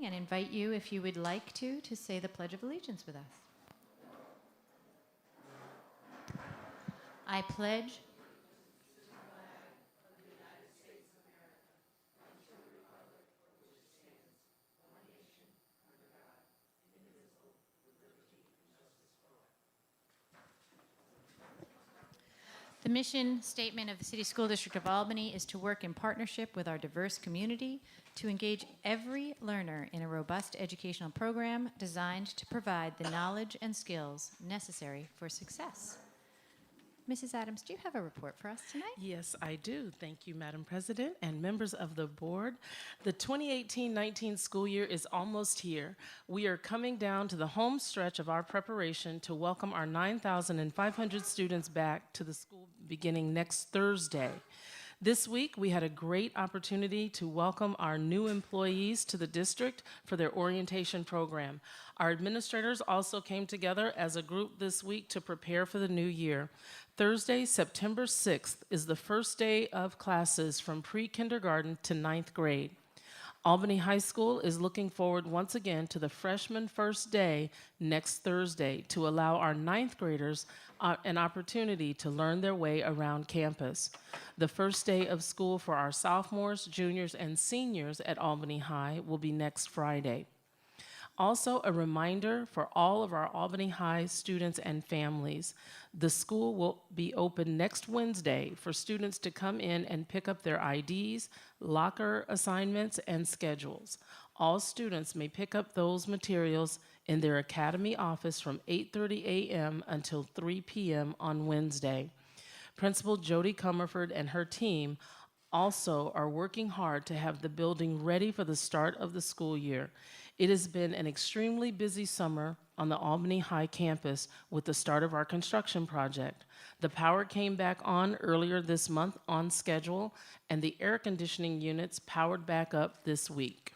and invite you, if you would like to say the Pledge of Allegiance with us. I pledge The mission statement of the City School District of Albany is to work in partnership with our diverse community to engage every learner in a robust educational program designed to provide the knowledge and skills necessary for success. Mrs. Adams, do you have a report for us tonight? Yes, I do. Thank you, Madam President and members of the board. The 2018-19 school year is almost here. We are coming down to the home stretch of our preparation to welcome our 9,500 students back to the school beginning next Thursday. This week, we had a great opportunity to welcome our new employees to the district for their orientation program. Our administrators also came together as a group this week to prepare for the new year. Thursday, September 6th, is the first day of classes from pre-kindergarten to 9th grade. Albany High School is looking forward once again to the freshman first day next Thursday to allow our 9th graders an opportunity to learn their way around campus. The first day of school for our sophomores, juniors, and seniors at Albany High will be next Friday. Also, a reminder for all of our Albany High students and families, the school will be open next Wednesday for students to come in and pick up their IDs, locker assignments, and schedules. All students may pick up those materials in their academy office from 8:30 a.m. until 3 p.m. on Wednesday. Principal Jody Comerford and her team also are working hard to have the building ready for the start of the school year. It has been an extremely busy summer on the Albany High campus with the start of our construction project. The power came back on earlier this month on schedule, and the air conditioning units powered back up this week.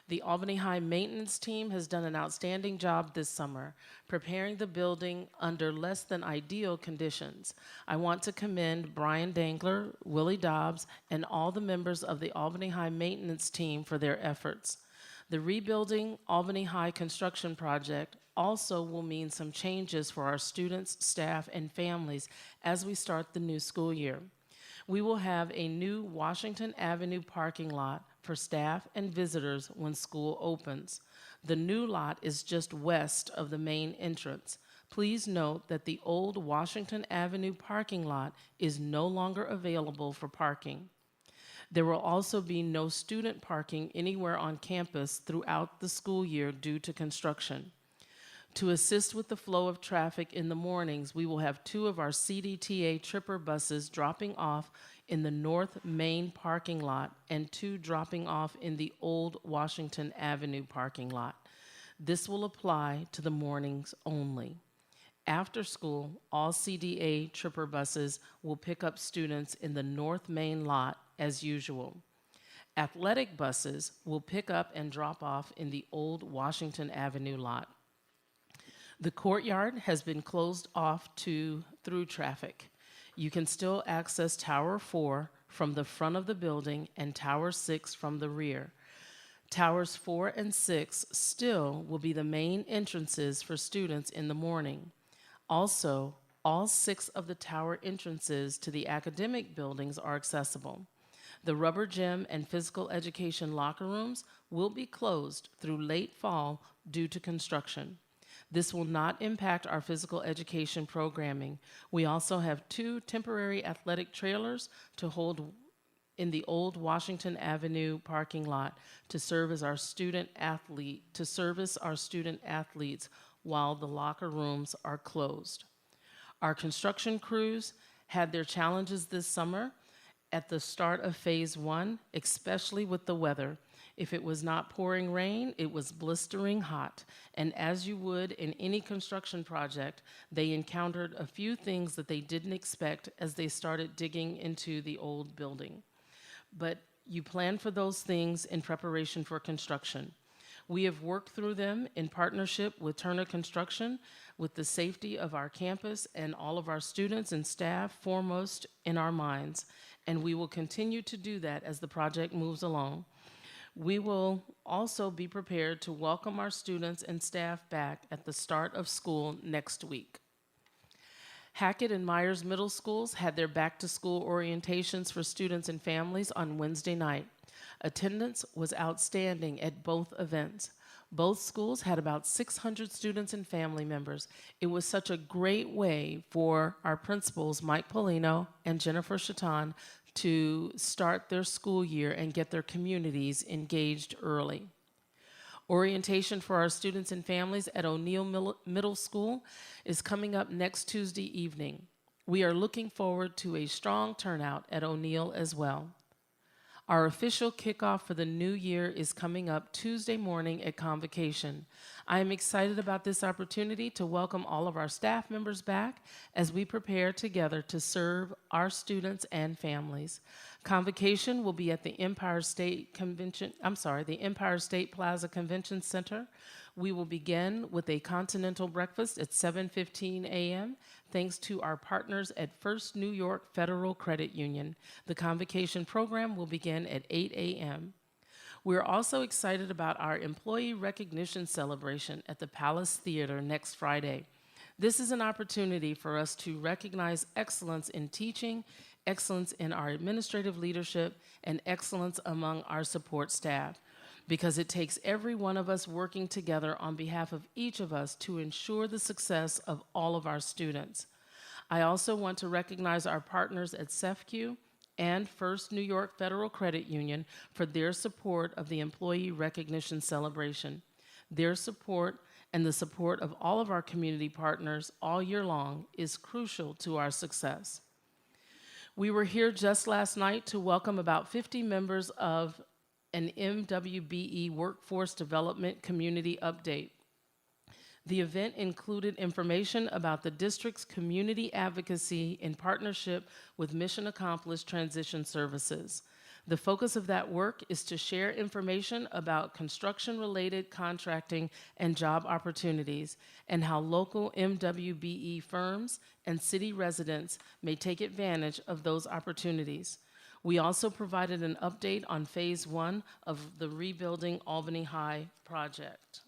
The Albany High maintenance team has done an outstanding job this summer, preparing the building under less than ideal conditions. I want to commend Brian Dangler, Willie Dobbs, and all the members of the Albany High maintenance team for their efforts. The Rebuilding Albany High construction project also will mean some changes for our students, staff, and families as we start the new school year. We will have a new Washington Avenue parking lot for staff and visitors when school opens. The new lot is just west of the main entrance. Please note that the old Washington Avenue parking lot is no longer available for parking. There will also be no student parking anywhere on campus throughout the school year due to construction. To assist with the flow of traffic in the mornings, we will have 2 of our CDTA Tripper buses dropping off in the North Main parking lot and 2 dropping off in the old Washington Avenue parking lot. This will apply to the mornings only. After school, all CDA Tripper buses will pick up students in the North Main lot as usual. Athletic buses will pick up and drop off in the old Washington Avenue lot. The courtyard has been closed off to through traffic. You can still access Tower 4 from the front of the building and Tower 6 from the rear. Towers 4 and 6 still will be the main entrances for students in the morning. Also, all 6 of the tower entrances to the academic buildings are accessible. The rubber gym and physical education locker rooms will be closed through late fall due to construction. This will not impact our physical education programming. We also have 2 temporary athletic trailers to hold in the old Washington Avenue parking lot to service our student athletes while the locker rooms are closed. Our construction crews had their challenges this summer at the start of phase 1, especially with the weather. If it was not pouring rain, it was blistering hot. And as you would in any construction project, they encountered a few things that they didn't expect as they started digging into the old building. But you plan for those things in preparation for construction. We have worked through them in partnership with Turner Construction, with the safety of our campus and all of our students and staff foremost in our minds. And we will continue to do that as the project moves along. We will also be prepared to welcome our students and staff back at the start of school next week. Hackett and Myers Middle Schools had their back-to-school orientations for students and families on Wednesday night. Attendance was outstanding at both events. Both schools had about 600 students and family members. It was such a great way for our principals, Mike Polino and Jennifer Chaton, to start their school year and get their communities engaged early. Orientation for our students and families at O'Neill Middle School is coming up next Tuesday evening. We are looking forward to a strong turnout at O'Neill as well. Our official kickoff for the new year is coming up Tuesday morning at Convocation. I am excited about this opportunity to welcome all of our staff members back as we prepare together to serve our students and families. Convocation will be at the Empire State Plaza Convention Center. We will begin with a continental breakfast at 7:15 a.m. thanks to our partners at First New York Federal Credit Union. The convocation program will begin at 8 a.m. We're also excited about our employee recognition celebration at the Palace Theater next Friday. This is an opportunity for us to recognize excellence in teaching, excellence in our administrative leadership, and excellence among our support staff, because it takes every one of us working together on behalf of each of us to ensure the success of all of our students. I also want to recognize our partners at CEFCU and First New York Federal Credit Union for their support of the Employee Recognition Celebration. Their support and the support of all of our community partners all year long is crucial to our success. We were here just last night to welcome about 50 members of an MWBE Workforce Development Community Update. The event included information about the district's community advocacy in partnership with Mission Accomplished Transition Services. The focus of that work is to share information about construction-related contracting and job opportunities and how local MWBE firms and city residents may take advantage of those opportunities. We also provided an update on phase 1 of the Rebuilding Albany High project.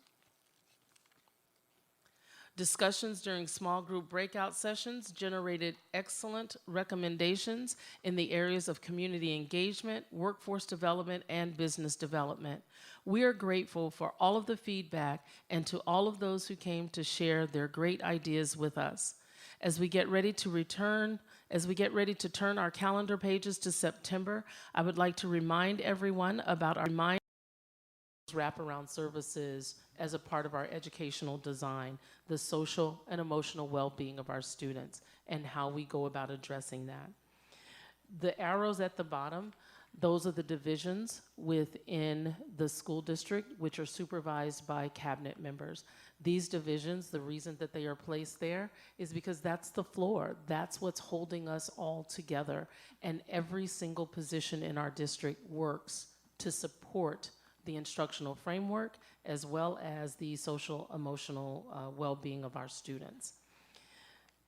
Discussions during small group breakout sessions generated excellent recommendations in the areas of community engagement, workforce development, and business development. We are grateful for all of the feedback and to all of those who came to share their great ideas with us. As we get ready to turn our calendar pages to September, I would like to remind everyone about our wraparound services as a part of our educational design, the social and emotional well-being of our students, and how we go about addressing that. The arrows at the bottom, those are the divisions within the school district, which are supervised by cabinet members. These divisions, the reason that they are placed there is because that's the floor. That's what's holding us all together. And every single position in our district works to support the instructional framework, as well as the social emotional well-being of our students.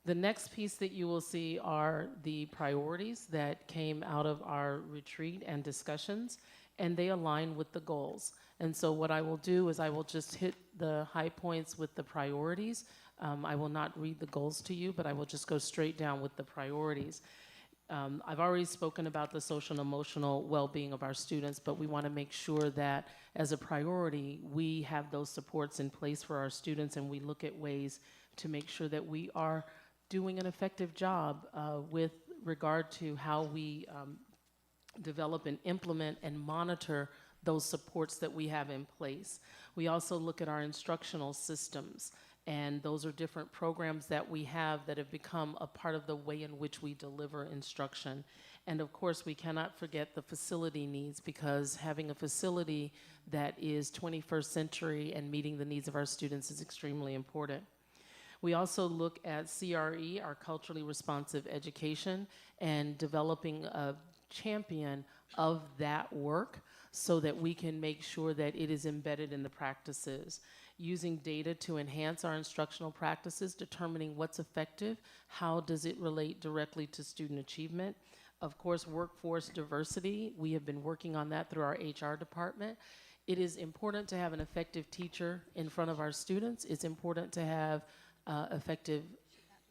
The next piece that you will see are the priorities that came out of our retreat and discussions, and they align with the goals. And so what I will do is I will just hit the high points with the priorities. I will not read the goals to you, but I will just go straight down with the priorities. I've already spoken about the social and emotional well-being of our students, but we want to make sure that as a priority, we have those supports in place for our students, and we look at ways to make sure that we are doing an effective job with regard to how we develop and implement and monitor those supports that we have in place. We also look at our instructional systems, and those are different programs that we have that have become a part of the way in which we deliver instruction. And of course, we cannot forget the facility needs, because having a facility that is 21st century and meeting the needs of our students is extremely important. We also look at CRE, our culturally responsive education, and developing a champion of that work so that we can make sure that it is embedded in the practices. Using data to enhance our instructional practices, determining what's effective, how does it relate directly to student achievement. Of course, workforce diversity, we have been working on that through our HR department. It is important to have an effective teacher in front of our students. It's important to have effective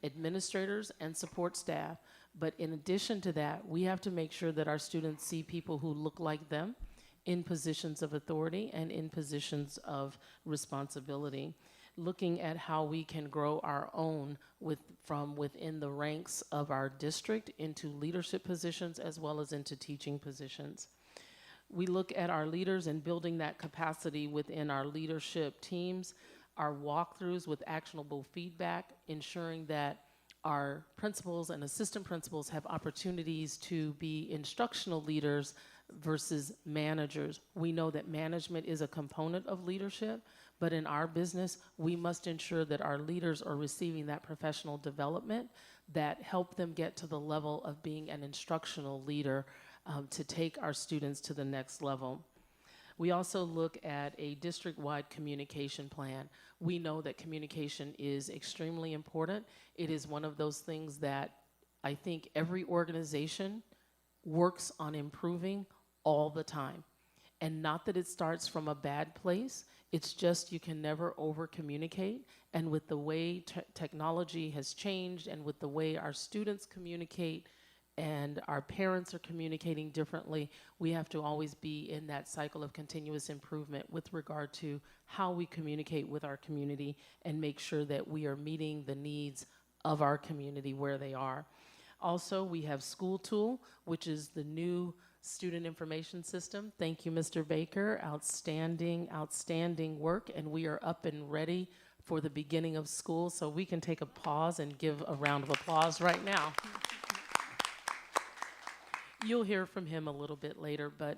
administrators and support staff. But in addition to that, we have to make sure that our students see people who look like them in positions of authority and in positions of responsibility. Looking at how we can grow our own from within the ranks of our district into leadership positions as well as into teaching positions. We look at our leaders and building that capacity within our leadership teams, our walkthroughs with actionable feedback, ensuring that our principals and assistant principals have opportunities to be instructional leaders versus managers. We know that management is a component of leadership, but in our business, we must ensure that our leaders are receiving that professional development that help them get to the level of being an instructional leader to take our students to the next level. We also look at a district-wide communication plan. We know that communication is extremely important. It is one of those things that I think every organization works on improving all the time. And not that it starts from a bad place, it's just you can never over-communicate. And with the way technology has changed and with the way our students communicate and our parents are communicating differently, we have to always be in that cycle of continuous improvement with regard to how we communicate with our community and make sure that we are meeting the needs of our community where they are. Also, we have School Tool, which is the new student information system. Thank you, Mr. Baker. Outstanding, outstanding work, and we are up and ready for the beginning of school, so we can take a pause and give a round of applause right now. You'll hear from him a little bit later, but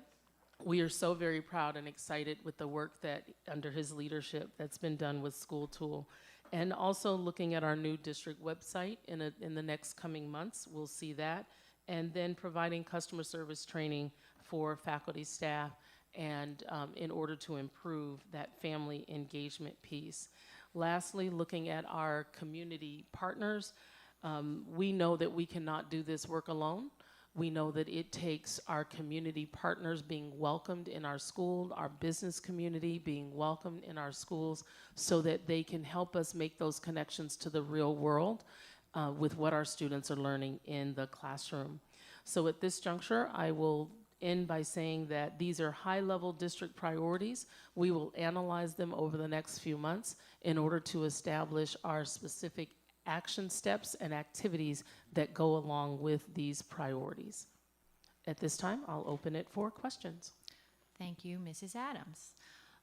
we are so very proud and excited with the work that, under his leadership, that's been done with School Tool. And also looking at our new district website in the next coming months, we'll see that. And then providing customer service training for faculty, staff, and in order to improve that family engagement piece. Lastly, looking at our community partners, we know that we cannot do this work alone. We know that it takes our community partners being welcomed in our school, our business community being welcomed in our schools, so that they can help us make those connections to the real world with what our students are learning in the classroom. So at this juncture, I will end by saying that these are high-level district priorities. We will analyze them over the next few months in order to establish our specific action steps and activities that go along with these priorities. At this time, I'll open it for questions. Thank you, Mrs. Adams.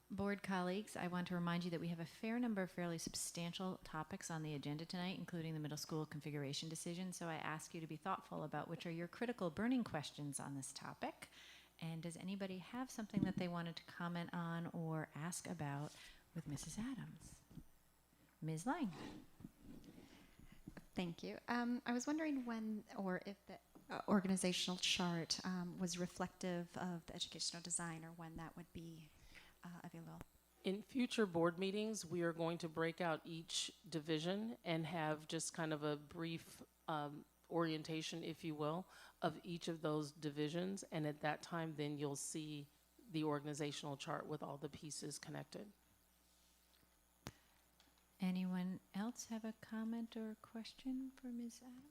Board colleagues, I want to remind you that we have a fair number of fairly substantial topics on the agenda tonight, including the middle school configuration decision, so I ask you to be thoughtful about which are your critical burning questions on this topic. And does anybody have something that they wanted to comment on or ask about with Mrs. Adams? Ms. Lang. Thank you. I was wondering when or if the organizational chart was reflective of the educational design, or when that would be available. In future board meetings, we are going to break out each division and have just kind of a brief orientation, if you will, of each of those divisions. And at that time, then you'll see the organizational chart with all the pieces connected. Anyone else have a comment or question for Ms. Adams?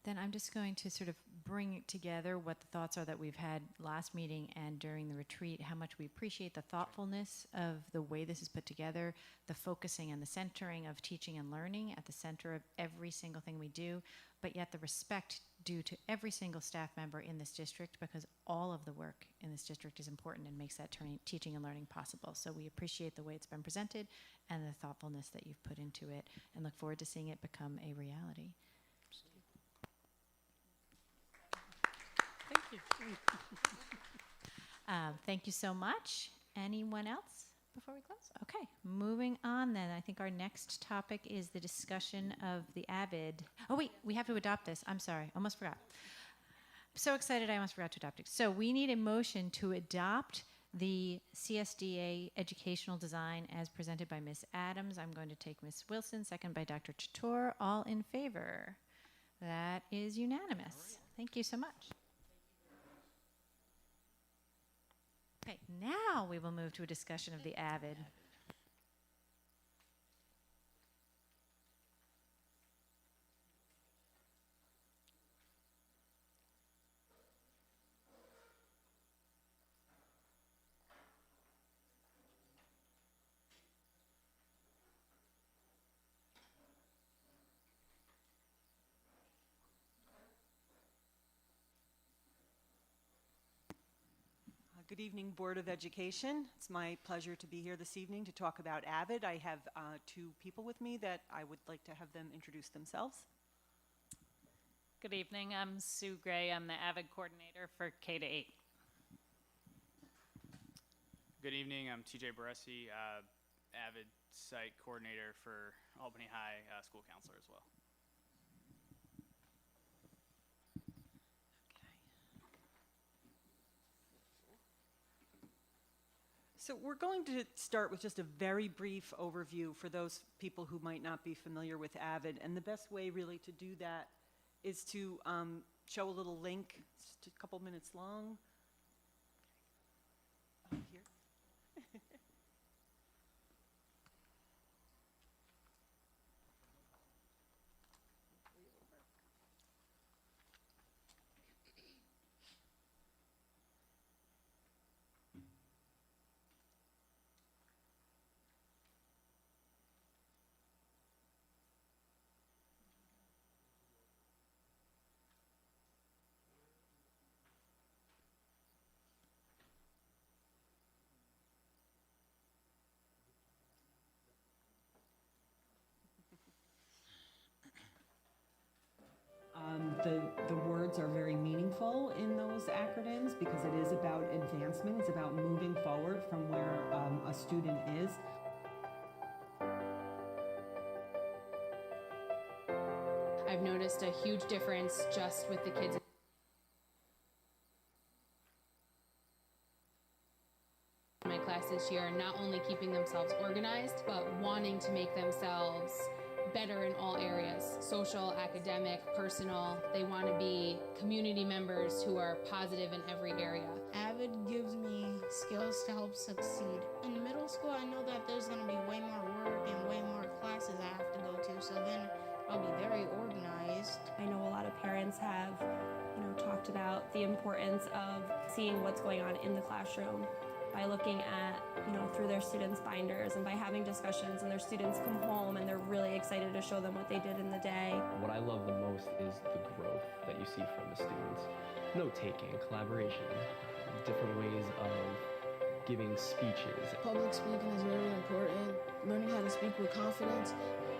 Then I'm just going to sort of bring together what the thoughts are that we've had last meeting and during the retreat, how much we appreciate the thoughtfulness of the way this is put together, the focusing and the centering of teaching and learning at the center of every single thing we do, but yet the respect due to every single staff member in this district, because all of the work in this district is important and makes that teaching and learning possible. So we appreciate the way it's been presented and the thoughtfulness that you've put into it, and look forward to seeing it become a reality. Thank you. Thank you so much. Anyone else before we close? Okay, moving on then. I think our next topic is the discussion of the AVID. Oh wait, we have to adopt this. I'm sorry, almost forgot. I'm so excited I almost forgot to adopt it. So we need a motion to adopt the CSDA educational design as presented by Ms. Adams. I'm going to take Ms. Wilson, second by Dr. Chator. All in favor? That is unanimous. Thank you so much. Okay, now we will move to a discussion of the AVID. Good evening, Board of Education. It's my pleasure to be here this evening to talk about AVID. I have two people with me that I would like to have them introduce themselves. Good evening, I'm Sue Gray. I'm the AVID coordinator for K-8. Good evening, I'm TJ Baresi, AVID site coordinator for Albany High School Counselor as well. So we're going to start with just a very brief overview for those people who might not be familiar with AVID. And the best way really to do that is to show a little link. It's just a couple minutes long. Here. The words are very meaningful in those acronyms because it is about advancement. It's about moving forward from where a student is. I've noticed a huge difference just with the kids in my class this year, not only keeping themselves organized, but wanting to make themselves better in all areas, social, academic, personal. They want to be community members who are positive in every area. AVID gives me skills to help succeed. In middle school, I know that there's going to be way more work and way more classes I have to go to, so then I'll be very organized. I know a lot of parents have, talked about the importance of seeing what's going on in the classroom by looking at, through their students' binders and by having discussions, and their students come home and they're really excited to show them what they did in the day. What I love the most is the growth that you see from the students. Note-taking, collaboration, different ways of giving speeches. Public speaking is very important. Learning how to speak with confidence.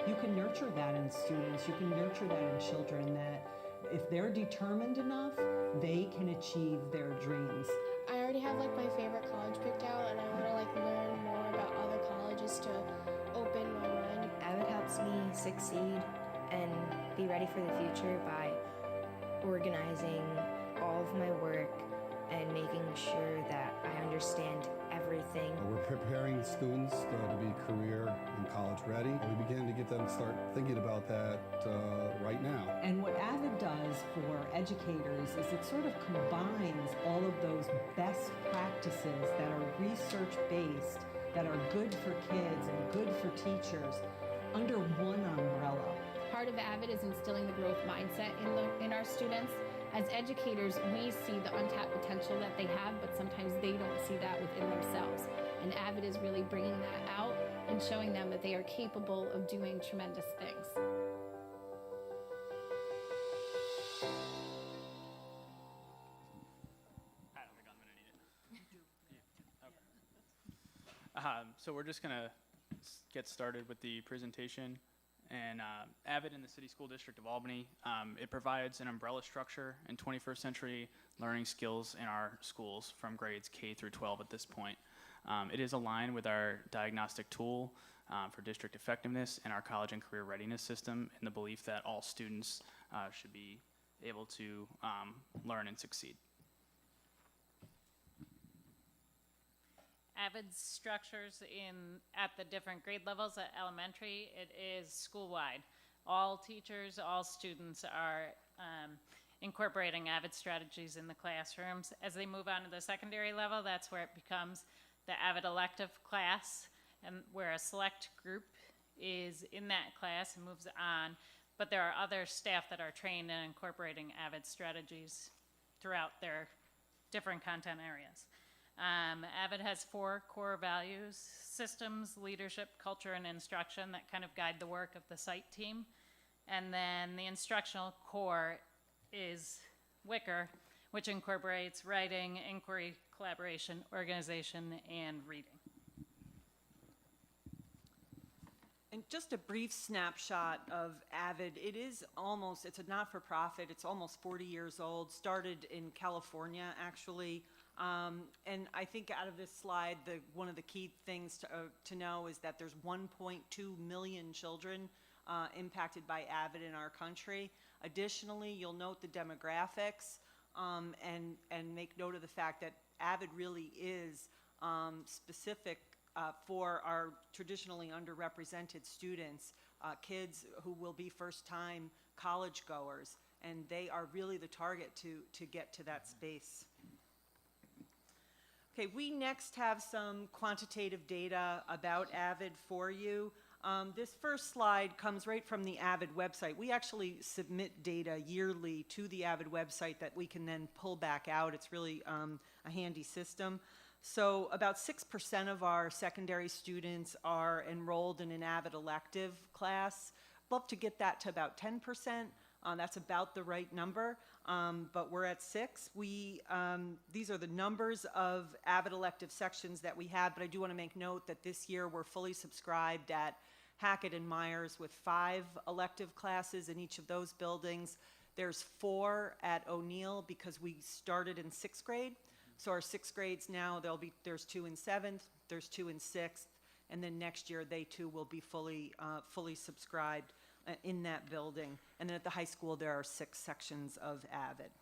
You can nurture that in students. You can nurture that in children, that if they're determined enough, they can achieve their dreams. I already have my favorite college picked out, and I want to learn more about other colleges to open my mind. AVID helps me succeed and be ready for the future by organizing all of my work and making sure that I understand everything. We're preparing students to be career and college ready. We begin to get them to start thinking about that right now. And what AVID does for educators is it sort of combines all of those best practices that are research-based, that are good for kids and good for teachers, under one umbrella. Part of AVID is instilling the growth mindset in our students. As educators, we see the untapped potential that they have, but sometimes they don't see that within themselves. And AVID is really bringing that out and showing them that they are capable of doing tremendous things. I don't think I'm gonna need it. Okay. So we're just gonna get started with the presentation. And AVID in the City School District of Albany, it provides an umbrella structure and 21st century learning skills in our schools from grades K through 12 at this point. It is aligned with our diagnostic tool for district effectiveness and our college and career readiness system in the belief that all students should be able to learn and succeed. AVID structures at the different grade levels at elementary, it is school-wide. all teachers, all students are incorporating AVID strategies in the classrooms. As they move on to the secondary level, that's where it becomes the AVID elective class, and where a select group is in that class and moves on. But there are other staff that are trained in incorporating AVID strategies throughout their different content areas. AVID has 4 core values: systems, leadership, culture, and instruction that kind of guide the work of the site team. And then the instructional core is WICR, which incorporates writing, inquiry, collaboration, organization, and reading. And just a brief snapshot of AVID. It's a not-for-profit. It's almost 40 years old, started in California, actually. And I think out of this slide, one of the key things to know is that there's 1.2 million children impacted by AVID in our country. Additionally, you'll note the demographics and make note of the fact that AVID really is specific for our traditionally underrepresented students, kids who will be first-time college goers, and they are really the target to get to that space. Okay, we next have some quantitative data about AVID for you. This first slide comes right from the AVID website. We actually submit data yearly to the AVID website that we can then pull back out. It's really a handy system. So about 6% of our secondary students are enrolled in an AVID elective class. Love to get that to about 10%. That's about the right number, but we're at 6. These are the numbers of AVID elective sections that we have, but I do want to make note that this year we're fully subscribed at Hackett and Myers with 5 elective classes in each of those buildings. There's 4 at O'Neill because we started in 6th grade. So our 6th grades now, there's 2 in 7th, there's 2 in 6th, and then next year they too will be fully subscribed in that building. And then at the high school, there are 6 sections of AVID.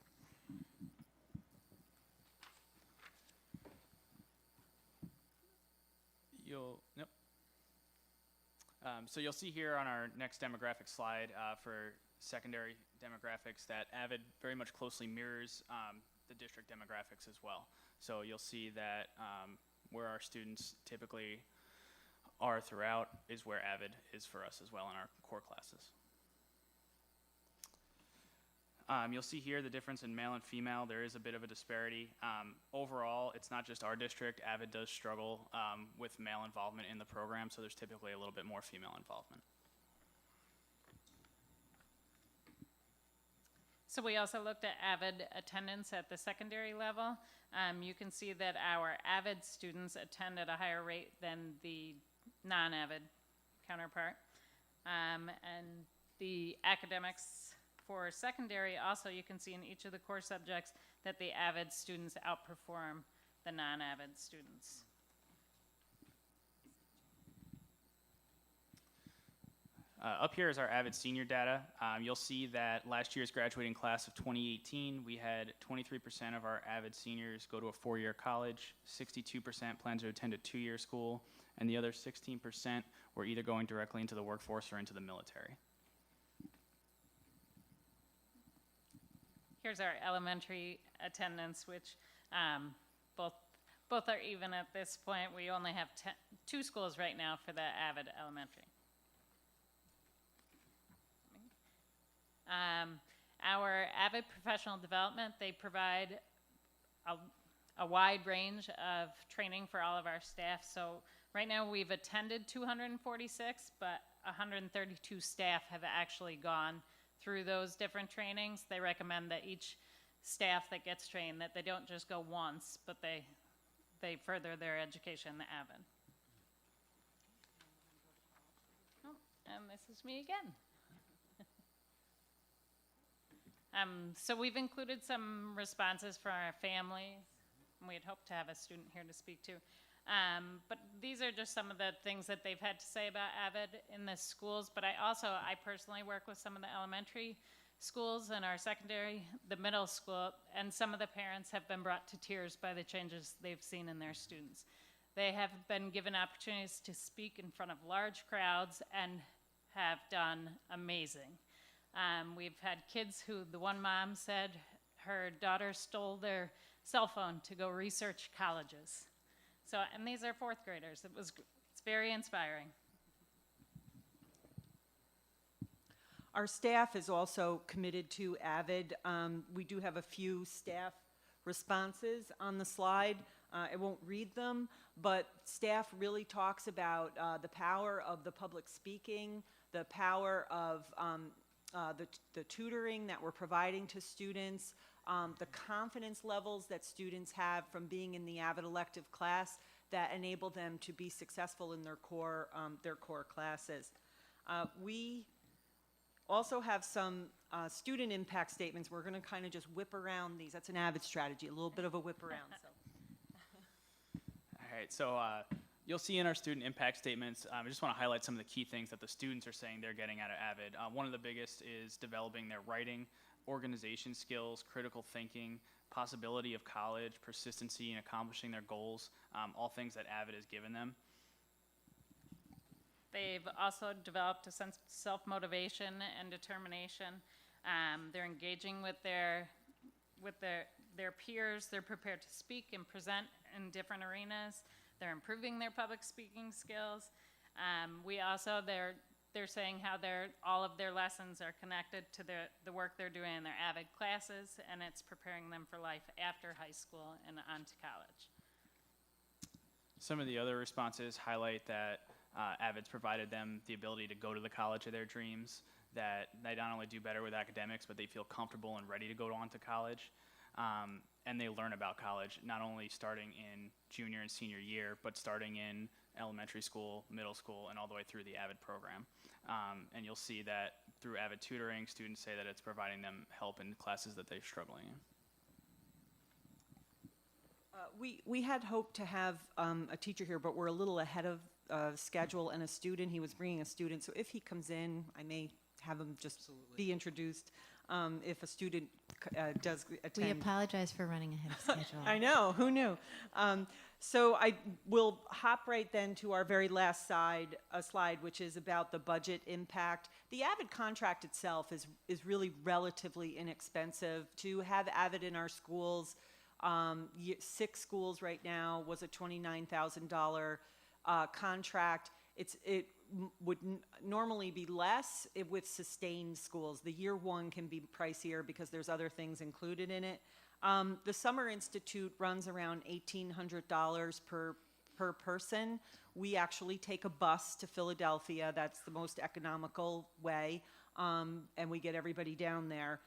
So you'll see here on our next demographic slide for secondary demographics that AVID very much closely mirrors the district demographics as well. So you'll see that where our students typically are throughout is where AVID is for us as well in our core classes. You'll see here the difference in male and female. There is a bit of a disparity. Overall, it's not just our district. AVID does struggle with male involvement in the program, so there's typically a little bit more female involvement. So we also looked at AVID attendance at the secondary level. You can see that our AVID students attend at a higher rate than the non-AVID counterpart. And the academics for secondary, also you can see in each of the core subjects that the AVID students outperform the non-AVID students. Up here is our AVID senior data. You'll see that last year's graduating class of 2018, we had 23% of our AVID seniors go to a 4-year college, 62% plan to attend a 2-year school, and the other 16% were either going directly into the workforce or into the military. Here's our elementary attendance, which both are even at this point. We only have 2 schools right now for the AVID elementary. Our AVID professional development, they provide a wide range of training for all of our staff. So right now we've attended 246, but 132 staff have actually gone through those different trainings. They recommend that each staff that gets trained, that they don't just go once, but they further their education in the AVID. Oh, and this is me again. So we've included some responses for our families, and we had hoped to have a student here to speak to. But these are just some of the things that they've had to say about AVID in the schools. But I personally work with some of the elementary schools and our secondary, the middle school, and some of the parents have been brought to tears by the changes they've seen in their students. They have been given opportunities to speak in front of large crowds and have done amazing. We've had kids who, the one mom said her daughter stole their cell phone to go research colleges. So, and these are fourth graders. It's very inspiring. Our staff is also committed to AVID. We do have a few staff responses on the slide. I won't read them, but staff really talks about the power of the public speaking, the power of the tutoring that we're providing to students, the confidence levels that students have from being in the AVID elective class that enable them to be successful in their core classes. We also have some student impact statements. We're going to kind of just whip around these. That's an AVID strategy, a little bit of a whip around. So. All right, so you'll see in our student impact statements, I just want to highlight some of the key things that the students are saying they're getting out of AVID. One of the biggest is developing their writing, organization skills, critical thinking, possibility of college, persistency in accomplishing their goals, all things that AVID has given them. They've also developed a sense of self-motivation and determination. They're engaging with their peers. They're prepared to speak and present in different arenas. They're improving their public speaking skills. They're saying how all of their lessons are connected to the work they're doing in their AVID classes, and it's preparing them for life after high school and on to college. Some of the other responses highlight that AVID's provided them the ability to go to the college of their dreams, that they not only do better with academics, but they feel comfortable and ready to go on to college. And they learn about college, not only starting in junior and senior year, but starting in elementary school, middle school, and all the way through the AVID program. And you'll see that through AVID tutoring, students say that it's providing them help in classes that they're struggling in. We had hoped to have a teacher here, but we're a little ahead of schedule, and a student. He was bringing a student, so if he comes in, I may have him just be introduced. If a student does attend. We apologize for running ahead of schedule. I know, who knew? So I will hop right then to our very last slide, which is about the budget impact. The AVID contract itself is really relatively inexpensive. To have AVID in our schools, 6 schools right now, was a $29,000 contract. It would normally be less with sustained schools. The year one can be pricier because there's other things included in it. The Summer Institute runs around $1,800 per person. We actually take a bus to Philadelphia. That's the most economical way, and we get everybody down there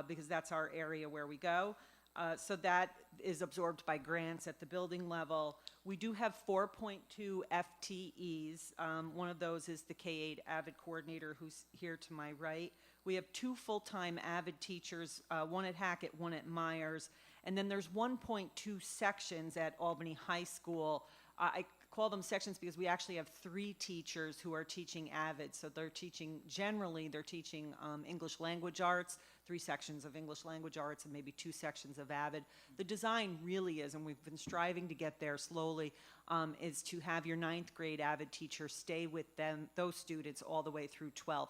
because that's our area where we go. So that is absorbed by grants at the building level. We do have 4.2 FTEs. One of those is the K-8 AVID coordinator who's here to my right. We have 2 full-time AVID teachers, one at Hackett, one at Myers. And then there's 1.2 sections at Albany High School. I call them sections because we actually have 3 teachers who are teaching AVID. So they're teaching English language arts, 3 sections of English language arts, and maybe 2 sections of AVID. The design really is, and we've been striving to get there slowly, is to have your 9th grade AVID teacher stay with those students all the way through 12th.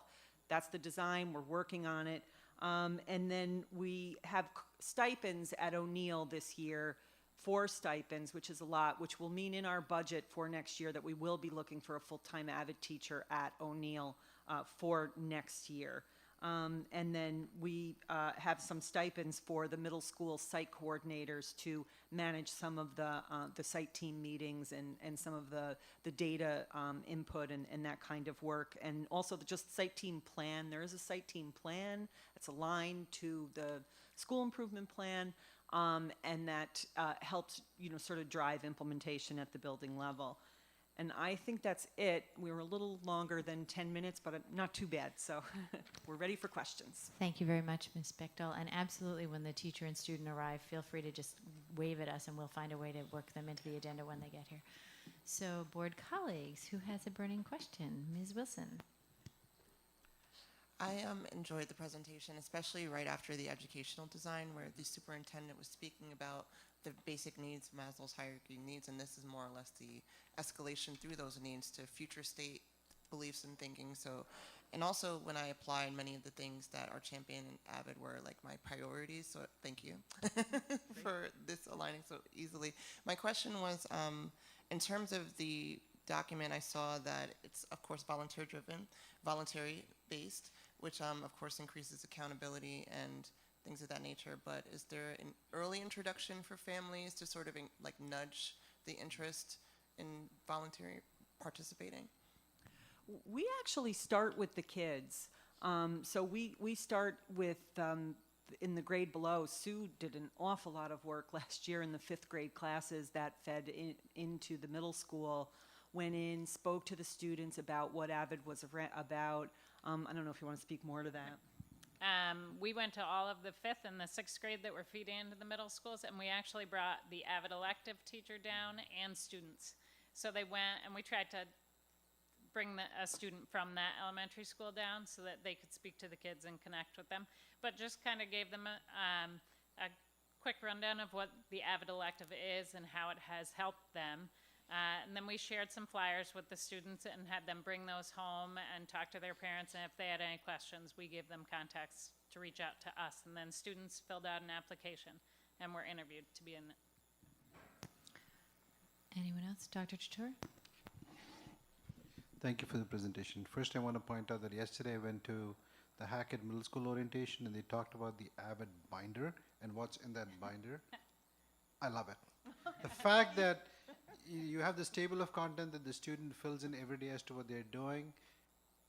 That's the design. We're working on it. And then we have stipends at O'Neill this year, 4 stipends, which is a lot, which will mean in our budget for next year that we will be looking for a full-time AVID teacher at O'Neill for next year. And then we have some stipends for the middle school site coordinators to manage some of the site team meetings and some of the data input and that kind of work. And also just site team plan. There is a site team plan that's aligned to the school improvement plan, and that helps sort of drive implementation at the building level. And I think that's it. We were a little longer than 10 minutes, but not too bad. So we're ready for questions. Thank you very much, Ms. Bechtel. And absolutely, when the teacher and student arrive, feel free to just wave at us, and we'll find a way to work them into the agenda when they get here. So, board colleagues, who has a burning question? Ms. Wilson. I enjoyed the presentation, especially right after the educational design, where the superintendent was speaking about the basic needs, Maslow's hierarchy of needs, and this is more or less the escalation through those needs to future state beliefs and thinking. So And also when I applied, many of the things that are championed in AVID were like my priorities, so thank you for this aligning so easily. My question was, in terms of the document, I saw that it's of course volunteer-driven, voluntary-based, which of course increases accountability and things of that nature, but is there an early introduction for families to sort of like nudge the interest in voluntary participating? We actually start with the kids. So we start with, in the grade below, Sue did an awful lot of work last year in the 5th grade classes that fed into the middle school, went in, spoke to the students about what AVID was about. I don't know if you want to speak more to that. We went to all of the 5th and the 6th grade that were feeding into the middle schools, and we actually brought the AVID elective teacher down and students. So they went, and we tried to bring a student from that elementary school down so that they could speak to the kids and connect with them, but just kind of gave them a quick rundown of what the AVID elective is and how it has helped them. And then we shared some flyers with the students and had them bring those home and talk to their parents, and if they had any questions, we gave them contacts to reach out to us, and then students filled out an application and were interviewed to be in it. Anyone else? Dr. Chatur? Thank you for the presentation. First, I want to point out that yesterday I went to the Hackett Middle School orientation and they talked about the AVID binder and what's in that binder. I love it. The fact that you have this table of content that the student fills in every day as to what they're doing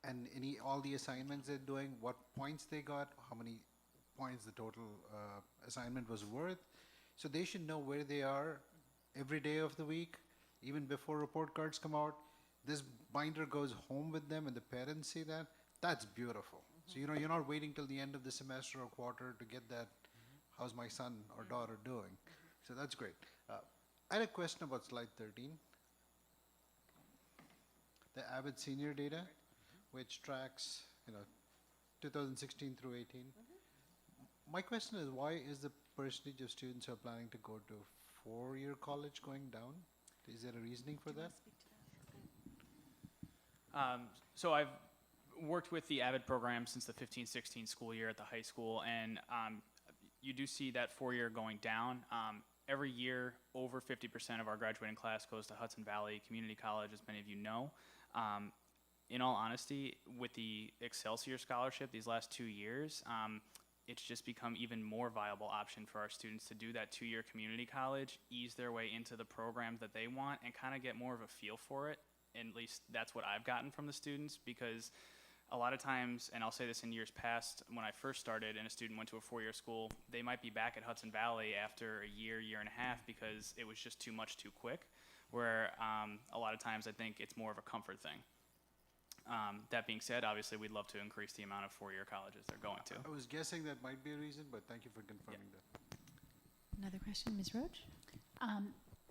and all the assignments they're doing, what points they got, how many points the total assignment was worth. So they should know where they are every day of the week, even before report cards come out. This binder goes home with them and the parents see that. That's beautiful. So you're not waiting till the end of the semester or quarter to get that, how's my son or daughter doing? So that's great. I had a question about slide 13. The AVID senior data, which tracks 2016 through 18. My question is, why is the percentage of students who are planning to go to 4-year college going down? Is there a reasoning for that? So I've worked with the AVID program since the 15-16 school year at the high school, and you do see that 4-year going down. Every year, over 50% of our graduating class goes to Hudson Valley Community College, as many of you know. In all honesty, with the Excelsior Scholarship these last 2 years, it's just become even more viable option for our students to do that 2-year community college, ease their way into the programs that they want, and kind of get more of a feel for it. At least that's what I've gotten from the students, because a lot of times, and I'll say this in years past, when I first started and a student went to a 4-year school, they might be back at Hudson Valley after a year, year and a half, because it was just too much too quick, where a lot of times I think it's more of a comfort thing. That being said, obviously we'd love to increase the amount of 4-year colleges they're going to. I was guessing that might be a reason, but thank you for confirming that. Another question, Ms. Roach?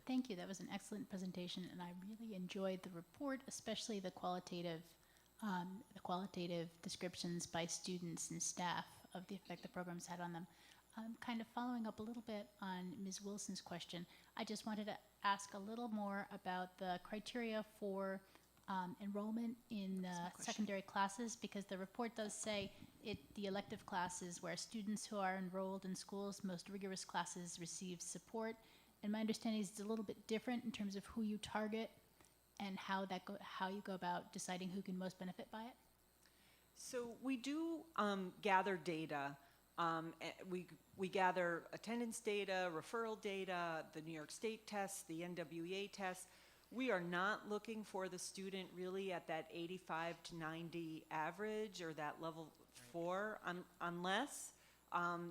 Thank you. That was an excellent presentation, and I really enjoyed the report, especially the qualitative descriptions by students and staff of the effect the programs had on them. Kind of following up a little bit on Ms. Wilson's question, I just wanted to ask a little more about the criteria for enrollment in secondary classes, because the report does say the elective classes where students who are enrolled in school's most rigorous classes receive support. And my understanding is it's a little bit different in terms of who you target and how you go about deciding who can most benefit by it. So we do gather data. We gather attendance data, referral data, the New York State tests, the NWEA tests. We are not looking for the student really at that 85 to 90 average or that level 4 unless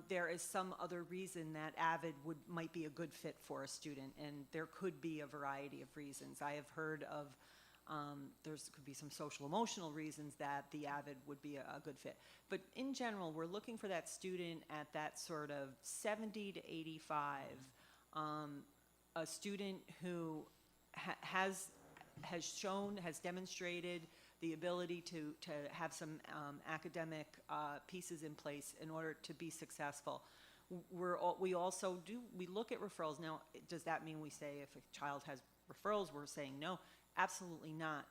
there is some other reason that AVID might be a good fit for a student, and there could be a variety of reasons. I have heard of could be some social emotional reasons that the AVID would be a good fit. But in general, we're looking for that student at that sort of 70 to 85, a student who has demonstrated the ability to have some academic pieces in place in order to be successful. We also look at referrals. Now, does that mean we say if a child has referrals, we're saying no? Absolutely not.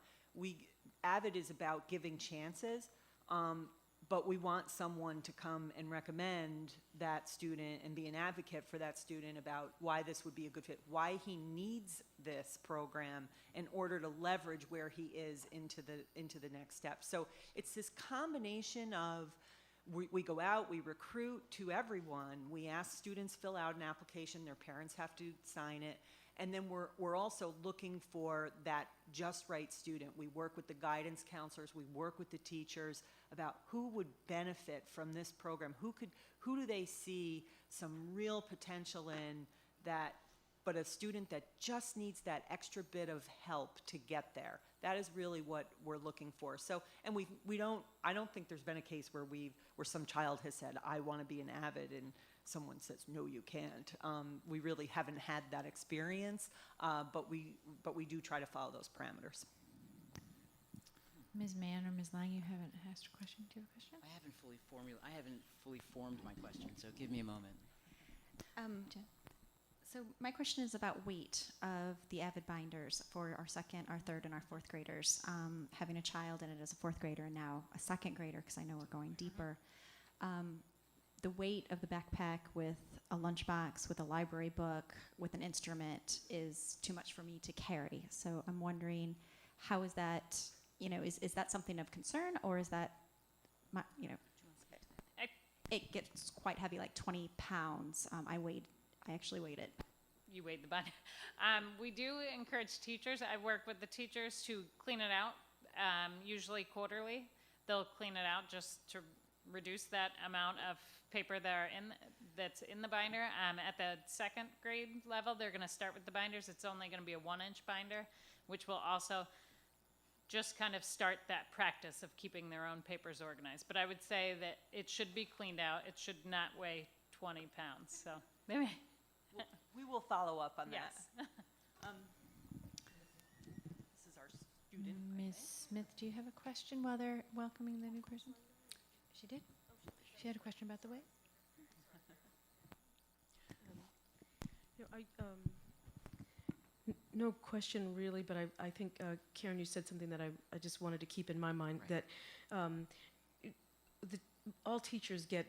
AVID is about giving chances. But we want someone to come and recommend that student and be an advocate for that student about why this would be a good fit, why he needs this program in order to leverage where he is into the next step. So it's this combination of we go out, we recruit to everyone, we ask students fill out an application, their parents have to sign it, and then we're also looking for that just right student. We work with the guidance counselors, we work with the teachers about who would benefit from this program, who do they see some real potential in that, but a student that just needs that extra bit of help to get there. That is really what we're looking for. So, and I don't think there's been a case where some child has said, I want to be an AVID, and someone says, no, you can't. We really haven't had that experience, but we do try to follow those parameters. Ms. Mann or Ms. Lang, you haven't asked a question. Do you have a question? I haven't fully formed my question, so give me a moment. So my question is about weight of the AVID binders for our second, our third, and our fourth graders. Having a child in it as a fourth grader and now a second grader, because I know we're going deeper. The weight of the backpack with a lunchbox, with a library book, with an instrument is too much for me to carry. So I'm wondering, how is that, is that something of concern, or is that, it gets quite heavy, like 20 pounds. I actually weighed it. You weighed the binder. We do encourage teachers. I work with the teachers to clean it out, usually quarterly. They'll clean it out just to reduce that amount of paper that's in the binder. At the second grade level, they're going to start with the binders. It's only going to be a 1-inch binder, which will also just kind of start that practice of keeping their own papers organized. But I would say that it should be cleaned out. It should not weigh 20 pounds. So maybe. We will follow up on Yes. that. This is our student. Ms. Smith, do you have a question while they're welcoming the new person? She did? She had a question about the weight? No question really, but I think, Karen, you said something that I just wanted to keep in my mind, Right. that all teachers get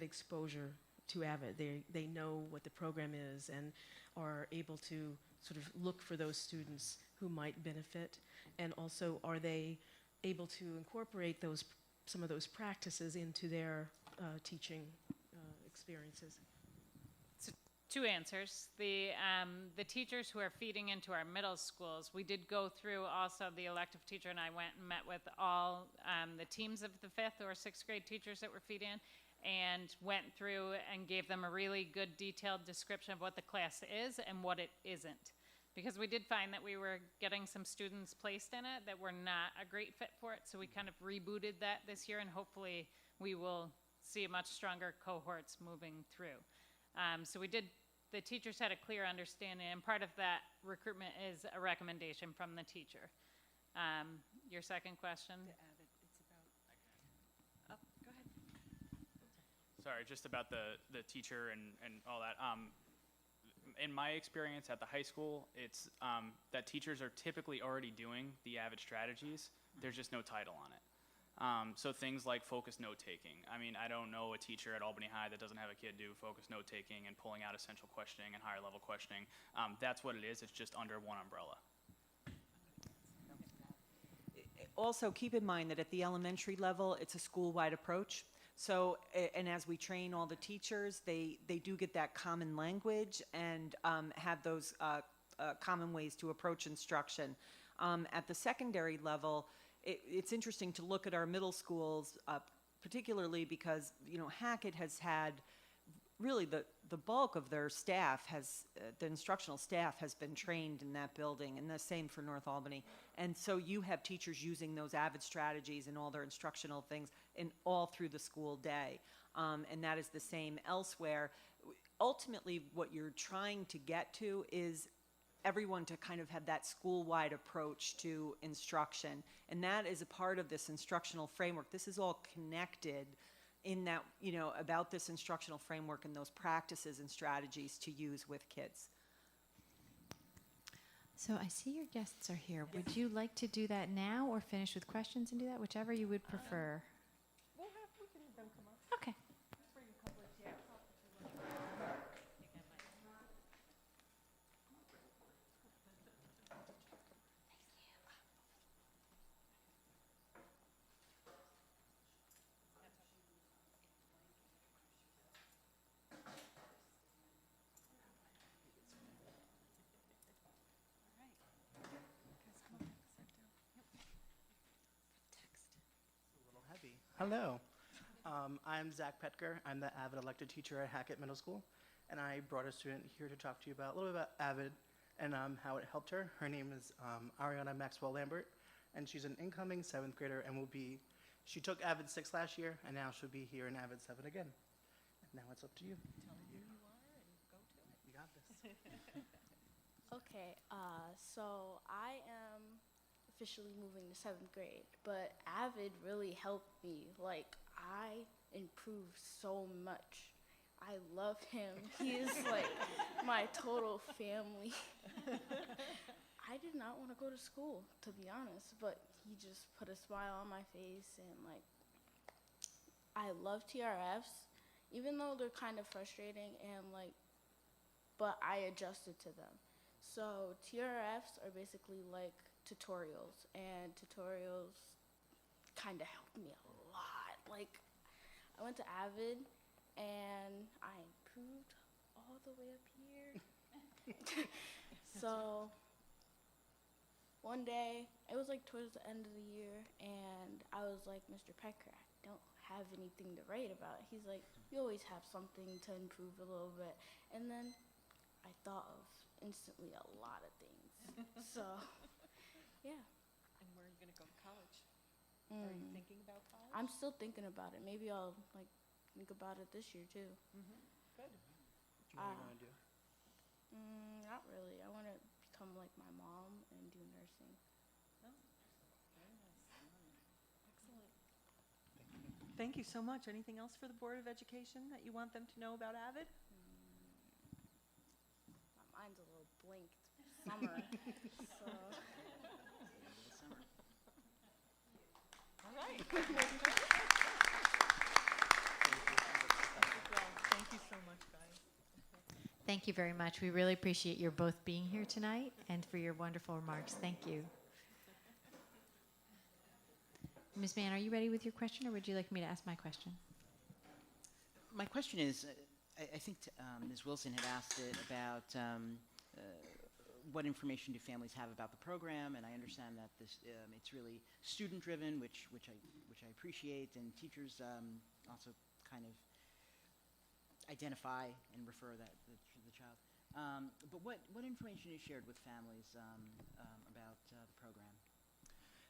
exposure to AVID. They know what the program is and are able to sort of look for those students who might benefit, and also are they able to incorporate some of those practices into their teaching experiences? So 2 answers. The teachers who are feeding into our middle schools, we did go through also, the elective teacher and I went and met with all the teams of the 5th or 6th grade teachers that were feeding in, and went through and gave them a really good detailed description of what the class is and what it isn't. Because we did find that we were getting some students placed in it that were not a great fit for it, so we kind of rebooted that this year, and hopefully we will see a much stronger cohorts moving through. So the teachers had a clear understanding, and part of that recruitment is a recommendation from the teacher. Your second question? Sorry, just about the teacher and all that. In my experience at the high school, it's that teachers are typically already doing the AVID strategies. There's just no title on it. So things like focused note-taking. I mean, I don't know a teacher at Albany High that doesn't have a kid do focused note-taking and pulling out essential questioning and higher level questioning. That's what it is. It's just under one umbrella. Also, keep in mind that at the elementary level, it's a school-wide approach. So, and as we train all the teachers, they do get that common language and have those common ways to approach instruction. At the secondary level, it's interesting to look at our middle schools, particularly because, Hackett has had really the bulk of their staff the instructional staff has been trained in that building, and the same for North Albany. And so you have teachers using those AVID strategies and all their instructional things all through the school day. And that is the same elsewhere. Ultimately, what you're trying to get to is everyone to kind of have that school-wide approach to instruction. And that is a part of this instructional framework. This is all connected in that, about this instructional framework and those practices and strategies to use with kids. So I see your guests are here. Would you like to do that now or finish with questions and do that? Whichever you would prefer. We can have them come up. Okay. Bring a couple of chairs. Heavy. Hello. I'm Zach Petker. I'm the AVID elected teacher at Hackett Middle School, and I brought a student here to talk to you about a little bit about AVID and how it helped her. Her name is Ariana Maxwell Lambert, and she's an incoming 7th grader and she took AVID 6 last year, and now she'll be here in AVID 7 again. And now it's up to you. Tell me who you are and go to it. You got this. Okay, so I am officially moving to 7th grade, but AVID really helped me. Like, I improved so much. I love him. He is like my total family. I did not want to go to school, to be honest, but he just put a smile on my face, and like, I love TRFs, even though they're kind of frustrating and like, but I adjusted to them. So TRFs are basically like tutorials, and tutorials kind of helped me a lot. Like, I went to AVID and I improved all the way up here. So one day, it was like towards the end of the year, and I was like, Mr. Pecker, I don't have anything to write about. He's like, you always have something to improve a little bit. And then I thought of instantly a lot of things. So, yeah. And where are you going to go to college? Are you thinking about college? I'm still thinking about it. Maybe I'll like think about it this year too. Good. What do you want to do? Not really. I want to become like my mom and do nursing. Oh, very nice. Excellent. Thank you so much. Anything else for the Board of Education that you want them to know about AVID? My mind's a little blinked. Summer. So. All right. Thank you so much, guys. Thank you very much. We really appreciate your both being here tonight and for your wonderful remarks. Thank you. Ms. Mann, are you ready with your question, or would you like me to ask my question? My question is, I think Ms. Wilson had asked it about what information do families have about the program, and I understand that this it's really student-driven, which I appreciate, and teachers also kind of identify and refer that to the child. But what information is shared with families about the program?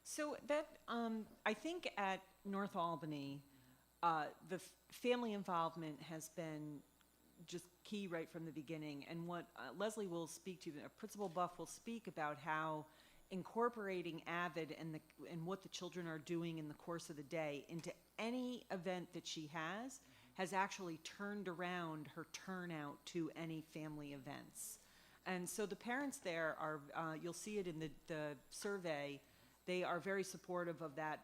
So that, I think at North Albany, the family involvement has been just key right from the beginning. And what Leslie will speak to, Principal Buff will speak about how incorporating AVID and what the children are doing in the course of the day into any event that she has actually turned around her turnout to any family events. And so the parents there are, you'll see it in the survey, they are very supportive of that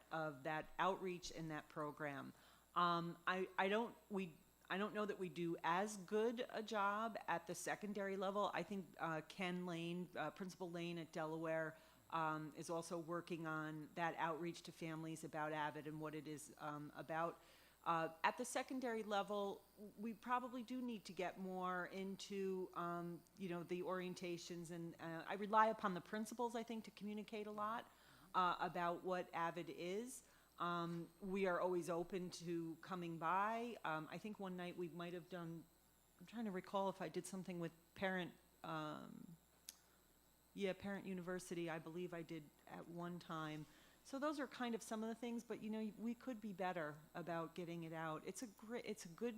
outreach and that program. I don't know that we do as good a job at the secondary level. I think Ken Lane, Principal Lane at Delaware, is also working on that outreach to families about AVID and what it is about. At the secondary level, we probably do need to get more into, the orientations, and I rely upon the principals, I think, to communicate a lot about what AVID is. We are always open to coming by. I think one night we might have done, I'm trying to recall if I did something with Parent University, I believe I did at one time. So those are kind of some of the things, but we could be better about getting it out. It's a good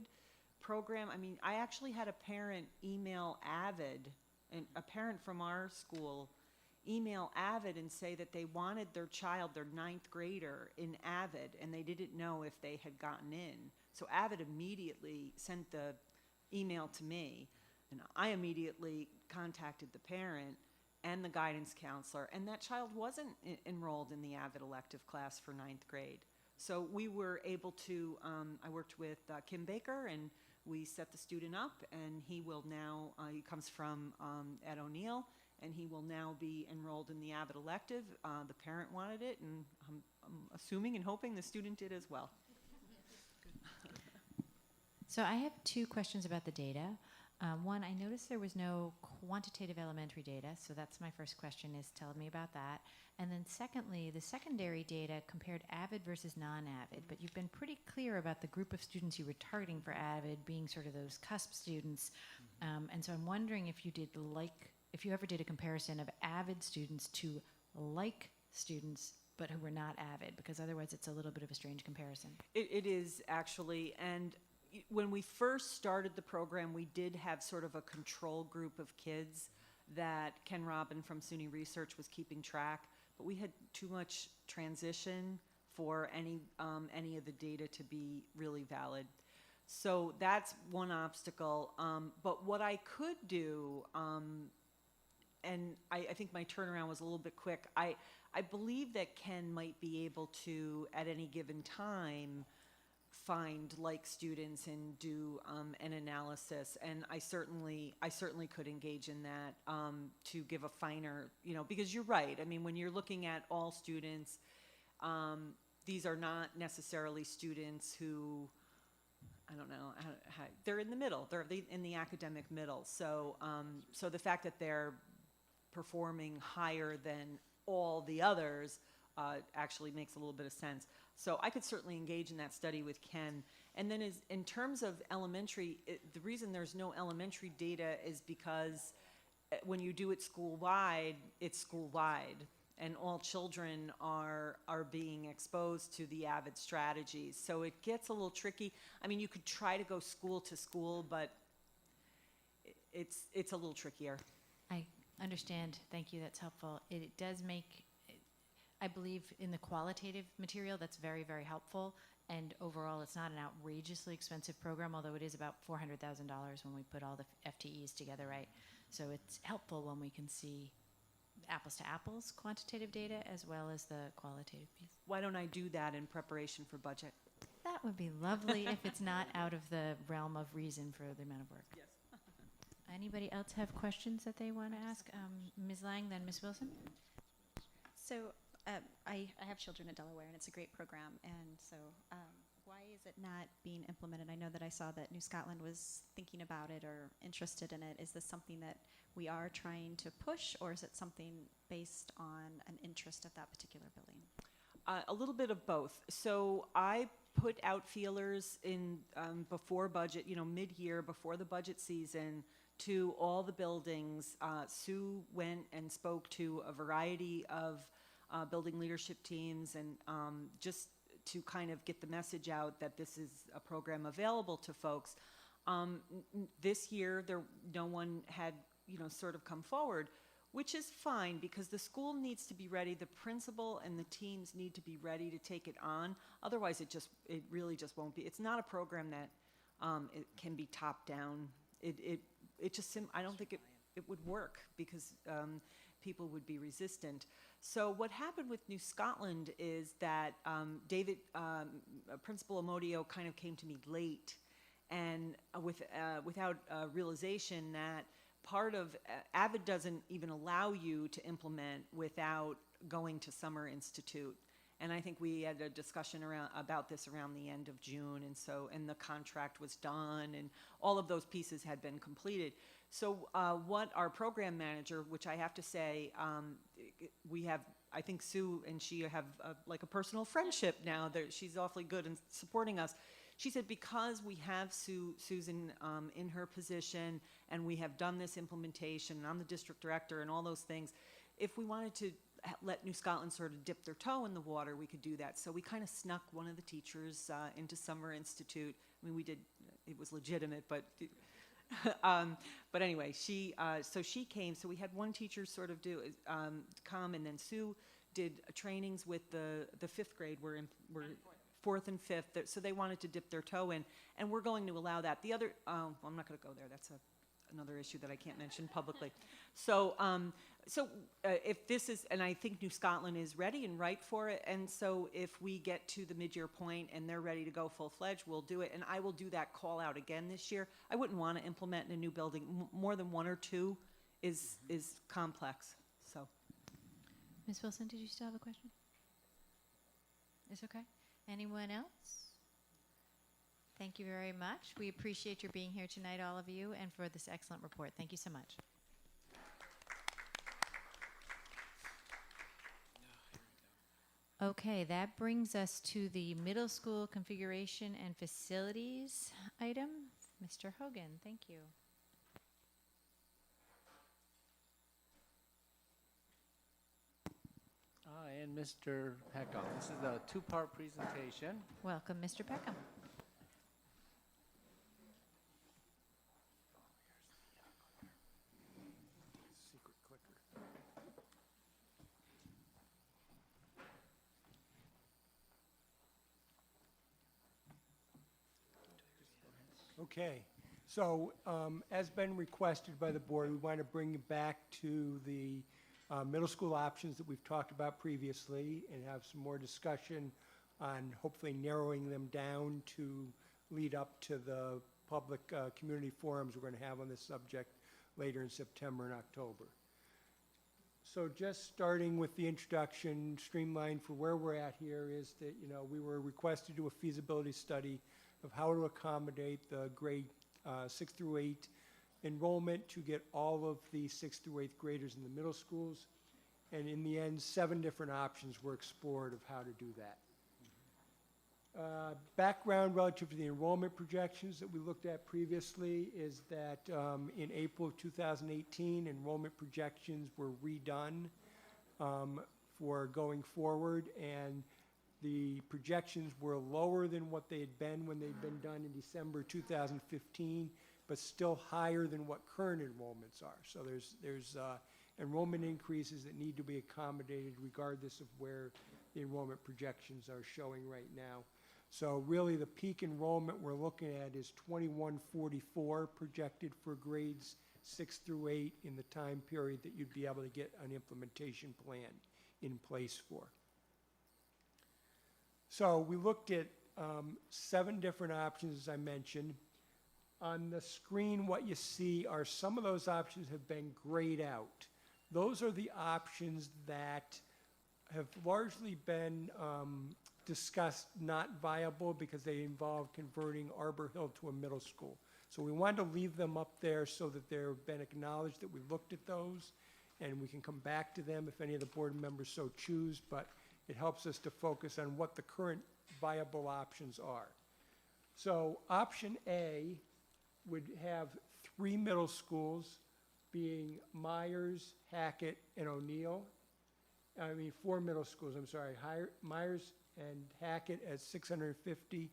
program. I mean, I actually had a parent email AVID, and a parent from our school email AVID and say that they wanted their child, their 9th grader, in AVID, and they didn't know if they had gotten in. So AVID immediately sent the email to me, and I immediately contacted the parent, and the guidance counselor, and that child wasn't enrolled in the AVID elective class for 9th grade. So we were able to, I worked with Kim Baker, and we set the student up, and he will now, he comes from Ed O'Neill, and he will now be enrolled in the AVID elective. The parent wanted it, and I'm assuming and hoping the student did as well. So I have two questions about the data. One, I noticed there was no quantitative elementary data, so that's my first question, is tell me about that. And then secondly, the secondary data compared AVID versus non-AVID, but you've been pretty clear about the group of students you were targeting for AVID being sort of those cusp students. And so I'm wondering if you ever did a comparison of AVID students to like students but who were not AVID, because otherwise it's a little bit of a strange comparison. It is actually, and when we first started the program, we did have sort of a control group of kids that Ken Robin from SUNY Research was keeping track, but we had too much transition for any of the data to be really valid. So that's one obstacle. But what I could do, and I think my turnaround was a little bit quick, I believe that Ken might be able to, at any given time, find like students and do an analysis, and I certainly could engage in that to give a finer, because you're right. I mean, when you're looking at all students, these are not necessarily students who, I don't know, they're in the middle. They're in the academic middle. So so the fact that they're performing higher than all the others actually makes a little bit of sense. So I could certainly engage in that study with Ken. And then in terms of elementary, the reason there's no elementary data is because when you do it school-wide, it's school-wide. And all children are being exposed to the AVID strategies. So it gets a little tricky. I mean, you could try to go school to school, but it's a little trickier. I understand. Thank you. That's helpful. It does make, I believe, in the qualitative material, that's very, very helpful. And overall, it's not an outrageously expensive program, although it is about $400,000 when we put all the FTEs together, right? So it's helpful when we can see apples to apples quantitative data as well as the qualitative piece. Why don't I do that in preparation for budget? That would be lovely if it's not out of the realm of reason for the amount of work. Yes. Anybody else have questions that they want to ask? Ms. Lang, then Ms. Wilson. So I have children at Delaware, and it's a great program. And so why is it not being implemented? I know that I saw that New Scotland was thinking about it or interested in it. Is this something that we are trying to push, or is it something based on an interest of that particular building? A little bit of both. So I put out feelers in before budget, mid-year, before the budget season, to all the buildings. Sue went and spoke to a variety of building leadership teams, and just to kind of get the message out that this is a program available to folks. This year, no one had, sort of come forward, which is fine because the school needs to be ready. The principal and the teams need to be ready to take it on. Otherwise, it really just won't be. It's not a program that it can be top down. I don't think it would work because people would be resistant. So what happened with New Scotland is that Principal Amodio kind of came to me late, and without realization that part of AVID doesn't even allow you to implement without going to Summer Institute. And I think we had a discussion about this around the end of June, and the contract was done, and all of those pieces had been completed. So what our program manager, which I have to say, I think Sue and she have like a personal friendship now. She's awfully good in supporting us. She said, because we have Susan in her position, and we have done this implementation, and I'm the district director and all those things, if we wanted to let New Scotland sort of dip their toe in the water, we could do that. So we kind of snuck one of the teachers into Summer Institute. I mean, we did, it was legitimate, but anyway, so she came. So we had one teacher sort of come, and then Sue did trainings with the fifth grade. We're fourth and fifth, so they wanted to dip their toe in, and we're going to allow that. The other, well, I'm not going to go there. That's another issue that I can't mention publicly. So, if this is, and I think New Scotland is ready and ripe for it, and so if we get to the mid-year point and they're ready to go full-fledged, we'll do it, and I will do that call out again this year. I wouldn't want to implement in a new building. More than one or two is complex, so. Ms. Wilson, did you still have a question? It's okay. Anyone else? Thank you very much. We appreciate your being here tonight, all of you, and for this excellent report. Thank you so much. Okay, that brings us to the middle school configuration and facilities item. Mr. Hogan, thank you. And Mr. Peckham. This is a two-part presentation. Welcome, Mr. Peckham. Secret clicker. Okay, so as been requested by the board, we want to bring it back to the middle school options that we've talked about previously and have some more discussion on hopefully narrowing them down to lead up to the public community forums we're going to have on this subject later in September and October. So just starting with the introduction, streamline for where we're at here is that, you know, we were requested to do a feasibility study of how to accommodate the grade 6 through 8 enrollment to get all of the 6th through 8th graders in the middle schools. And in the end, 7 different options were explored of how to do that. Background relative to the enrollment projections that we looked at previously is that in April of 2018, enrollment projections were redone for going forward, and the projections were lower than what they had been when they'd been done in December 2015, but still higher than what current enrollments are. So there's enrollment increases that need to be accommodated regardless of where the enrollment projections are showing right now. So really the peak enrollment we're looking at is 2144 projected for grades 6 through 8 in the time period that you'd be able to get an implementation plan in place for. So we looked at 7 different options, as I mentioned. On the screen, what you see are some of those options have been grayed out. Those are the options that have largely been discussed not viable because they involve converting Arbor Hill to a middle school. So we wanted to leave them up there so that they've been acknowledged that we looked at those, and we can come back to them if any of the board members so choose, but it helps us to focus on what the current viable options are. So option A would have 3 middle schools, being Myers, Hackett, and O'Neill. 4 middle schools, I'm sorry. Myers and Hackett at 650,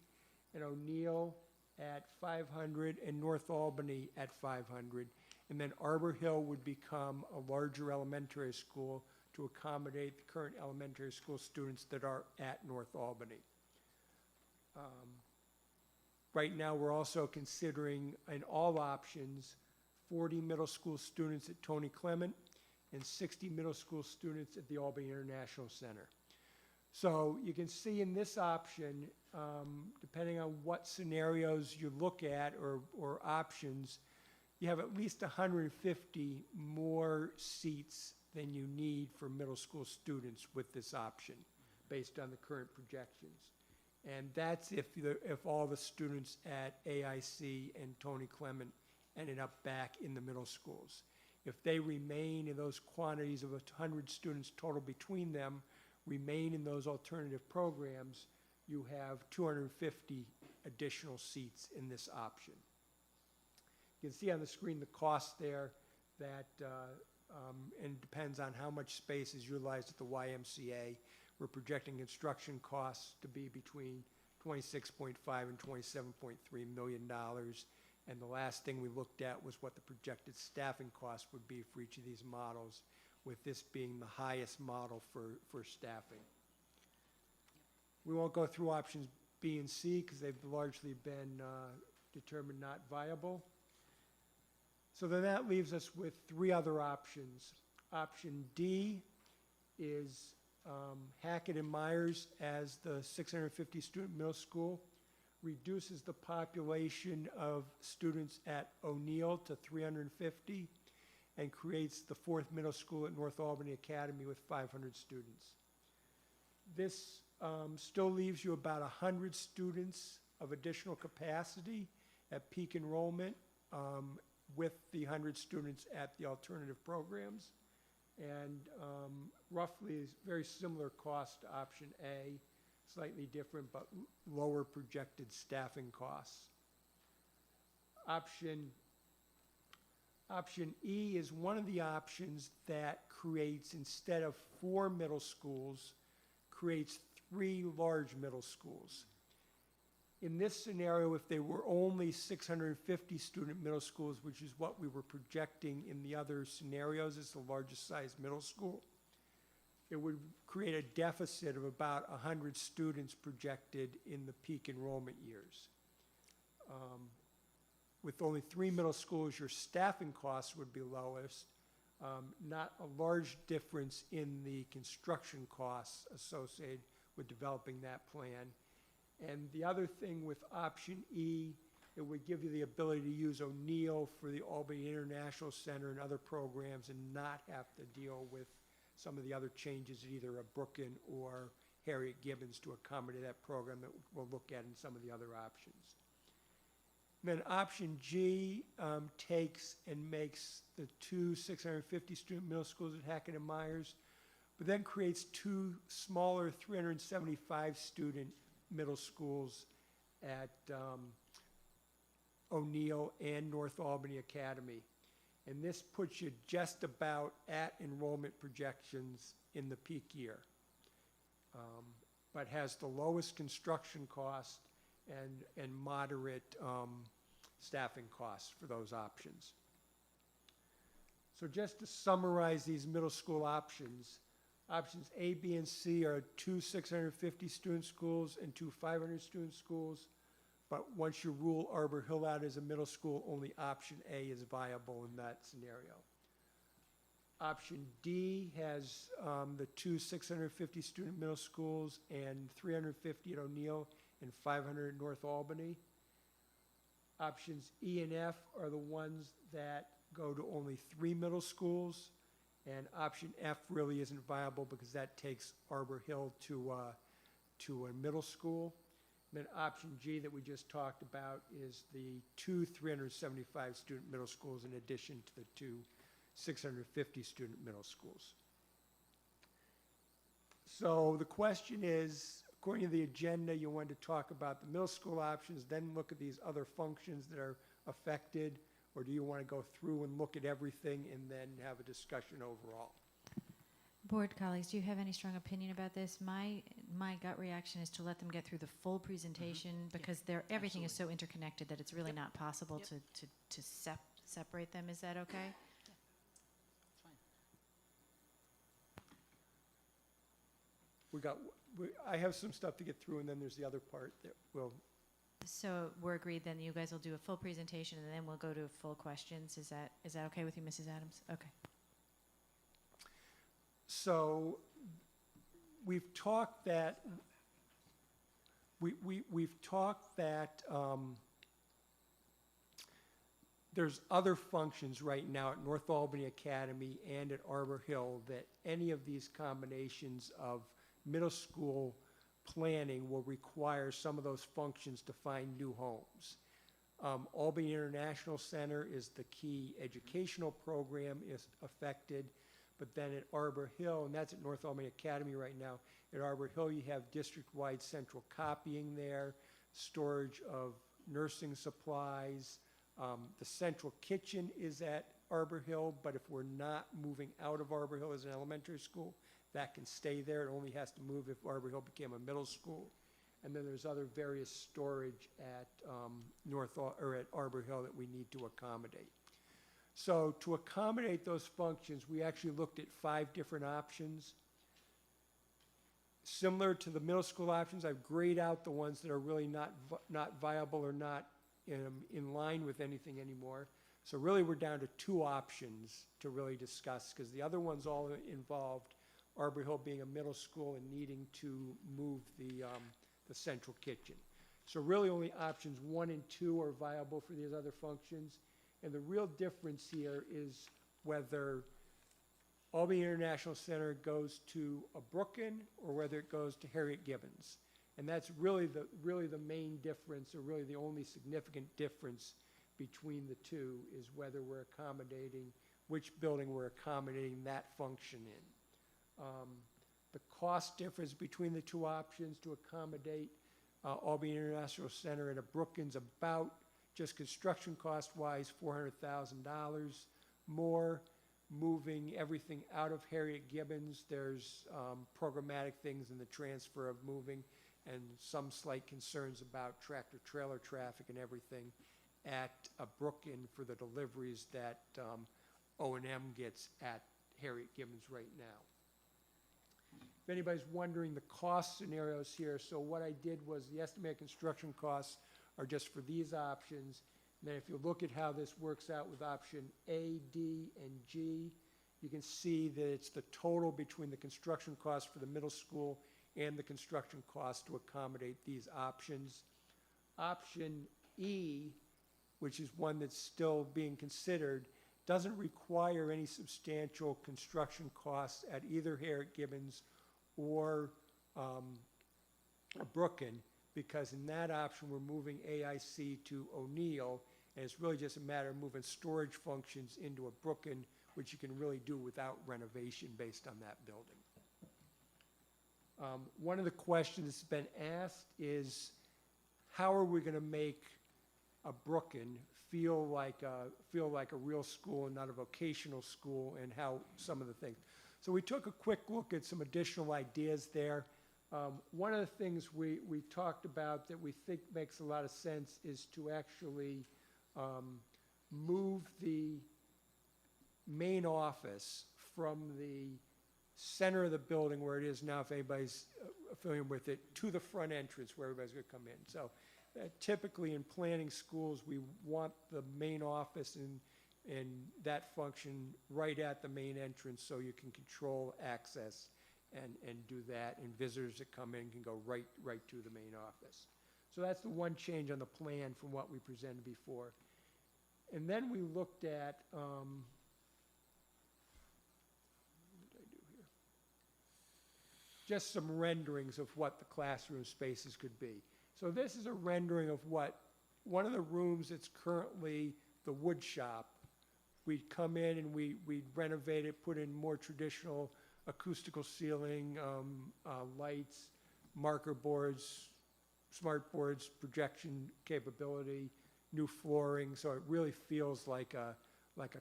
and O'Neill at 500, and North Albany at 500. And then Arbor Hill would become a larger elementary school to accommodate the current elementary school students that are at North Albany. Right now, we're also considering, in all options, 40 middle school students at Tony Clement and 60 middle school students at the Albany International Center. So you can see in this option, depending on what scenarios you look at or options, you have at least 150 more seats than you need for middle school students with this option, based on the current projections. And that's if all the students at AIC and Tony Clement ended up back in the middle schools. If they remain in those quantities of 100 students total between them, remain in those alternative programs, you have 250 additional seats in this option. You can see on the screen the cost there that, and it depends on how much space is utilized at the YMCA. We're projecting construction costs to be between $26.5 and $27.3 million. And the last thing we looked at was what the projected staffing cost would be for each of these models, with this being the highest model for staffing. We won't go through options B and C because they've largely been determined not viable. So then that leaves us with three other options. Option D is Hackett and Myers as the 650 student middle school, reduces the population of students at O'Neill to 350, and creates the fourth middle school at North Albany Academy with 500 students. This still leaves you about 100 students of additional capacity at peak enrollment with the 100 students at the alternative programs. And roughly is very similar cost to option A, slightly different but lower projected staffing costs. Option E is one of the options that creates, instead of 4 middle schools, creates 3 large middle schools. In this scenario, if they were only 650 student middle schools, which is what we were projecting in the other scenarios as the largest size middle school, it would create a deficit of about 100 students projected in the peak enrollment years. With only 3 middle schools, your staffing costs would be lowest, not a large difference in the construction costs associated with developing that plan. And the other thing with option E, it would give you the ability to use O'Neill for the Albany International Center and other programs and not have to deal with some of the other changes at either a Brooklyn or Harriet Gibbons to accommodate that program that we'll look at in some of the other options. And then option G takes and makes the 2 650 student middle schools at Hackett and Myers, but then creates 2 smaller 375 student middle schools at O'Neill and North Albany Academy. And this puts you just about at enrollment projections in the peak year, but has the lowest construction cost and moderate staffing costs for those options. So just to summarize these middle school options, options A, B, and C are 2 650 student schools and 2 500 student schools. But once you rule Arbor Hill out as a middle school, only option A is viable in that scenario. Option D has the 2 650 student middle schools and 350 at O'Neill and 500 at North Albany. Options E and F are the ones that go to only 3 middle schools. And option F really isn't viable because that takes Arbor Hill to a middle school. And then option G that we just talked about is the 2 375 student middle schools in addition to the 2 650 student middle schools. So the question is, according to the agenda, you wanted to talk about the middle school options, then look at these other functions that are affected, or do you want to go through and look at everything and then have a discussion overall? Board colleagues, do you have any strong opinion about this? My gut reaction is to let them get through the full presentation because everything is so interconnected that it's really not possible to separate them. Is that okay? I have some stuff to get through, and then there's the other part that will. So we're agreed then you guys will do a full presentation and then we'll go to full questions. Is that okay with you, Mrs. Adams? Okay. So we've talked that we've talked that there's other functions right now at North Albany Academy and at Arbor Hill that any of these combinations of middle school planning will require some of those functions to find new homes. Albany International Center is the key educational program is affected, but then at Arbor Hill, and that's at North Albany Academy right now, at Arbor Hill you have district-wide central copying there, storage of nursing supplies. The central kitchen is at Arbor Hill, but if we're not moving out of Arbor Hill as an elementary school, that can stay there. It only has to move if Arbor Hill became a middle school. And then there's other various storage at at Arbor Hill that we need to accommodate. So to accommodate those functions, we actually looked at 5 different options. Similar to the middle school options, I've grayed out the ones that are really not viable or not in line with anything anymore. So really, we're down to 2 options to really discuss, because the other ones all involved Arbor Hill being a middle school and needing to move the central kitchen. So really, only options 1 and 2 are viable for these other functions. And the real difference here is whether Albany International Center goes to a Brooklyn or whether it goes to Harriet Gibbons. And that's really the main difference, or really the only significant difference between the two, is whether we're accommodating, which building we're accommodating that function in. The cost difference between the 2 options to accommodate Albany International Center and a Brookings, about, just construction cost-wise, $400,000 more. Moving everything out of Harriet Gibbons, there's programmatic things in the transfer of moving, and some slight concerns about tractor-trailer traffic and everything at a Brooklyn for the deliveries that O&M gets at Harriet Gibbons right now. If anybody's wondering the cost scenarios here, so what I did was the estimated construction costs are just for these options. And then if you look at how this works out with option A, D, and G, you can see that it's the total between the construction cost for the middle school and the construction cost to accommodate these options. Option E, which is one that's still being considered, doesn't require any substantial construction costs at either Harriet Gibbons or Brooklyn, because in that option, we're moving AIC to O'Neill, and it's really just a matter of moving storage functions into a Brooklyn, which you can really do without renovation based on that building. One of the questions that's been asked is, how are we going to make a Brooklyn feel like a real school and not a vocational school, and how some of the things. So we took a quick look at some additional ideas there. One of the things we talked about that we think makes a lot of sense is to actually move the main office from the center of the building where it is now, if anybody's familiar with it, to the front entrance where everybody's going to come in. So typically in planning schools, we want the main office and that function right at the main entrance, so you can control access and do that, and visitors that come in can go right to the main office. So that's the one change on the plan from what we presented before. And then we looked at, what did I do here? Just some renderings of what the classroom spaces could be. So this is a rendering of what one of the rooms that's currently the wood shop. We'd come in and we'd renovate it, put in more traditional acoustical ceiling, lights, marker boards, smart boards, projection capability, new flooring, so it really feels like a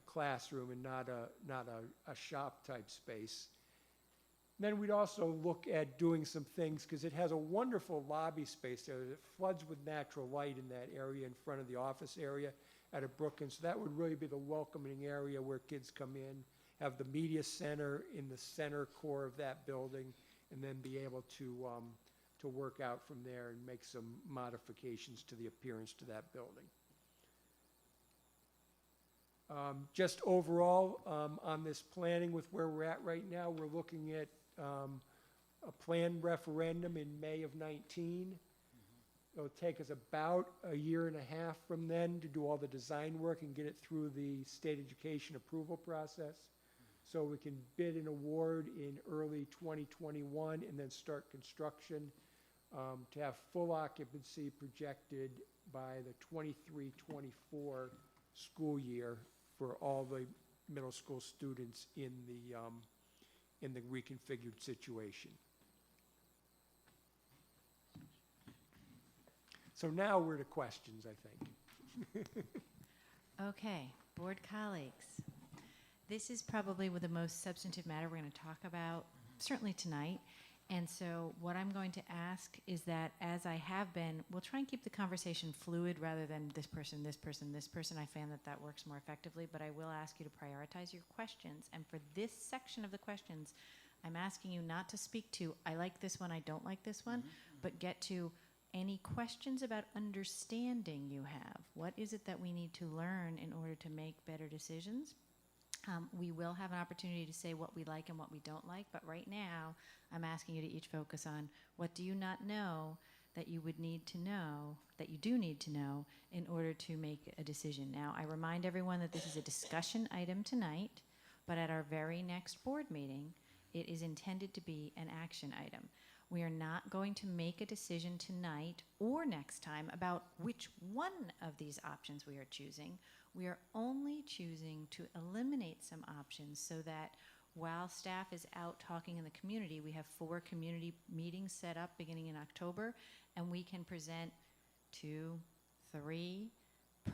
classroom and not a shop type space. Then we'd also look at doing some things, because it has a wonderful lobby space there that floods with natural light in that area in front of the office area at a Brookings. So that would really be the welcoming area where kids come in, have the media center in the center core of that building, and then be able to work out from there and make some modifications to the appearance to that building. Just overall, on this planning with where we're at right now, we're looking at a planned referendum in May of 19. It'll take us about a year and a half from then to do all the design work and get it through the state education approval process. So we can bid an award in early 2021 and then start construction to have full occupancy projected by the 23-24 school year for all the middle school students in the reconfigured situation. So now we're to questions, I think. Okay, board colleagues. This is probably the most substantive matter we're going to talk about, certainly tonight. And so what I'm going to ask is that, as I have been, we'll try and keep the conversation fluid rather than this person, this person, this person. I found that works more effectively, but I will ask you to prioritize your questions. And for this section of the questions, I'm asking you not to speak to, I like this one, I don't like this one, but get to any questions about understanding you have. What is it that we need to learn in order to make better decisions? We will have an opportunity to say what we like and what we don't like, but right now, I'm asking you to each focus on what do you not know that you would need to know, that you do need to know in order to make a decision. Now, I remind everyone that this is a discussion item tonight, but at our very next board meeting, it is intended to be an action item. We are not going to make a decision tonight or next time about which one of these options we are choosing. We are only choosing to eliminate some options so that while staff is out talking in the community, we have 4 community meetings set up beginning in October, and we can present 2, 3,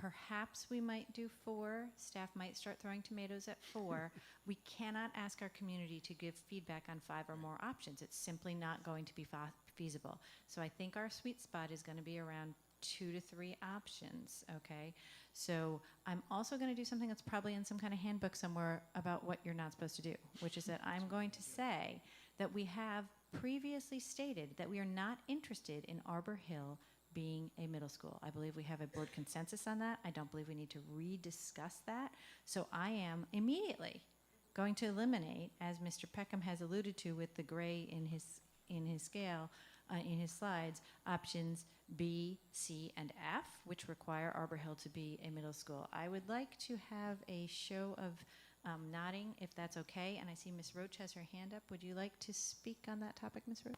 perhaps we might do 4. Staff might start throwing tomatoes at 4. We cannot ask our community to give feedback on 5 or more options. It's simply not going to be feasible. So I think our sweet spot is going to be around 2 to 3 options, okay? So I'm also going to do something that's probably in some kind of handbook somewhere about what you're not supposed to do, which is that I'm going to say that we have previously stated that we are not interested in Arbor Hill being a middle school. I believe we have a board consensus on that. I don't believe we need to rediscuss that. So I am immediately going to eliminate, as Mr. Peckham has alluded to with the gray in his scale, in his slides, options B, C, and F, which require Arbor Hill to be a middle school. I would like to have a show of nodding, if that's okay. And I see Ms. Roach has her hand up. Would you like to speak on that topic, Ms. Roach?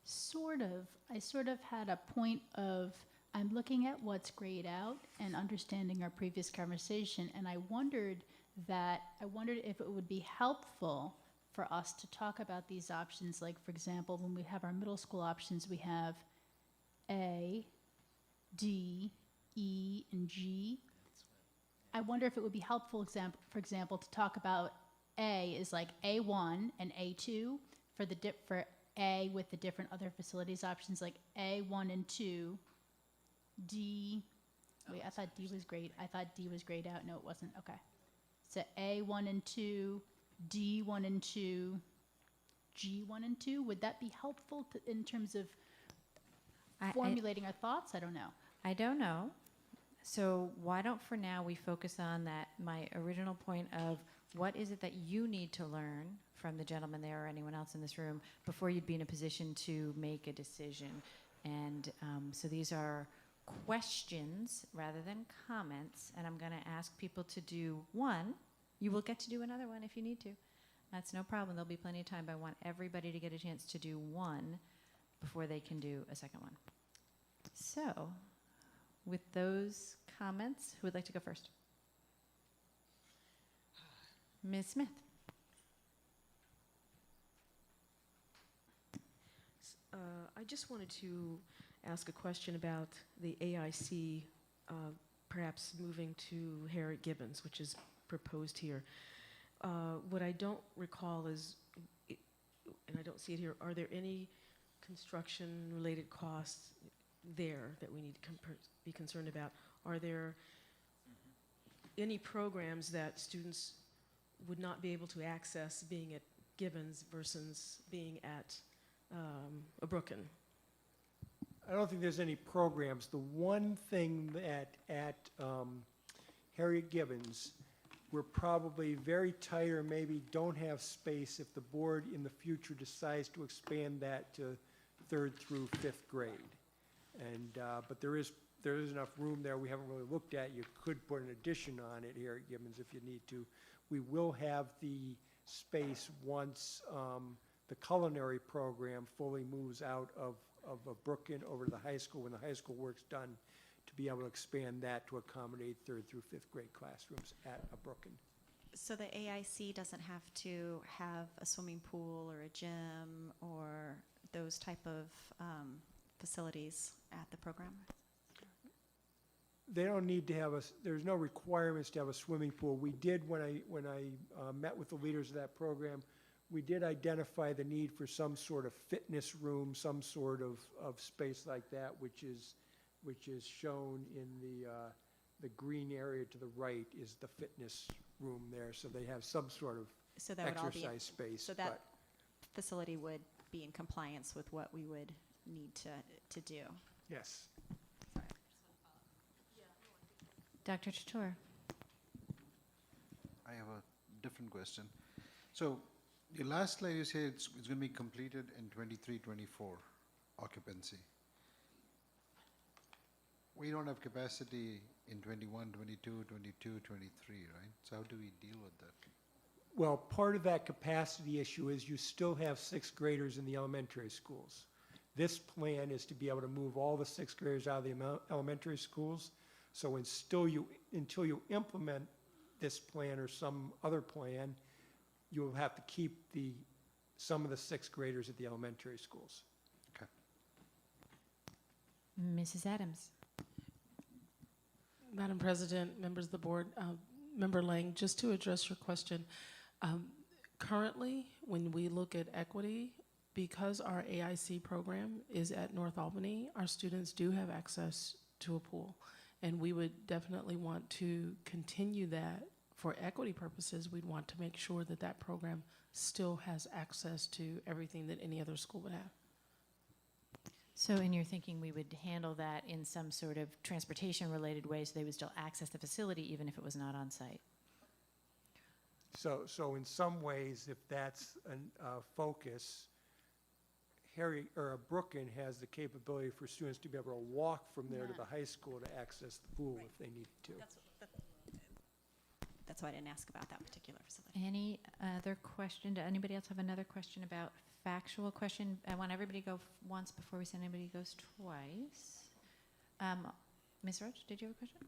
Sort of. I sort of had a point of, I'm looking at what's grayed out and understanding our previous conversation, and I wondered if it would be helpful for us to talk about these options. Like, for example, when we have our middle school options, we have A, D, E, and G. I wonder if it would be helpful, for example, to talk about A is like A1 and A2 for A with the different other facilities options, like A1 and 2, D. Wait, I thought D was great. I thought D was grayed out. No, it wasn't. Okay. So A1 and 2, D1 and 2, G1 and 2. Would that be helpful in terms of formulating our thoughts? I don't know. I don't know. So why don't for now we focus on that, my original point of what is it that you need to learn from the gentleman there or anyone else in this room before you'd be in a position to make a decision. And so these are questions rather than comments, and I'm going to ask people to do one. You will get to do another one if you need to. That's no problem. There'll be plenty of time, but I want everybody to get a chance to do one before they can do a second one. So, with those comments, who would like to go first? Ms. Smith. I just wanted to ask a question about the AIC perhaps moving to Harriet Gibbons, which is proposed here. What I don't recall is, and I don't see it here, are there any construction-related costs there that we need to be concerned about? Are there any programs that students would not be able to access being at Gibbons versus being at Brooklyn? I don't think there's any programs. The one thing that at Harriet Gibbons, we're probably very tight or maybe don't have space if the board in the future decides to expand that to 3rd through 5th grade. And but there is enough room there we haven't really looked at. You could put an addition on it here at Gibbons if you need to. We will have the space once the culinary program fully moves out of Brooklyn over to the high school, when the high school work's done, to be able to expand that to accommodate 3rd through 5th grade classrooms at Brooklyn. So the AIC doesn't have to have a swimming pool or a gym or those type of facilities at the program? They don't need to have there's no requirements to have a swimming pool. We did, when I met with the leaders of that program, we did identify the need for some sort of fitness room, some sort of space like that, which is shown in the green area to the right is the fitness room there. So they have some sort of exercise space. So that facility would be in compliance with what we would need to do. Yes. Dr. Chatur. I have a different question. So your last slide, you say it's going to be completed in 23, 24 occupancy. We don't have capacity in 21, 22, 22, 23, right? So how do we deal with that? Well, part of that capacity issue is you still have sixth graders in the elementary schools. This plan is to be able to move all the sixth graders out of the elementary schools. So until you implement this plan or some other plan, you will have to keep some of the sixth graders at the elementary schools. Okay. Mrs. Adams. Madam President, members of the board, Member Lang, just to address your question, currently, when we look at equity, because our AIC program is at North Albany, our students do have access to a pool. And we would definitely want to continue that for equity purposes. We'd want to make sure that that program still has access to everything that any other school would have. So in your thinking, we would handle that in some sort of transportation-related way so they would still access the facility even if it was not on site? So in some ways, if that's a focus, Brooklyn has the capability for students to be able to walk from there to the high school to access the pool if they need to. That's why I didn't ask about that particular facility. Any other question? Does anybody else have another question about factual question? I want everybody to go once before we send anybody who goes twice. Ms. Roach, did you have a question?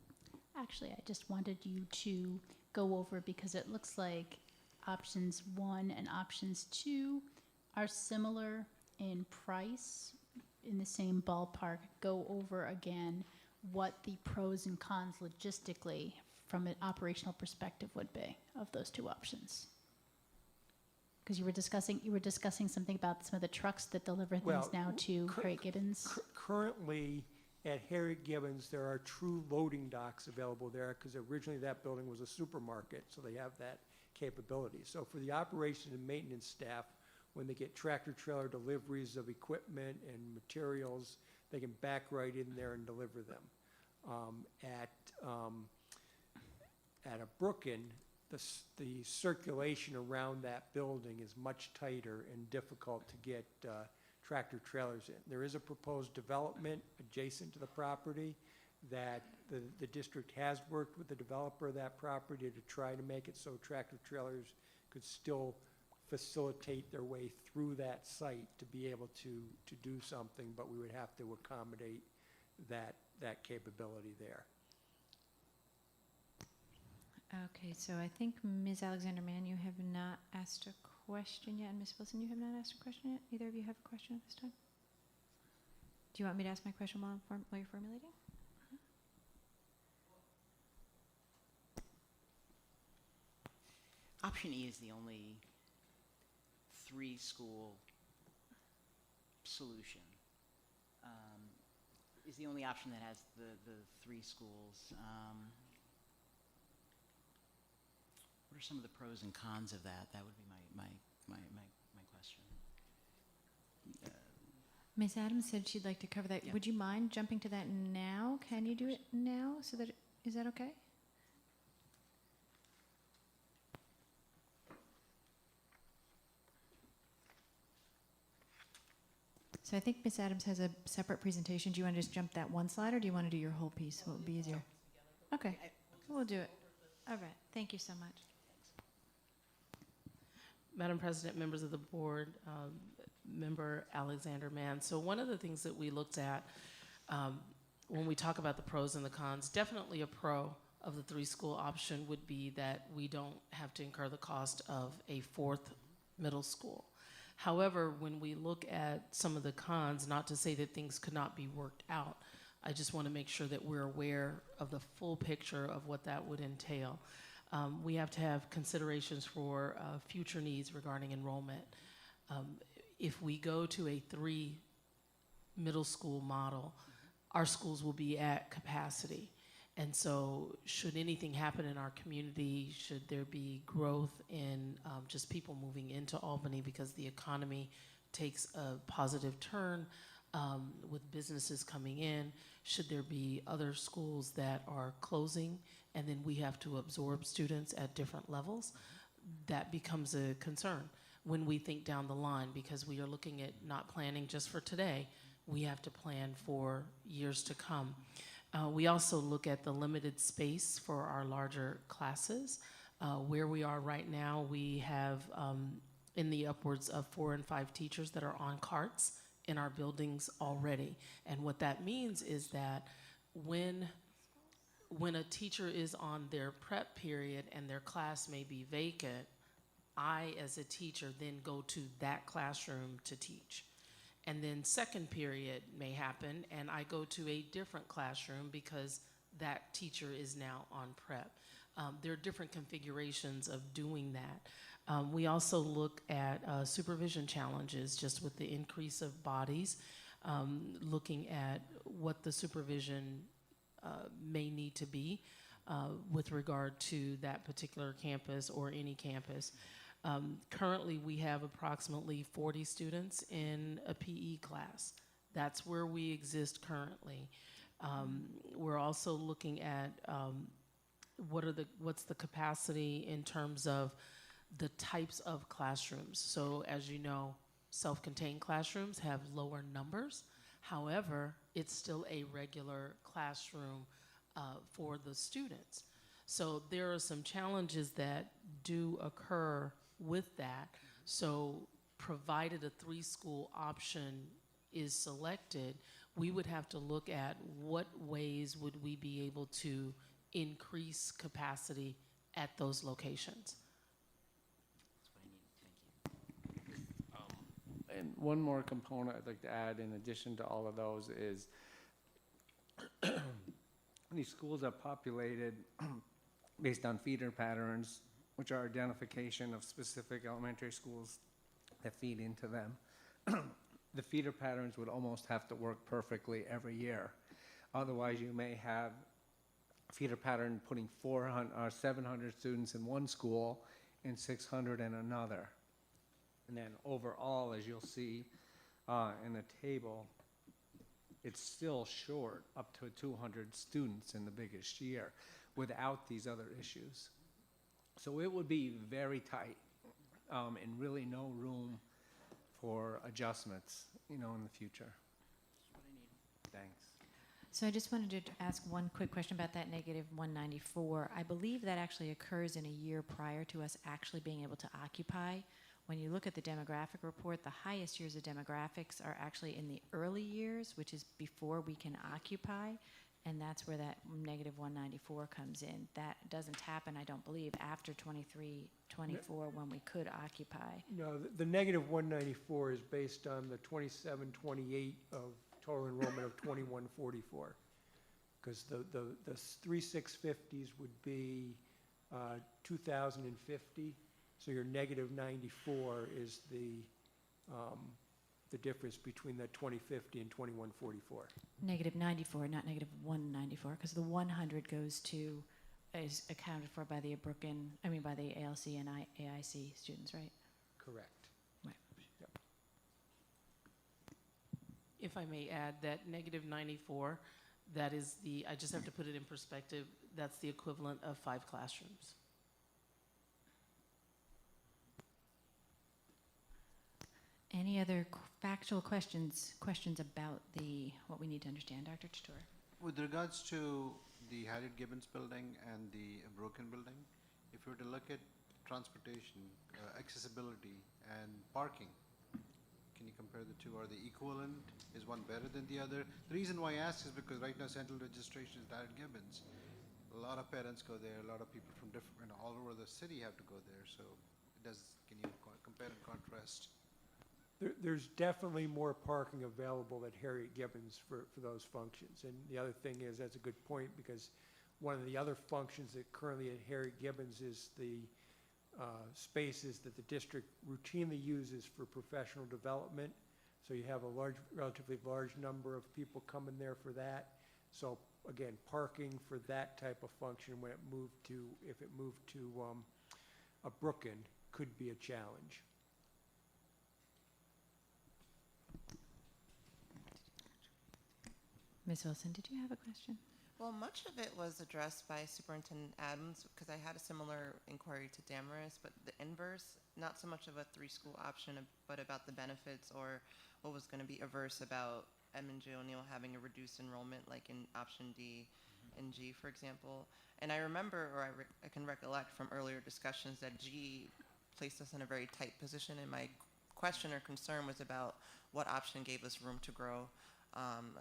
Actually, I just wanted you to go over, because it looks like options 1 and options 2 are similar in price, in the same ballpark. Go over again what the pros and cons logistically from an operational perspective would be of those two options. Because you were discussing something about some of the trucks that deliver things now to Harriet Gibbons. Currently, at Harriet Gibbons, there are true loading docks available there because originally that building was a supermarket, so they have that capability. So for the operations and maintenance staff, when they get tractor-trailer deliveries of equipment and materials, they can back right in there and deliver them. At a Brooklyn, the circulation around that building is much tighter and difficult to get tractor trailers in. There is a proposed development adjacent to the property that the district has worked with the developer of that property to try to make it so tractor trailers could still facilitate their way through that site to be able to do something, but we would have to accommodate that capability there. Okay, so I think Ms. Alexander-Mann, you have not asked a question yet, and Ms. Wilson, you have not asked a question yet? Either of you have a question at this time? Do you want me to ask my question while you're formulating? Option E is the only 3-school solution. Is the only option that has the 3 schools. What are some of the pros and cons of that? That would be my question. Ms. Adams said she'd like to cover that. Yeah. Would you mind jumping to that now? Can you do it now? Is that okay? So I think Ms. Adams has a separate presentation. Do you want to just jump that one slide, or do you want to do your whole piece? What would be easier? Okay, we'll do it. All right, thank you so much. Madam President, members of the board, Member Alexander-Mann. So one of the things that we looked at when we talk about the pros and the cons, definitely a pro of the 3-school option would be that we don't have to incur the cost of a 4th middle school. However, when we look at some of the cons, not to say that things could not be worked out, I just want to make sure that we're aware of the full picture of what that would entail. We have to have considerations for future needs regarding enrollment. If we go to a 3 middle school model, our schools will be at capacity. And so should anything happen in our community, should there be growth in just people moving into Albany because the economy takes a positive turn, with businesses coming in? Should there be other schools that are closing and then we have to absorb students at different levels? That becomes a concern when we think down the line, because we are looking at not planning just for today. We have to plan for years to come. We also look at the limited space for our larger classes. Where we are right now, we have in the upwards of 4 and 5 teachers that are on carts in our buildings already. And what that means is that when a teacher is on their prep period and their class may be vacant, I, as a teacher, then go to that classroom to teach. And then second period may happen, and I go to a different classroom because that teacher is now on prep. There are different configurations of doing that. We also look at supervision challenges, just with the increase of bodies, looking at what the supervision may need to be with regard to that particular campus or any campus. Currently, we have approximately 40 students in a PE class. That's where we exist currently. We're also looking at what's the capacity in terms of the types of classrooms. So as you know, self-contained classrooms have lower numbers. However, it's still a regular classroom for the students. So there are some challenges that do occur with that. So provided a 3-school option is selected, we would have to look at what ways would we be able to increase capacity at those locations. And one more component I'd like to add in addition to all of those is these schools are populated based on feeder patterns, which are identification of specific elementary schools that feed into them. The feeder patterns would almost have to work perfectly every year. Otherwise, you may have a feeder pattern putting 400 or 700 students in one school and 600 in another. And then overall, as you'll see in the table, it's still short up to 200 students in the biggest year without these other issues. So it would be very tight and really no room for adjustments, in the future. Thanks. So I just wanted to ask one quick question about that negative 194. I believe that actually occurs in a year prior to us actually being able to occupy. When you look at the demographic report, the highest years of demographics are actually in the early years, which is before we can occupy, and that's where that negative 194 comes in. That doesn't happen, I don't believe, after 23, 24 when we could occupy. No, the negative 194 is based on the 27, 28 of total enrollment of 2144. Because the 3650s would be 2,050. So your negative 94 is the difference between the 2050 and 2144. Negative 94, not negative 194, because the 100 goes to, is accounted for by the by the ALC and AIC students, right? Correct. Right. Yep. If I may add, that negative 94, that is I just have to put it in perspective, that's the equivalent of 5 classrooms. Any other factual questions about what we need to understand, Dr. Chatur? With regards to the Harriet Gibbons building and the Broken building, if we were to look at transportation, accessibility, and parking, can you compare the two? Are they equivalent? Is one better than the other? The reason why I ask is because right now central registration is Harriet Gibbons. A lot of parents go there. A lot of people from different, all over the city have to go there. So, can you compare and contrast? There's definitely more parking available at Harriet Gibbons for those functions. And the other thing is, that's a good point, because one of the other functions that currently at Harriet Gibbons is the spaces that the district routinely uses for professional development. So you have a relatively large number of people coming there for that. So again, parking for that type of function if it moved to a Brooklyn, could be a challenge. Ms. Wilson, did you have a question? Well, much of it was addressed by Superintendent Adams because I had a similar inquiry to Damaris, but the inverse, not so much of a 3-school option, but about the benefits or what was going to be averse about Edmund J. O'Neill having a reduced enrollment, like in option D and G, for example. And I remember, or I can recollect from earlier discussions that G placed us in a very tight position, and my question or concern was about what option gave us room to grow,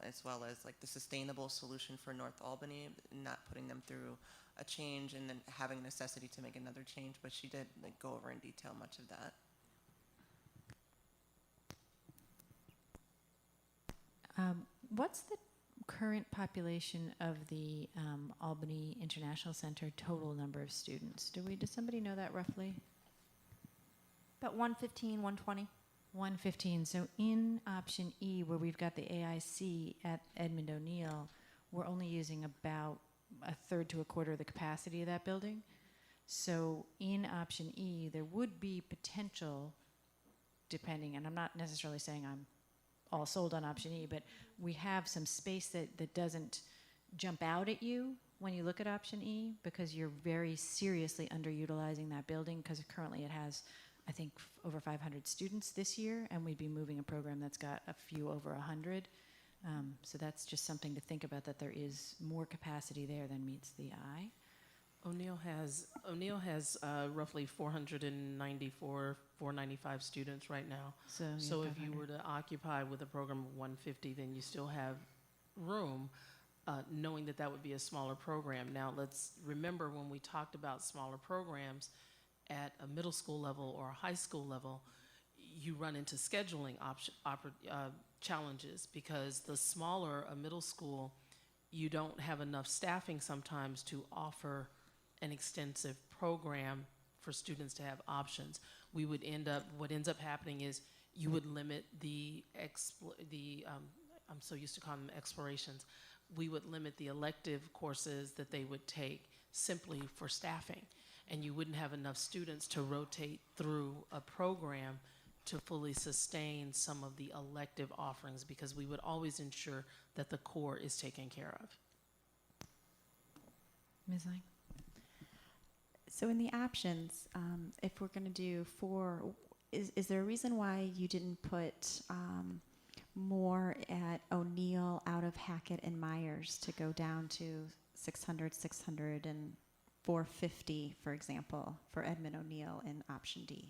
as well as like the sustainable solution for North Albany, not putting them through a change and then having necessity to make another change. But she did like go over in detail much of that. What's the current population of the Albany International Center total number of students? Does somebody know that roughly? About 115, 120. 115. So in option E, where we've got the AIC at Edmund O'Neill, we're only using about a third to a quarter of the capacity of that building. So in option E, there would be potential, depending, and I'm not necessarily saying I'm all sold on option E, but we have some space that doesn't jump out at you when you look at option E, because you're very seriously underutilizing that building, because currently it has, I think, over 500 students this year, and we'd be moving a program that's got a few over 100. So that's just something to think about, that there is more capacity there than meets the eye. O'Neill has roughly 494, 495 students right now. So if you were to occupy with a program of 150, then you still have room, knowing that that would be a smaller program. Now let's remember, when we talked about smaller programs at a middle school level or a high school level, you run into scheduling challenges, because the smaller a middle school, you don't have enough staffing sometimes to offer an extensive program for students to have options. What ends up happening is you would limit I'm so used to calling them explorations. We would limit the elective courses that they would take simply for staffing. And you wouldn't have enough students to rotate through a program to fully sustain some of the elective offerings, because we would always ensure that the core is taken care of. Ms. Lang? So in the options, if we're going to do 4, is there a reason why you didn't put more at O'Neill out of Hackett and Myers to go down to 600, 600, and 450, for example, for Edmund O'Neill in option D?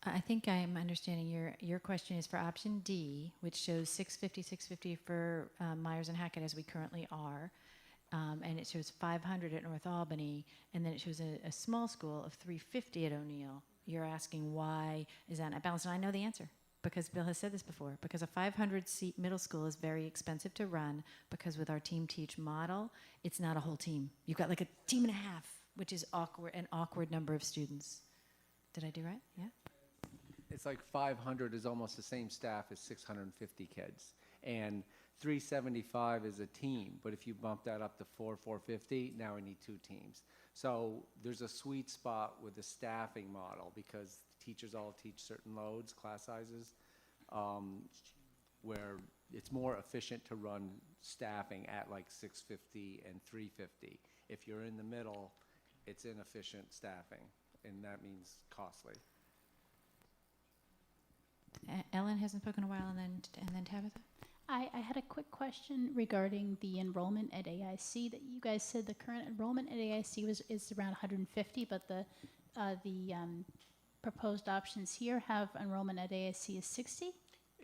I think I'm understanding your question is for option D, which shows 650 for Myers and Hackett, as we currently are, and it shows 500 at North Albany, and then it shows a small school of 350 at O'Neill. You're asking why is that not balanced? And I know the answer, because Bill has said this before, because a 500-seat middle school is very expensive to run, because with our team teach model, it's not a whole team. You've got like a team and a half, which is an awkward number of students. Did I do right? Yeah? It's like 500 is almost the same staff as 650 kids. And 375 is a team, but if you bump that up to 450, now we need 2 teams. So there's a sweet spot with the staffing model, because teachers all teach certain loads, class sizes, where it's more efficient to run staffing at like 650 and 350. If you're in the middle, it's inefficient staffing, and that means costly. Ellen hasn't spoken in a while, and then Tabitha. I had a quick question regarding the enrollment at AIC. That you guys said the current enrollment at AIC is around 150, but the proposed options here have enrollment at AIC is 60.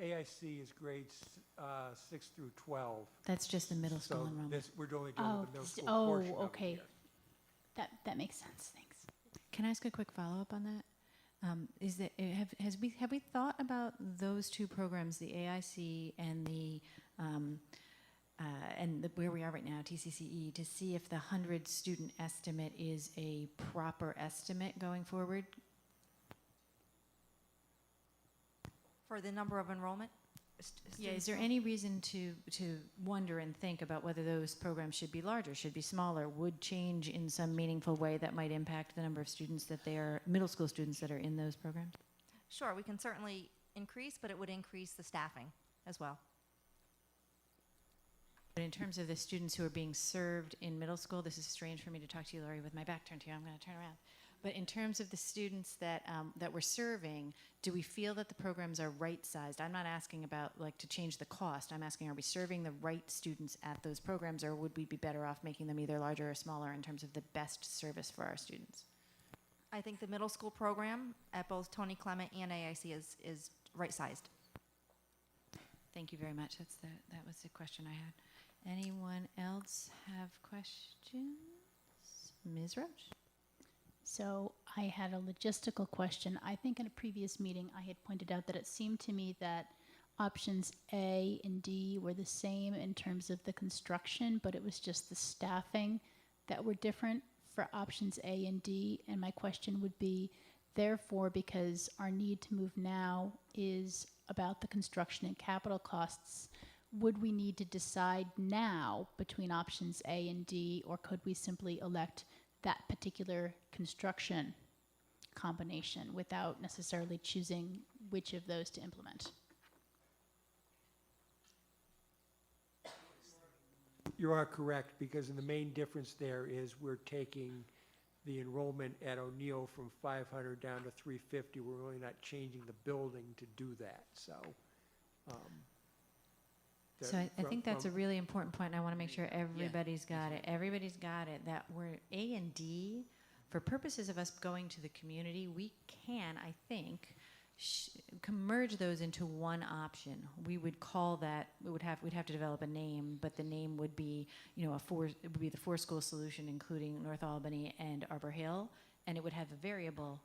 AIC is grades 6 through 12. That's just the middle school So enrollment. we're only doing the middle school portion of it, okay. yes. That makes sense. Thanks. Can I ask a quick follow-up on that? Have we thought about those 2 programs, the AIC and the where we are right now, TCCE, to see if the 100-student estimate is a proper estimate going forward? For the number of enrollment? Yeah, is there any reason to wonder and think about whether those programs should be larger, should be smaller, would change in some meaningful way that might impact the number of students middle school students that are in those programs? Sure, we can certainly increase, but it would increase the staffing as well. But in terms of the students who are being served in middle school, this is strange for me to talk to you, Lori, with my back turned to you. I'm going to turn around. But in terms of the students that that we're serving, do we feel that the programs are right-sized? I'm not asking about like to change the cost. I'm asking, are we serving the right students at those programs, or would we be better off making them either larger or smaller in terms of the best service for our students? I think the middle school program at both Tony Clement and AIC is right-sized. Thank you very much. That was the question I had. Anyone else have questions? Ms. Roach? So I had a logistical question. I think in a previous meeting, I had pointed out that it seemed to me that options A and D were the same in terms of the construction, but it was just the staffing that were different for options A and D. And my question would be, therefore, because our need to move now is about the construction and capital costs, would we need to decide now between options A and D, or could we simply elect that particular construction combination without necessarily choosing which of those to implement? You are correct, because the main difference there is we're taking the enrollment at O'Neill from 500 down to 350. We're really not changing the building to do that, so. So I think that's a really important point, and I want to make sure everybody's got it. Everybody's got it, that we're A and D, for purposes of us going to the community, we can, I think, merge those into one option. We would call that, we'd have to develop a name, but the name would be, it would be the 4-school solution, including North Albany and Arbor Hill, and it would have a variable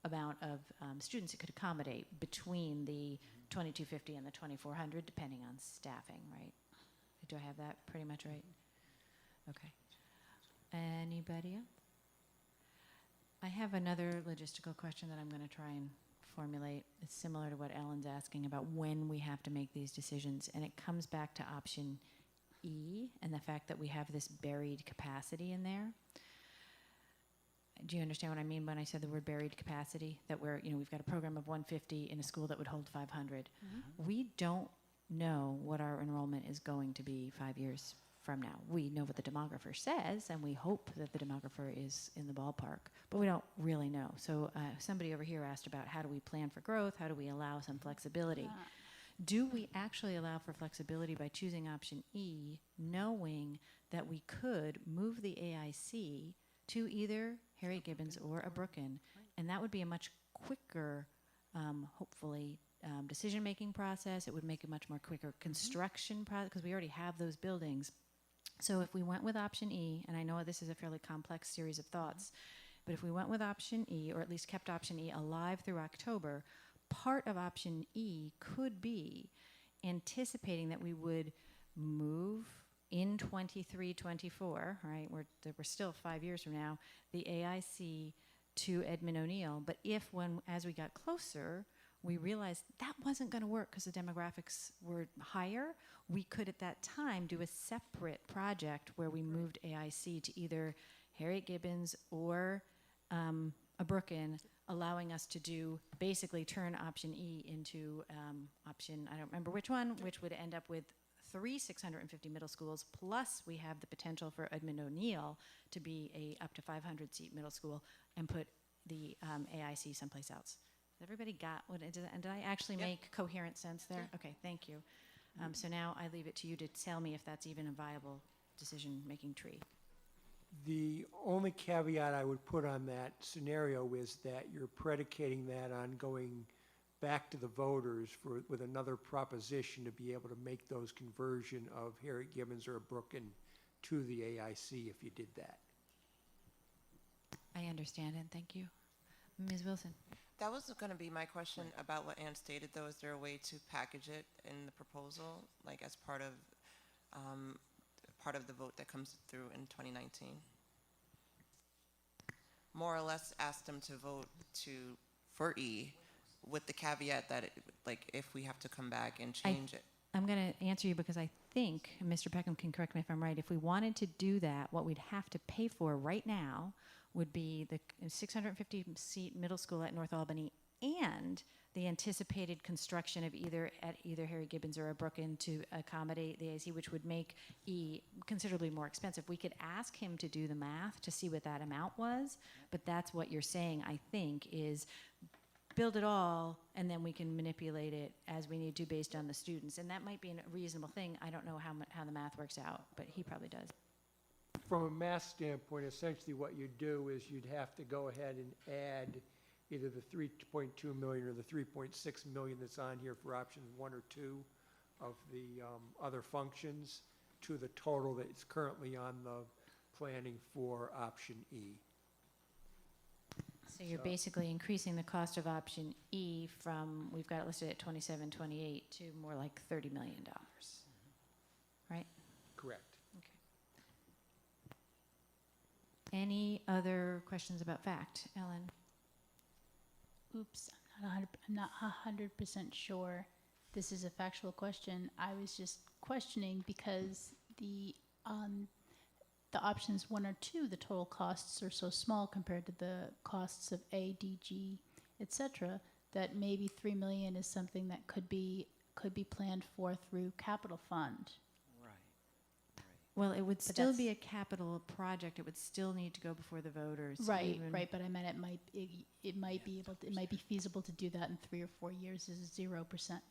amount of students it could accommodate between the 2250 and the 2400, depending on staffing, right? Do I have that pretty much right? Okay. Anybody else? I have another logistical question that I'm going to try and formulate. It's similar to what Ellen's asking about when we have to make these decisions, and it comes back to option E and the fact that we have this buried capacity in there. Do you understand what I mean when I said the word buried capacity? That we've got a program of 150 in a school that would hold 500. Mm-hmm. We don't know what our enrollment is going to be 5 years from now. We know what the demographer says, and we hope that the demographer is in the ballpark, but we don't really know. So somebody over here asked about how do we plan for growth? How do we allow some flexibility? Do we actually allow for flexibility by choosing option E, knowing that we could move the AIC to either Harriet Gibbons or a Brooklyn, and that would be a much quicker, hopefully, decision-making process. It would make a much more quicker construction process, because we already have those buildings. So if we went with option E, and I know this is a fairly complex series of thoughts, but if we went with option E, or at least kept option E alive through October, part of option E could be anticipating that we would move in 23-24, right, we're still 5 years from now, the AIC to Edmund O'Neill. But if as we got closer, we realized that wasn't going to work because the demographics were higher, we could at that time do a separate project where we moved AIC to either Harriet Gibbons or a Brooklyn, allowing us to basically turn option E into option, I don't remember which one, which would end up with 3 650 middle schools, plus we have the potential for Edmund O'Neill to be a up to 500 seat middle school, and put the AIC someplace else. Has everybody got what it is? And did I actually make coherent sense there? Sure. Okay, thank you. So now I leave it to you to tell me if that's even a viable decision-making tree. The only caveat I would put on that scenario is that you're predicating that on going back to the voters with another proposition to be able to make those conversion of Harriet Gibbons or Brooklyn to the AIC if you did that. I understand, and thank you. Ms. Wilson. That was going to be my question about what Ann stated, though. Is there a way to package it in the proposal, like as part of the vote that comes through in 2019? More or less ask them to vote for E, with the caveat that if we have to come back and change it. I'm going to answer you because I think, and Mr. Peckham can correct me if I'm right, if we wanted to do that, what we'd have to pay for right now would be the 650 seat middle school at North Albany and the anticipated construction of either Harry Gibbons or a Brooklyn to accommodate the AIC, which would make E considerably more expensive. We could ask him to do the math to see what that amount was, but that's what you're saying, I think, is build it all, and then we can manipulate it as we need to based on the students. And that might be a reasonable thing. I don't know how the math works out, but he probably does. From a math standpoint, essentially what you'd do is you'd have to go ahead and add either the 3.2 million or the 3.6 million that's on here for options 1 or 2 of the other functions to the total that's currently on the planning for option E. So you're basically increasing the cost of option E from, we've got it listed at 27.28 to more like $30 million, right? Correct. Any other questions about fact? Ellen? Oops, I'm not 100% sure this is a factual question. I was just questioning because the options 1 or 2, the total costs are so small compared to the costs of A, D, G, etc., that maybe $3 million is something that could be planned for through capital fund. Well, it would But still that's- be a capital project. It would still need to go before the voters. Right, even- right. But I meant it might be able to, it might be feasible to do that in 3 or 4 years as a 0%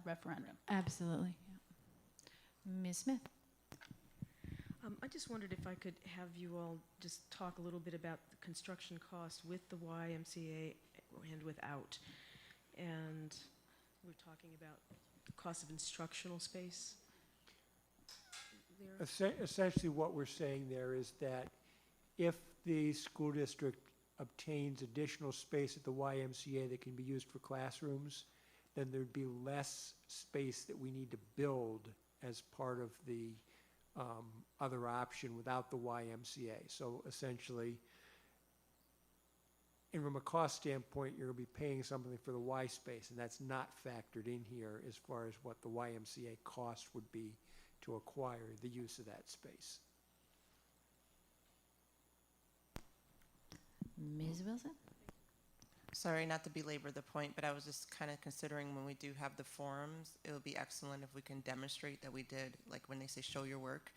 referendum. Absolutely. Yeah. Ms. Smith? I just wondered if I could have you all just talk a little bit about the construction cost with the YMCA and without. And we're talking about the cost of instructional space. Essentially what we're saying there is that if the school district obtains additional space at the YMCA that can be used for classrooms, then there'd be less space that we need to build as part of the other option without the YMCA. So essentially, and from a cost standpoint, you're going to be paying something for the Y space, and that's not factored in here as far as what the YMCA cost would be to acquire the use of that space. Ms. Wilson? Sorry, not to belabor the point, but I was just kind of considering when we do have the forums, it would be excellent if we can demonstrate that we did, like when they say show your work,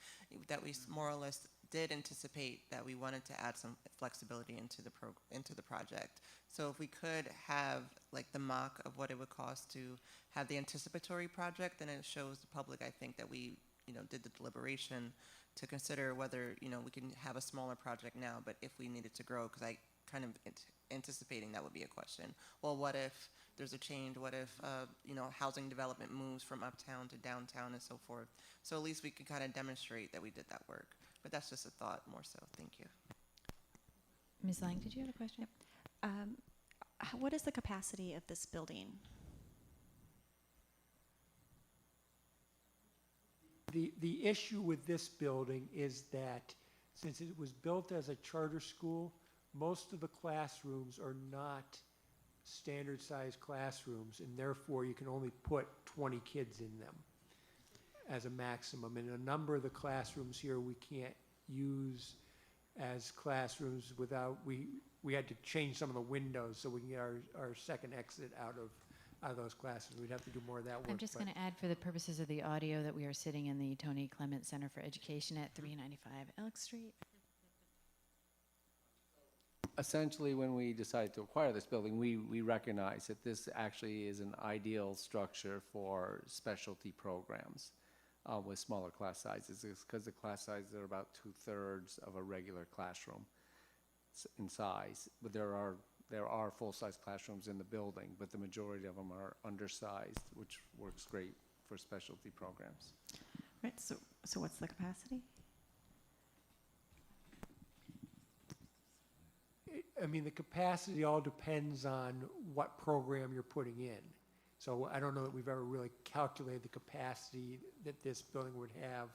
that we more or less did anticipate that we wanted to add some flexibility into the project. So if we could have like the mock of what it would cost to have the anticipatory project, then it shows the public, I think, that we did the deliberation to consider whether we can have a smaller project now, but if we needed to grow, because I kind of anticipating that would be a question. Well, what if there's a change? What if housing development moves from uptown to downtown and so forth? So at least we could kind of demonstrate that we did that work. But that's just a thought more so. Thank you. Ms. Lang, did you have a question? What is the capacity of this building? The issue with this building is that since it was built as a charter school, most of the classrooms are not standard sized classrooms, and therefore you can only put 20 kids in them as a maximum. And a number of the classrooms here we can't use as classrooms without, we had to change some of the windows so we can get our second exit out of those classes. We'd have to do more of that work. I'm just going to add for the purposes of the audio that we are sitting in the Tony Clement Center for Education at 395 Elk Street. Essentially, when we decided to acquire this building, we recognize that this actually is an ideal structure for specialty programs with smaller class sizes, because the class sizes are about 2/3 of a regular classroom in size. But there are full-size classrooms in the building, but the majority of them are undersized, which works great for specialty programs. Right. So what's the capacity? I mean, the capacity all depends on what program you're putting in. So I don't know that we've ever really calculated the capacity that this building would have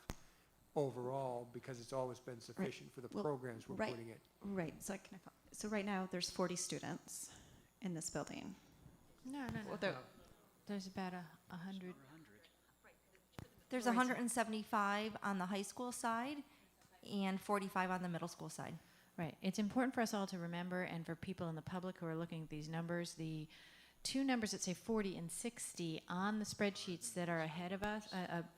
overall, because it's always been sufficient for the programs we're putting in. Right. So right now there's 40 students in this building. No. There's about 100. There's 175 on the high school side and 45 on the middle school side. Right. It's important for us all to remember, and for people in the public who are looking at these numbers, the two numbers that say 40 and 60 on the spreadsheets that are ahead of us,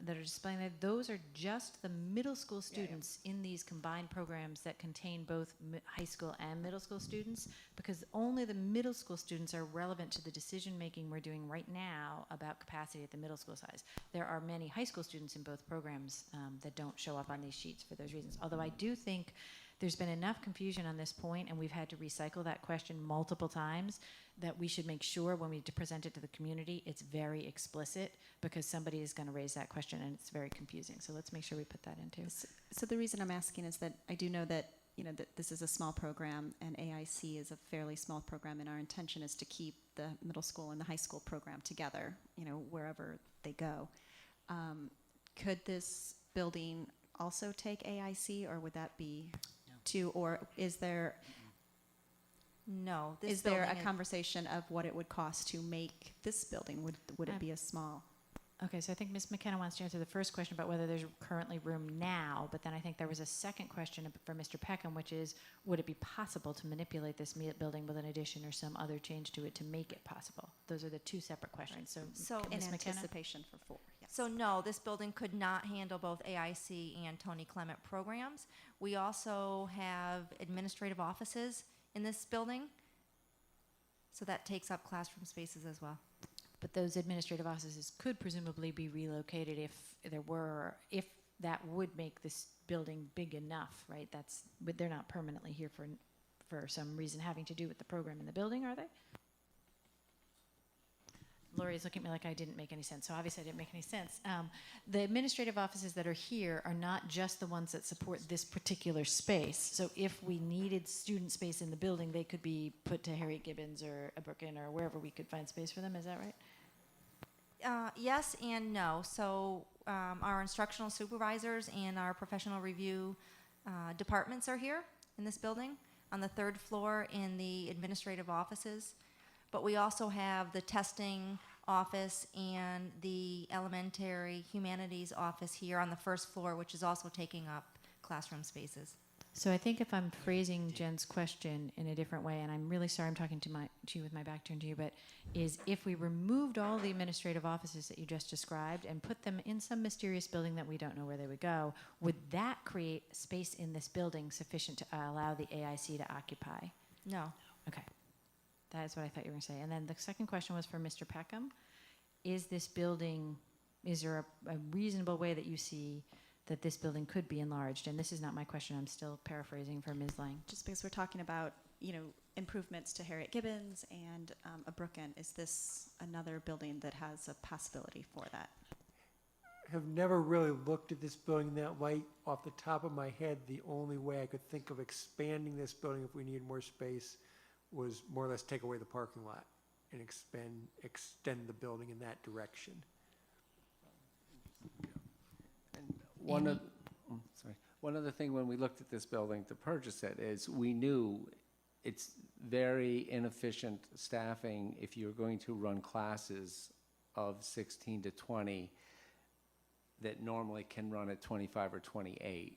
that are displaying that, those are just the middle school students in these combined programs that contain both high school and middle school students, because only the middle school students are relevant to the decision making we're doing right now about capacity at the middle school size. There are many high school students in both programs that don't show up on these sheets for those reasons. Although I do think there's been enough confusion on this point, and we've had to recycle that question multiple times, that we should make sure when we present it to the community, it's very explicit, because somebody is going to raise that question and it's very confusing. So let's make sure we put that into. So the reason I'm asking is that I do know that, that this is a small program, and AIC is a fairly small program, and our intention is to keep the middle school and the high school program together, wherever they go. Could this building also take AIC, or would that be too, or is there No. is there a conversation of what it would cost to make this building? Would it be a small? Okay, so I think Ms. McKenna wants to answer the first question about whether there's currently room now, but then I think there was a second question for Mr. Peckham, which is, would it be possible to manipulate this building with an addition or some other change to it to make it possible? Those are the two separate questions. So, So In Ms. McKenna? anticipation for 4, yes. So no, this building could not handle both AIC and Tony Clement programs. We also have administrative offices in this building, so that takes up classroom spaces as well. But those administrative offices could presumably be relocated if that would make this building big enough, right? But they're not permanently here for some reason having to do with the program in the building, are they? Lori's looking at me like I didn't make any sense, so obviously I didn't make any sense. The administrative offices that are here are not just the ones that support this particular space. So if we needed student space in the building, they could be put to Harriet Gibbons or a Brooklyn or wherever we could find space for them. Is that right? Yes and no. So our instructional supervisors and our professional review departments are here in this building on the 3rd floor in the administrative offices. But we also have the testing office and the elementary humanities office here on the 1st floor, which is also taking up classroom spaces. So I think if I'm phrasing Jen's question in a different way, and I'm really sorry I'm talking to you with my back turned to you, but is if we removed all the administrative offices that you just described and put them in some mysterious building that we don't know where they would go, would that create space in this building sufficient to allow the AIC to occupy? No. Okay. That is what I thought you were going to say. And then the second question was for Mr. Peckham. Is there a reasonable way that you see that this building could be enlarged? And this is not my question. I'm still paraphrasing for Ms. Lang. Just because we're talking about, improvements to Harriet Gibbons and a Brooklyn, is this another building that has a possibility for that? Have never really looked at this building in that light. Off the top of my head, the only way I could think of expanding this building if we needed more space was more or less take away the parking lot and extend the building in that direction. One other thing when we looked at this building to purchase it is we knew it's very inefficient staffing if you're going to run classes of 16 to 20 that normally can run at 25 or 28.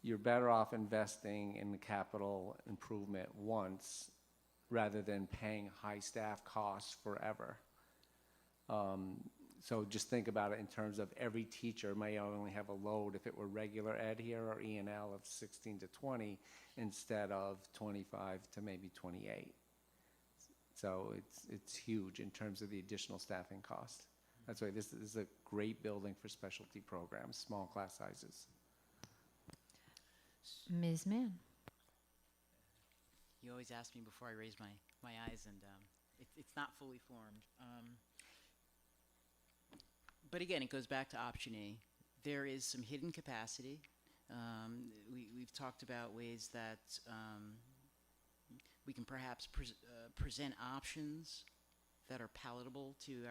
You're better off investing in the capital improvement once rather than paying high staff costs forever. So just think about it in terms of every teacher may only have a load, if it were regular ed here or E&L, of 16 to 20 instead of 25 to maybe 28. So it's huge in terms of the additional staffing cost. That's why this is a great building for specialty programs, small class sizes. Ms. Mann. You always ask me before I raise my eyes, and it's not fully formed. But again, it goes back to option A. There is some hidden capacity. We've talked about ways that we can perhaps present options that are palatable to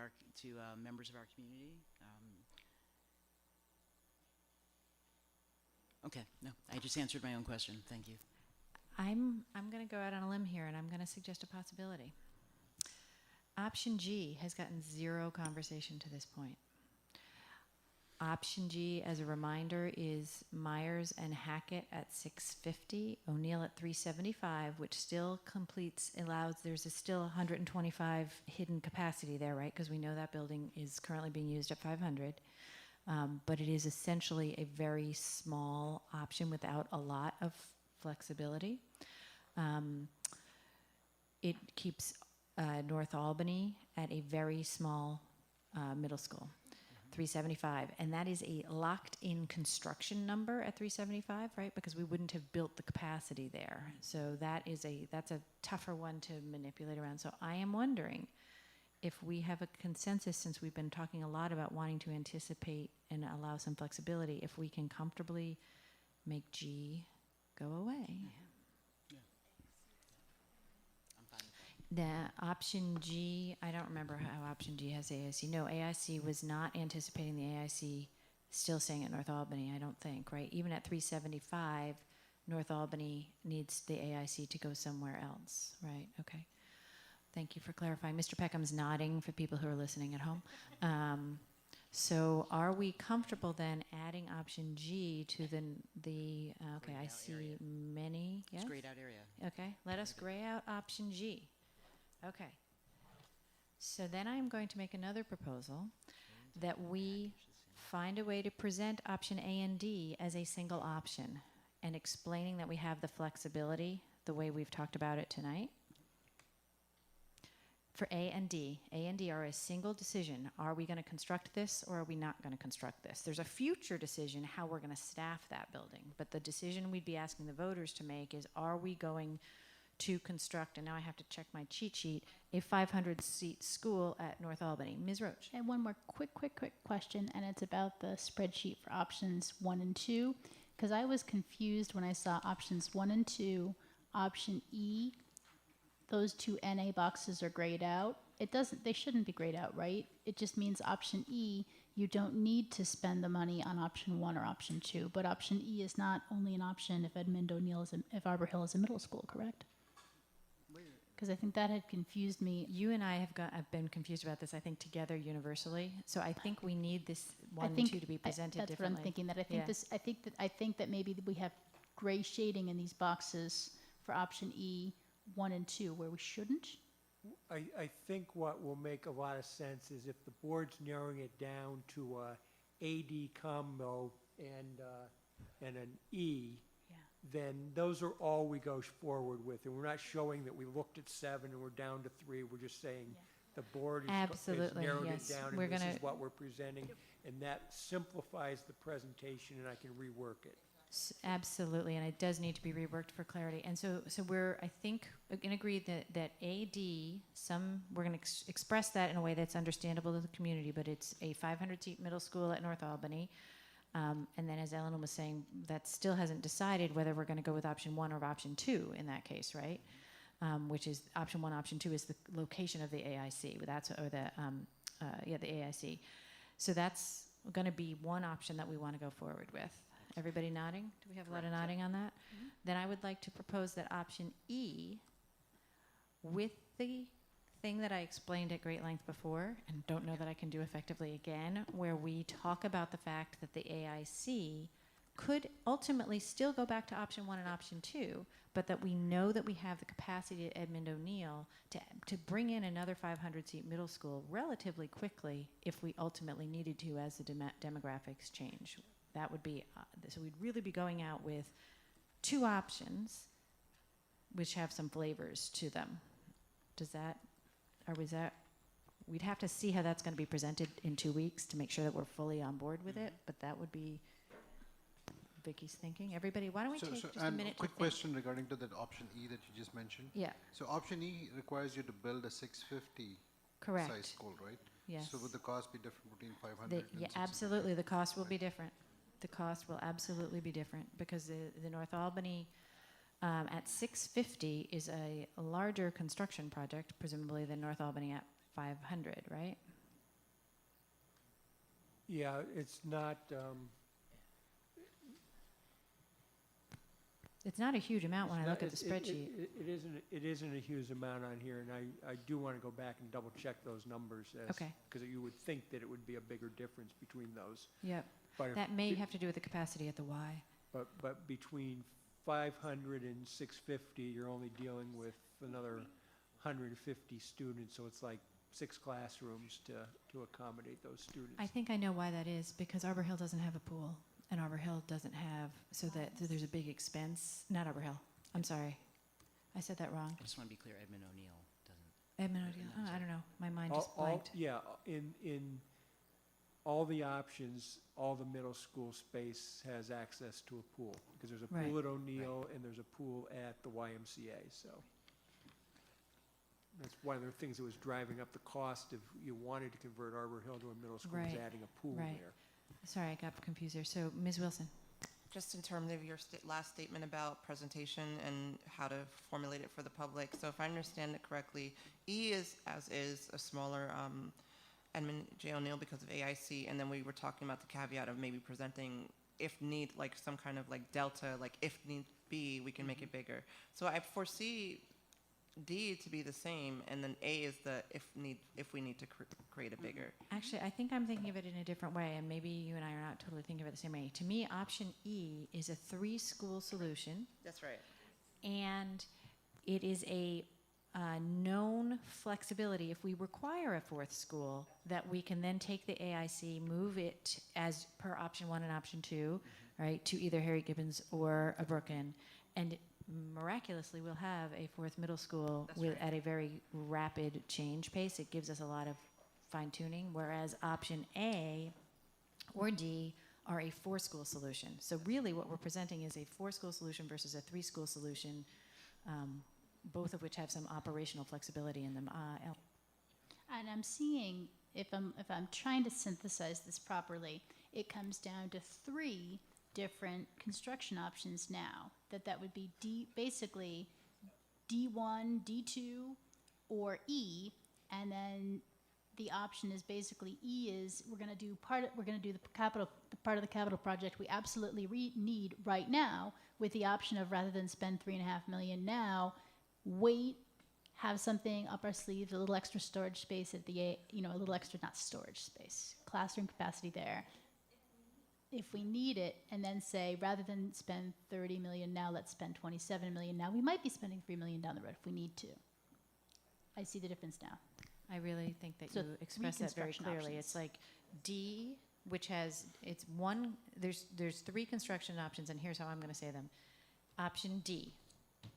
members of our community. Okay, no, I just answered my own question. Thank you. I'm going to go out on a limb here, and I'm going to suggest a possibility. Option G has gotten zero conversation to this point. option G, as a reminder, is Myers and Hackett at 650, O'Neill at 375, which still there's still 125 hidden capacity there, right? Because we know that building is currently being used at 500. But it is essentially a very small option without a lot of flexibility. It keeps North Albany at a very small middle school, 375, and that is a locked-in construction number at 375, right? Because we wouldn't have built the capacity there. So that's a tougher one to manipulate around. So I am wondering if we have a consensus, since we've been talking a lot about wanting to anticipate and allow some flexibility, if we can comfortably make G go away. The option G, I don't remember how option G has AIC. No, AIC was not anticipating the AIC still staying at North Albany, I don't think, right? Even at 375, North Albany needs the AIC to go somewhere else, right? Okay. Thank you for clarifying. Mr. Peckham's nodding for people who are listening at home. So are we comfortable then adding option G to the okay, I see area. Many, yes? It's grayed out area. Okay, let us gray out option G. Okay. So then I'm going to make another proposal that we find a way to present option A and D as a single option and explaining that we have the flexibility the way we've talked about it tonight. For A and D are a single decision. Are we going to construct this or are we not going to construct this? There's a future decision how we're going to staff that building, but the decision we'd be asking the voters to make is, are we going to construct, and now I have to check my cheat sheet, a 500-seat school at North Albany? Ms. Roach. And one more quick question, and it's about the spreadsheet for options 1 and 2, because I was confused when I saw options 1 and 2, option E, those two NA boxes are grayed out. They shouldn't be grayed out, right? It just means option E, you don't need to spend the money on option 1 or option 2, but option E is not only an option if Edmund O'Neill if Arbor Hill is a middle school, correct? Because I think that had confused me. You and I have been confused about this, I think, together universally. So I think we need this 1 and 2 to be presented that's differently. What I'm thinking. That I think that maybe we have gray shading in these boxes for option E, 1 and 2, where we shouldn't. I think what will make a lot of sense is if the board's narrowing it down to a AD combo and an E, then those are all we go forward with. And we're not showing that we looked at 7 and we're down to 3. We're just saying the board has narrowed it down and this is what we're presenting. And that simplifies the presentation and I can rework it. Absolutely, and it does need to be reworked for clarity. And so we're, I think, going to agree that AD, we're going to express that in a way that's understandable to the community, but it's a 500-seat middle school at North Albany. And then, as Ellen was saying, that still hasn't decided whether we're going to go with option 1 or option 2 in that case, right? Which is option 1, option 2 is the location of the AIC. The AIC. So that's going to be one option that we want to go forward with. Everybody nodding? Do we have a lot of nodding on that? Mm-hmm. Then I would like to propose that option E, with the thing that I explained at great length before, and don't know that I can do effectively again, where we talk about the fact that the AIC could ultimately still go back to option 1 and option 2, but that we know that we have the capacity at Edmund O'Neill to bring in another 500-seat middle school relatively quickly if we ultimately needed to as the demographics change. That would be, so we'd really be going out with 2 options which have some flavors to them. We'd have to see how that's going to be presented in 2 weeks to make sure that we're fully on board with it, but that would be Vicky's thinking. Everybody, why don't we take just a minute quick question regarding to that option E that you just mentioned. Yeah. So option E requires you to build a 650 Correct. Size school, right? Yes. So would the cost be different between 500 and 650? Absolutely. The cost will be different. The cost will absolutely be different because the North Albany at 650 is a larger construction project, presumably, than North Albany at 500, right? Yeah, it's not. It's not a huge amount when I look at the It's not- spreadsheet. It isn't a huge amount on here, and I do want to go back and double check those numbers. Okay. Because you would think that it would be a bigger difference between those. Yep. But if That may it- have to do with the capacity at the Y. But between 500 and 650, you're only dealing with another 150 students, so it's like 6 classrooms to accommodate those students. I think I know why that is, because Arbor Hill doesn't have a pool, and Arbor Hill doesn't have, so there's a big expense, not Arbor Hill, I'm sorry. I said that wrong. I just want to be clear, Edmund O'Neill doesn't. Edmund O'Neill, I don't know, my mind just blanked. Yeah, in all the options, all the middle school space has access to a pool, because there's a pool Right. at O'Neill and there's a pool at the YMCA, so. That's one of the things that was driving up the cost if you wanted to convert Arbor Hill to a middle school, was Right, adding a pool right. there. Sorry, I got confused there. So, Ms. Wilson? Just in terms of your last statement about presentation and how to formulate it for the public. So if I understand it correctly, E is, as is, a smaller Edmund J. O'Neill because of AIC, and then we were talking about the caveat of maybe presenting, if need, like some kind of like delta, like if need be, we can make it bigger. So I foresee D to be the same, and then A is the if we need to create a bigger. Actually, I think I'm thinking of it in a different way, and maybe you and I are not totally thinking of it the same way. To me, option E is a 3-school solution, That's right. and it is a known flexibility. If we require a 4th school, that we can then take the AIC, move it as per option 1 and option 2, right, to either Harriet Gibbons or a Brooklyn, and miraculously we'll have a 4th middle school at a very rapid change pace. It gives us a lot of fine tuning, whereas option A or D are a 4-school solution. So really what we're presenting is a 4-school solution versus a 3-school solution, both of which have some operational flexibility in them. And I'm seeing, if I'm trying to synthesize this properly, it comes down to 3 different construction options now. That would be basically D1, D2, or E, and then the option is basically E is we're going to do the part of the capital project we absolutely need right now, with the option of, rather than spend $3.5 million now, wait, have something up our sleeves, a little extra storage space at a little extra, not storage space, classroom capacity there, if we need it, and then say, rather than spend $30 million now, let's spend $27 million now. We might be spending $3 million down the road if we need to. I see the difference now. I really think that So you expressed that very reconstruction clearly. options. It's like D, which has, it's one, there's 3 construction options, and here's how I'm gonna say them. Option D,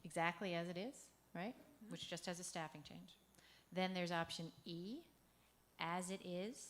exactly as it is, right? Which just has a staffing change. Then there's option E, as it is,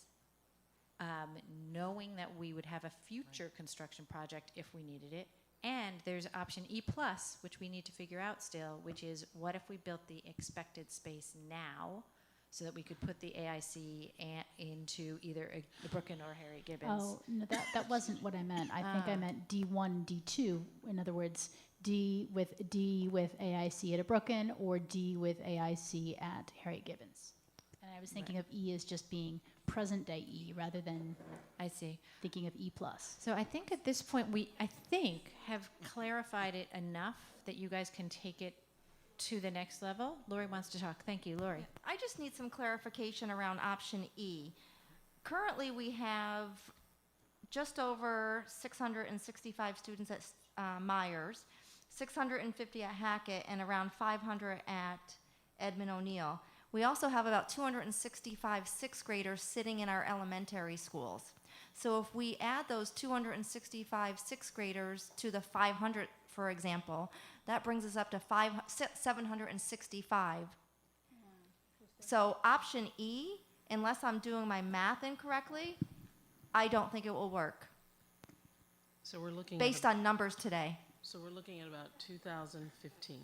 knowing that we would have a future construction project if we needed it. And there's option E plus, which we need to figure out still, which is what if we built the expected space now so that we could put the AIC into either the Brooklyn or Harriet Gibbons? Oh, no, that wasn't what I meant. I think I meant D1, D2. In other words, D with AIC at a Brooklyn, or D with AIC at Harriet Gibbons. And I was thinking of E as just being present day E rather than thinking of E plus. So I think at this point we have clarified it enough that you guys can take it to the next level. Lori wants to talk. Thank you, Lori. I just need some clarification around option E. Currently, we have just over 665 students at Myers, 650 at Hackett, and around 500 at Edmund O'Neill. We also have about 265 6th graders sitting in our elementary schools. So if we add those 265 6th graders to the 500, for example, that brings us up to 765. So option E, unless I'm doing my math incorrectly, I don't think it will work So we're looking based on numbers today. So we're looking at about 2015.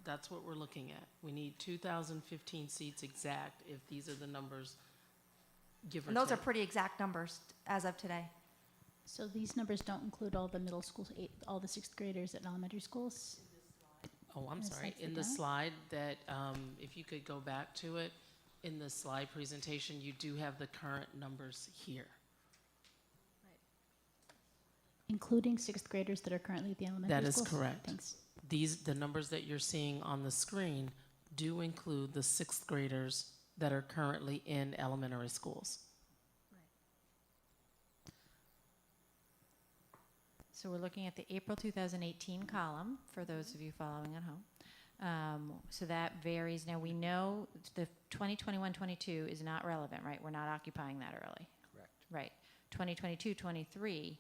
That's what we're looking at. We need 2015 seats exact if these are the numbers, give or And those are take. pretty exact numbers as of today. So these numbers don't include all the middle schools, all the 6th graders at elementary schools? Oh, I'm In the sorry. slides In they the don't? slide that, if you could go back to it, in the slide presentation, you do have the current numbers here. Including sixth graders that are currently at the elementary That is schools? correct. Thanks. The numbers that you're seeing on the screen do include the sixth graders that are currently in elementary schools. So we're looking at the April 2018 column for those of you following at home. So that varies. Now we know the 2021-22 is not relevant, right? We're not occupying that early. Correct. Right. 2022-23,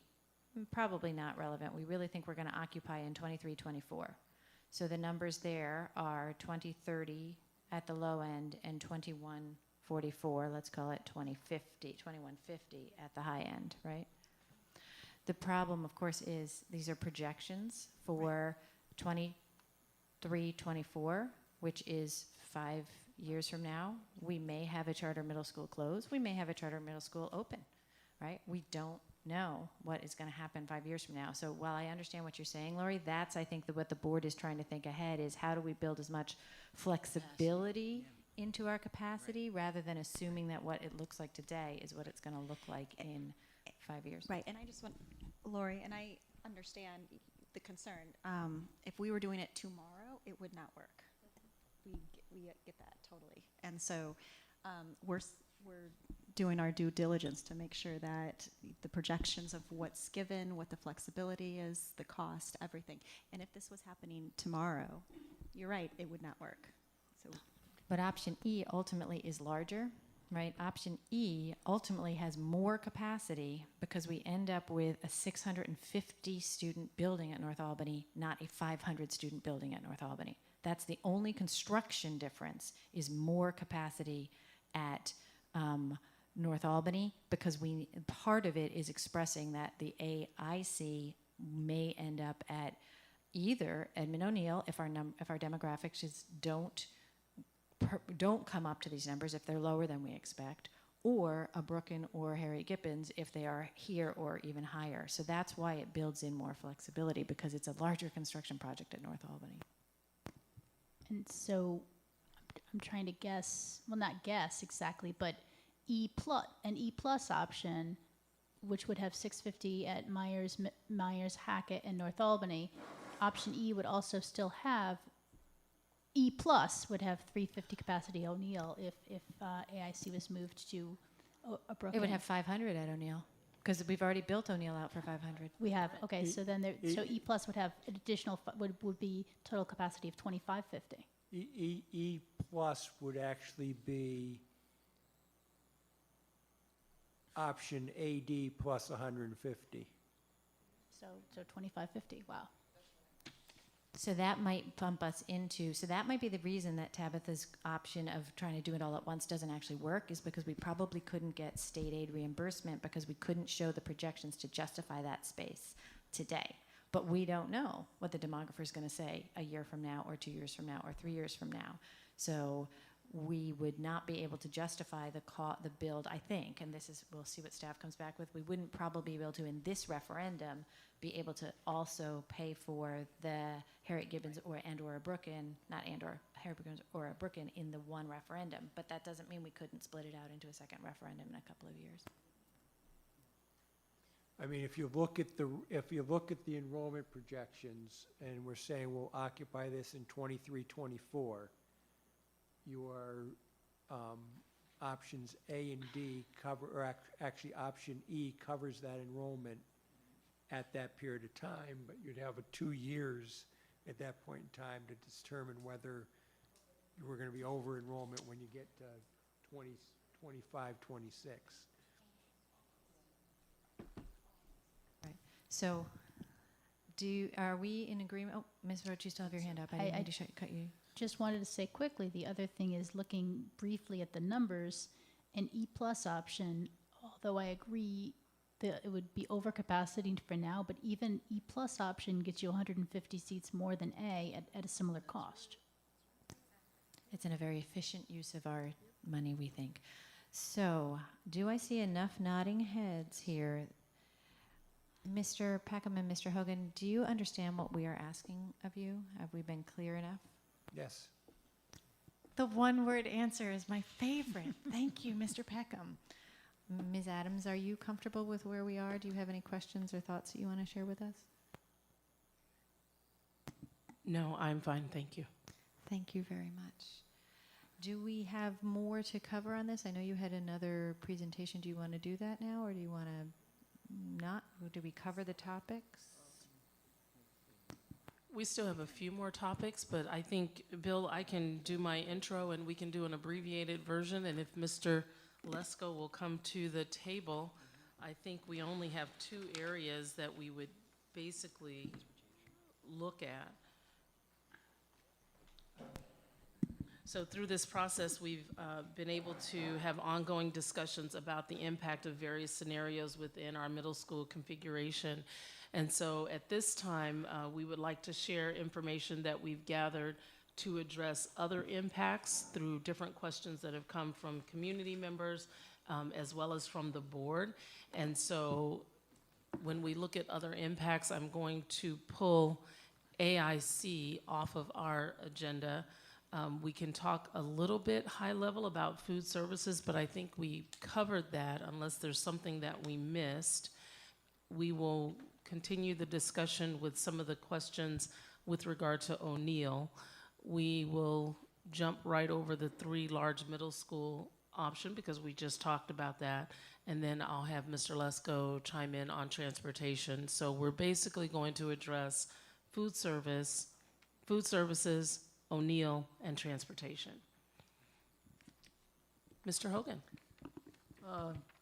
probably not relevant. We really think we're going to occupy in 23-24. So the numbers there are 2030 at the low end and 2144, let's call it 2150 at the high end, right? The problem, of course, is these are projections for 23-24, which is 5 years from now. We may have a charter middle school closed. We may have a charter middle school open, right? We don't know what is going to happen 5 years from now. So while I understand what you're saying, Lori, that's, I think, what the board is trying to think ahead is how do we build as much flexibility into our capacity rather than assuming that what it looks like today is what it's going to look like in 5 years. Right, and I just want, Lori, and I understand the concern. If we were doing it tomorrow, it would not work. We get that totally. And so we're doing our due diligence to make sure that the projections of what's given, what the flexibility is, the cost, everything. And if this was happening tomorrow, you're right, it would not work. So, But option E ultimately is larger, right? Option E ultimately has more capacity because we end up with a 650 student building at North Albany, not a 500 student building at North Albany. That's the only construction difference, is more capacity at North Albany, because part of it is expressing that the AIC may end up at either Edmund O'Neill if our demographics don't come up to these numbers if they're lower than we expect, or a Brooklyn or Harriet Gibbons if they are here or even higher. So that's why it builds in more flexibility, because it's a larger construction project at North Albany. And so I'm trying to guess, well, not guess exactly, but an E plus option, which would have 650 at Myers, Hackett, and North Albany. Option E would also still have, E plus would have 350 capacity O'Neill if AIC was moved to a Brooklyn. It would have 500 at O'Neill, because we've already built O'Neill out for 500. We have, okay, so then so E plus would have an additional, would be total capacity of 2550. E plus would actually be option AD plus 150. So 2550, wow. So that might bump us into, so that might be the reason that Tabitha's option of trying to do it all at once doesn't actually work, is because we probably couldn't get state aid reimbursement because we couldn't show the projections to justify that space today. But we don't know what the demographer is going to say a year from now or 2 years from now or 3 years from now. So we would not be able to justify the build, I think, and this is, we'll see what staff comes back with. We wouldn't probably be able to, in this referendum, be able to also pay for the Harriet Gibbons or a Brooklyn, not Harriet Gibbons or a Brooklyn in the one referendum. But that doesn't mean we couldn't split it out into a second referendum in a couple of years. I mean, if you look at the enrollment projections, and we're saying we'll occupy this in 23-24, your options A and D cover, or actually option E covers that enrollment at that period of time, but you'd have 2 years at that point in time to determine whether we're going to be over enrollment when you get to 25, 26. So, are we in agreement? Oh, Ms. Roach, you still have your hand up. I didn't mean to cut you. Just wanted to say quickly, the other thing is looking briefly at the numbers, an E plus option, although I agree that it would be overcapacity for now, but even E plus option gets you 150 seats more than A at a similar cost. It's in a very efficient use of our money, we think. So, do I see enough nodding heads here? Mr. Peckham and Mr. Hogan, do you understand what we are asking of you? Have we been clear enough? Yes. The one-word answer is my favorite. Thank you, Mr. Peckham. Ms. Adams, are you comfortable with where we are? Do you have any questions or thoughts that you want to share with us? No, I'm fine, thank you. Thank you very much. Do we have more to cover on this? I know you had another presentation. Do you want to do that now, or do you want to not? Or do we cover the topics? We still have a few more topics, but I think, Bill, I can do my intro and we can do an abbreviated version, and if Mr. Lesko will come to the table, I think we only have 2 areas that we would basically look at. So through this process, we've been able to have ongoing discussions about the impact of various scenarios within our middle school configuration. And so at this time, we would like to share information that we've gathered to address other impacts through different questions that have come from community members, as well as from the board. And so when we look at other impacts, I'm going to pull AIC off of our agenda. We can talk a little bit high level about food services, but I think we covered that unless there's something that we missed. We will continue the discussion with some of the questions with regard to O'Neill. We will jump right over the 3 large middle school option because we just talked about that. And then I'll have Mr. Lesko chime in on transportation. So we're basically going to address food services, O'Neill, and transportation. Mr. Hogan.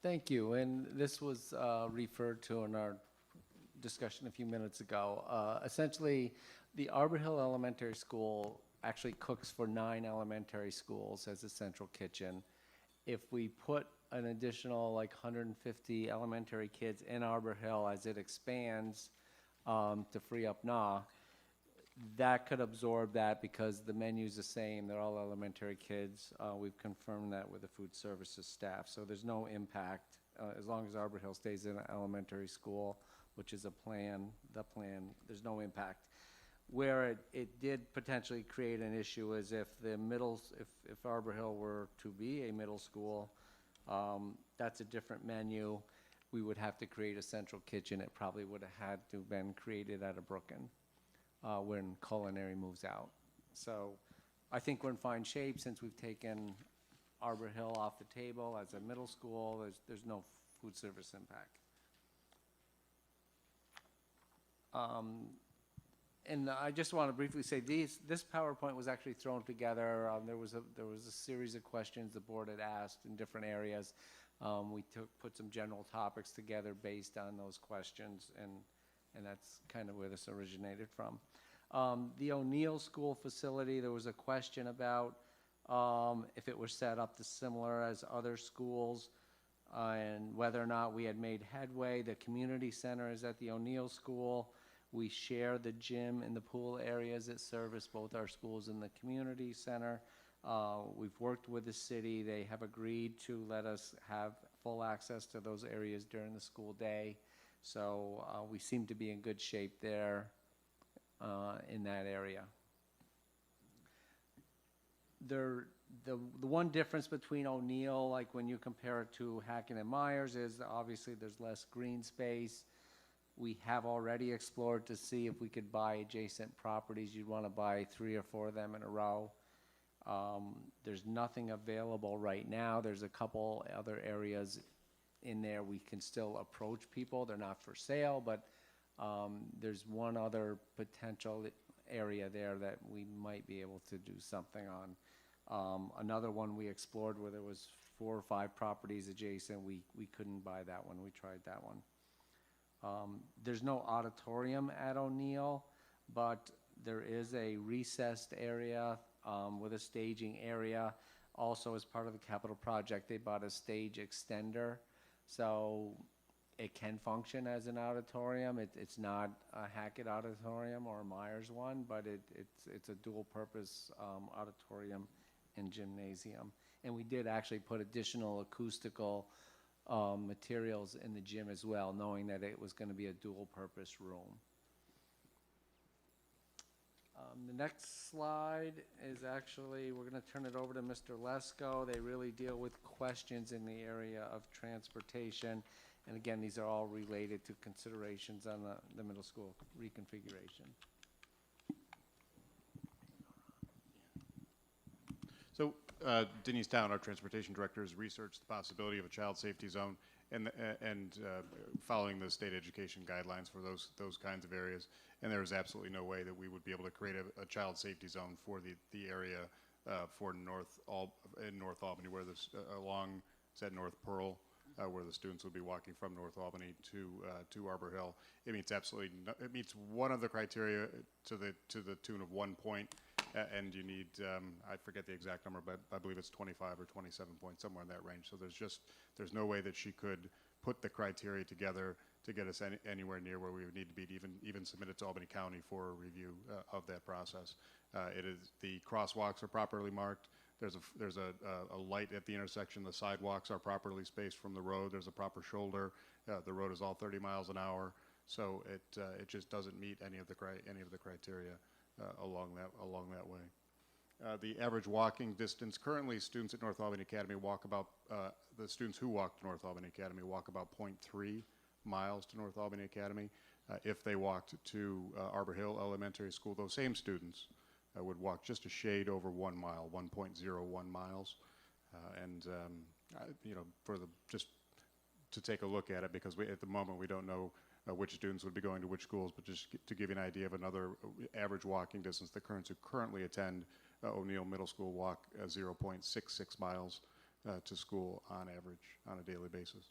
Thank you. And this was referred to in our discussion a few minutes ago. Essentially, the Arbor Hill Elementary School actually cooks for 9 elementary schools as a central kitchen. If we put an additional like 150 elementary kids in Arbor Hill as it expands to free up NA, that could absorb that because the menu's the same. They're all elementary kids. We've confirmed that with the food services staff. So there's no impact as long as Arbor Hill stays in an elementary school, which is the plan, there's no impact. Where it did potentially create an issue is if if Arbor Hill were to be a middle school, that's a different menu. We would have to create a central kitchen. It probably would have had to have been created at a Brooklyn when culinary moves out. So I think we're in fine shape since we've taken Arbor Hill off the table as a middle school. There's no food service impact. And I just want to briefly say this PowerPoint was actually thrown together. There was a series of questions the board had asked in different areas. We put some general topics together based on those questions, and that's kind of where this originated from. The O'Neill School facility, there was a question about if it was set up similar as other schools and whether or not we had made headway. The community center is at the O'Neill School. We share the gym and the pool areas that service both our schools and the community center. We've worked with the city. They have agreed to let us have full access to those areas during the school day. So we seem to be in good shape there in that area. The one difference between O'Neill, like when you compare it to Hackett and Myers, is obviously there's less green space. We have already explored to see if we could buy adjacent properties. You'd want to buy 3 or 4 of them in a row. There's nothing available right now. There's a couple other areas in there we can still approach people. They're not for sale, but there's one other potential area there that we might be able to do something on. Another one we explored where there was 4 or 5 properties adjacent. We couldn't buy that one. We tried that one. There's no auditorium at O'Neill, but there is a recessed area with a staging area. Also, as part of the capital project, they bought a stage extender, so it can function as an auditorium. It's not a Hackett auditorium or a Myers one, but it's a dual-purpose auditorium and gymnasium. And we did actually put additional acoustical materials in the gym as well, knowing that it was going to be a dual-purpose room. The next slide is actually, we're going to turn it over to Mr. Lesko. They really deal with questions in the area of transportation. And again, these are all related to considerations on the middle school reconfiguration. So Denise Town, our transportation director, has researched the possibility of a child safety zone and following the state education guidelines for those kinds of areas. And there is absolutely no way that we would be able to create a child safety zone for the area for North Albany, where this along said North Pearl, where the students would be walking from North Albany to Arbor Hill. It meets absolutely it meets one of the criteria to the tune of 1 point. And you need, I forget the exact number, but I believe it's 25 or 27 points, somewhere in that range. So there's no way that she could put the criteria together to get us anywhere near where we would need to be to even submit it to Albany County for a review of that process. The crosswalks are properly marked. There's a light at the intersection. The sidewalks are properly spaced from the road. There's a proper shoulder. The road is all 30 miles an hour. So it just doesn't meet any of the criteria along that way. The average walking distance, currently students at North Albany Academy walk about, the students who walk to North Albany Academy walk about 0.3 miles to North Albany Academy. If they walked to Arbor Hill Elementary School, those same students would walk just a shade over 1 mile, 1.01 miles. You know, just to take a look at it, because at the moment we don't know which students would be going to which schools, but just to give you an idea of another average walking distance, the currents who currently attend O'Neill Middle School walk 0.66 miles to school on average on a daily basis.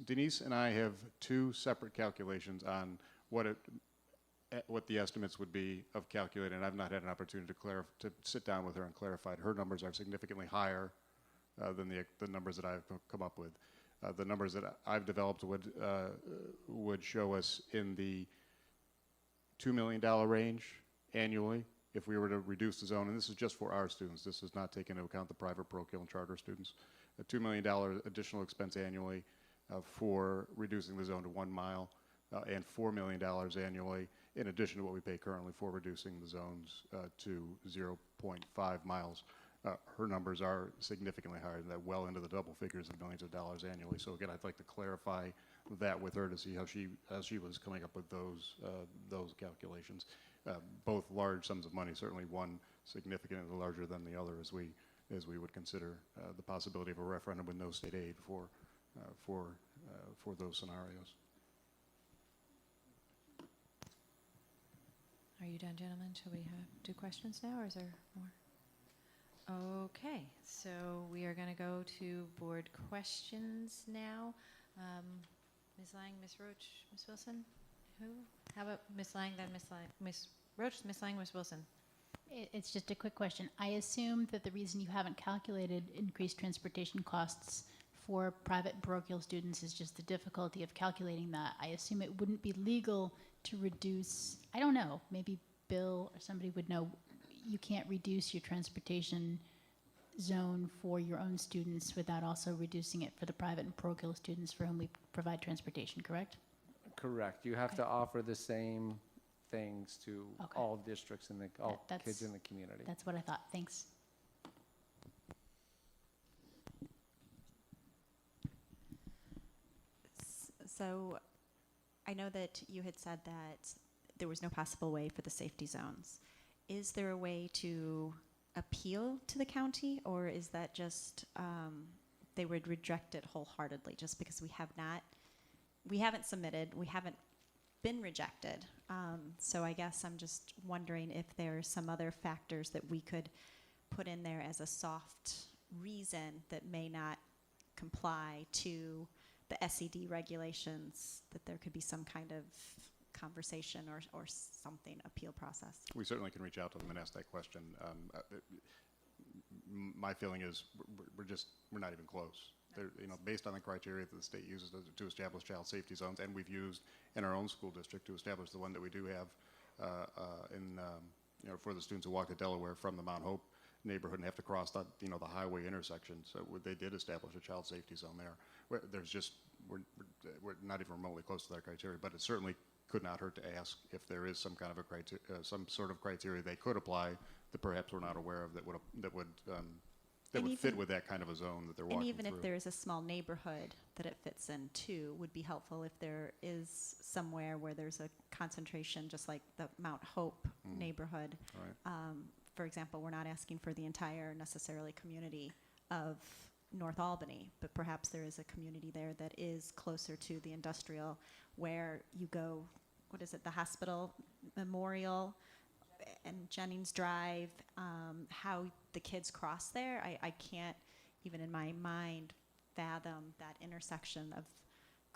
Denise and I have two separate calculations on what the estimates would be of calculating, and I've not had an opportunity to sit down with her and clarify it. Her numbers are significantly higher than the numbers that I've come up with. The numbers that I've developed would show us in the $2 million range annually if we were to reduce the zone, and this is just for our students. This does not take into account the private parochial and charter students. A $2 million additional expense annually for reducing the zone to 1 mile, and $4 million annually in addition to what we pay currently for reducing the zones to 0.5 miles. Her numbers are significantly higher than that, well into the double figures of millions of dollars annually. So again, I'd like to clarify that with her to see how she was coming up with those calculations. Both large sums of money, certainly one significantly larger than the other, as we would consider the possibility of a referendum with no state aid for those scenarios. Are you done, gentlemen? Shall we do questions now, or is there more? Okay, so we are going to go to board questions now. Ms. Lang, Ms. Roach, Ms. Wilson? Who? How about Ms. Lang, then Ms. Lang, Ms. Roach, Ms. Lang, Ms. Wilson? It's just a quick question. I assume that the reason you haven't calculated increased transportation costs for private parochial students is just the difficulty of calculating that. I assume it wouldn't be legal to reduce, I don't know, maybe Bill or somebody would know, you can't reduce your transportation zone for your own students without also reducing it for the private and parochial students for whom we provide transportation, correct? Correct. You have to offer the same things to all districts and all kids in the community. That's what I thought. Thanks. So I know that you had said that there was no possible way for the safety zones. Is there a way to appeal to the county, or is that just they would reject it wholeheartedly just because we haven't submitted, we haven't been rejected? So I guess I'm just wondering if there are some other factors that we could put in there as a soft reason that may not comply to the SED regulations, that there could be some kind of conversation or something, appeal process. We certainly can reach out to them and ask that question. My feeling is we're not even close. Based on the criteria that the state uses to establish child safety zones, and we've used in our own school district to establish the one that we do have for the students who walk to Delaware from the Mount Hope neighborhood and have to cross the highway intersection. So they did establish a child safety zone there. We're not even remotely close to that criteria, but it certainly could not hurt to ask if there is some kind of a some sort of criteria they could apply that perhaps we're not aware of that would fit even- with that kind of a zone that they're And walking even through. if there is a small neighborhood that it fits in too, would be helpful if there is somewhere where there's a concentration, just like the Mount Hope neighborhood. Right. For example, we're not asking for the entire necessarily community of North Albany, but perhaps there is a community there that is closer to the industrial where you go, what is it, the hospital, Memorial, and Jennings Drive, how the kids cross there. I can't even in my mind fathom that intersection of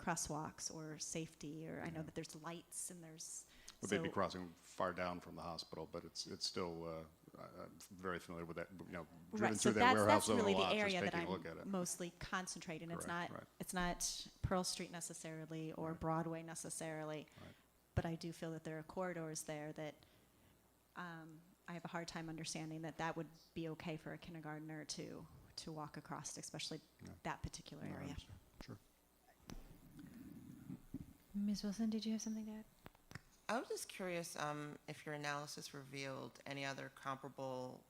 crosswalks or safety, or I know that there's lights and there's. Would they be crossing far down from the hospital? But it's still, I'm very familiar with that, driven Right, so through that warehouse that's over really a the lot, just area that taking a I'm look at it. mostly concentrating. It's Correct, not, right. it's not Pearl Street necessarily or Broadway necessarily, but I do feel that there are corridors there that I have a hard time understanding that would be okay for a kindergartner to walk across, especially that particular No, I area. understand. Sure. Ms. Wilson, did you have something to add? I was just curious if your analysis revealed any other comparable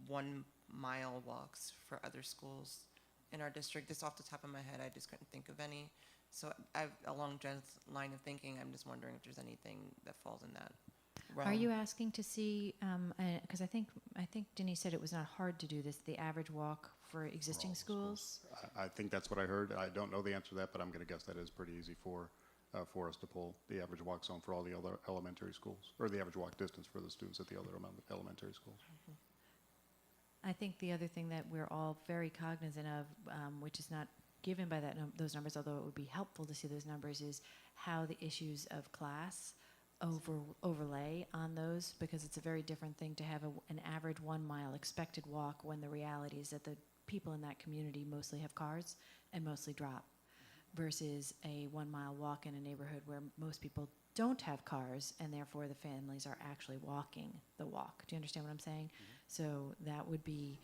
1 mile walks for other schools in our district. Just off the top of my head, I just couldn't think of any. So along Jen's line of thinking, I'm just wondering if there's anything that falls in that realm. Are you asking to see, because I think Denise said it was not hard to do this, the average walk for existing schools? I think that's what I heard. I don't know the answer to that, but I'm going to guess that is pretty easy for us to pull the average walk zone for all the other elementary schools, or the average walk distance for the students at the other elementary schools. I think the other thing that we're all very cognizant of, which is not given by those numbers, although it would be helpful to see those numbers, is how the issues of class overlay on those, because it's a very different thing to have an average 1 mile expected walk when the reality is that the people in that community mostly have cars and mostly drop, versus a 1 mile walk in a neighborhood where most people don't have cars and therefore the families are actually walking the walk. Do you understand what I'm saying? So that would be,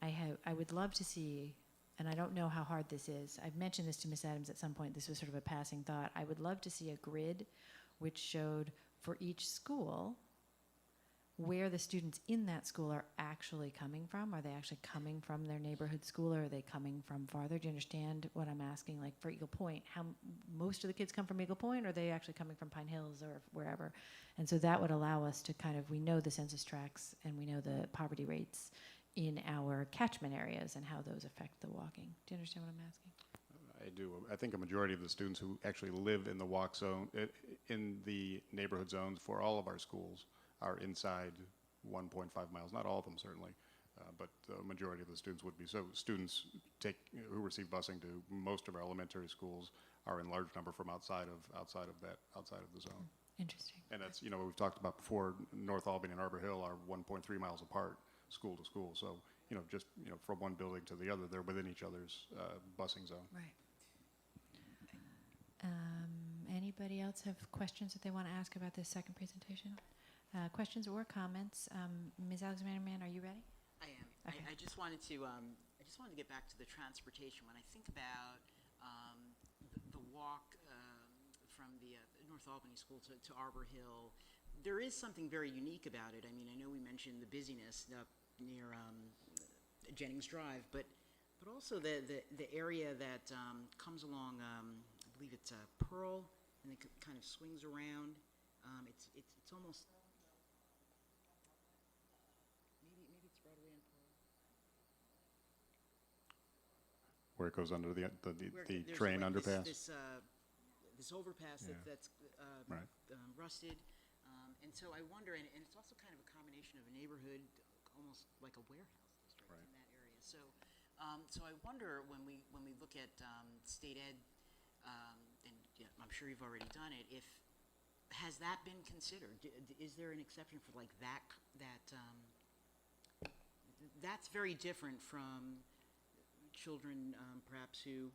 I would love to see, and I don't know how hard this is. I've mentioned this to Ms. Adams at some point. This was sort of a passing thought. I would love to see a grid which showed for each school where the students in that school are actually coming from. Are they actually coming from their neighborhood school, or are they coming from farther? Do you understand what I'm asking? Like for Eagle Point, how most of the kids come from Eagle Point, or are they actually coming from Pine Hills or wherever? And so that would allow us to kind of, we know the census tracts and we know the poverty rates in our catchment areas and how those affect the walking. Do you understand what I'm asking? I do. I think a majority of the students who actually live in the walk zone, in the neighborhood zones for all of our schools, are inside 1.5 miles. Not all of them, certainly, but the majority of the students would be. So students who receive busing to most of our elementary schools are in large number from outside of the zone. Interesting. And that's, we've talked about before, North Albany and Arbor Hill are 1.3 miles apart, school to school. So, just, from one building to the other, they're within each other's busing zone. Right. Anybody else have questions that they want to ask about this second presentation? Questions or comments? Ms. Alexander-Mann, are you ready? I am. Okay. I just wanted to get back to the transportation. When I think about the walk from the North Albany School to Arbor Hill, there is something very unique about it. I mean, I know we mentioned the busyness up near Jennings Drive, but also the area that comes along. I believe it's Pearl, and it kind of swings around. It's almost. Maybe it's Broadway and Pearl. Where it goes under the There's train like underpass. This overpass Yeah. that's Right. rusted, and so I wonder, and it's also kind of a combination of a neighborhood, almost like a warehouse district in that area. So, so I wonder when we look at state ed, and I'm sure you've already done it. Has that been considered? Is there an exception for like that? That's very different from children, perhaps who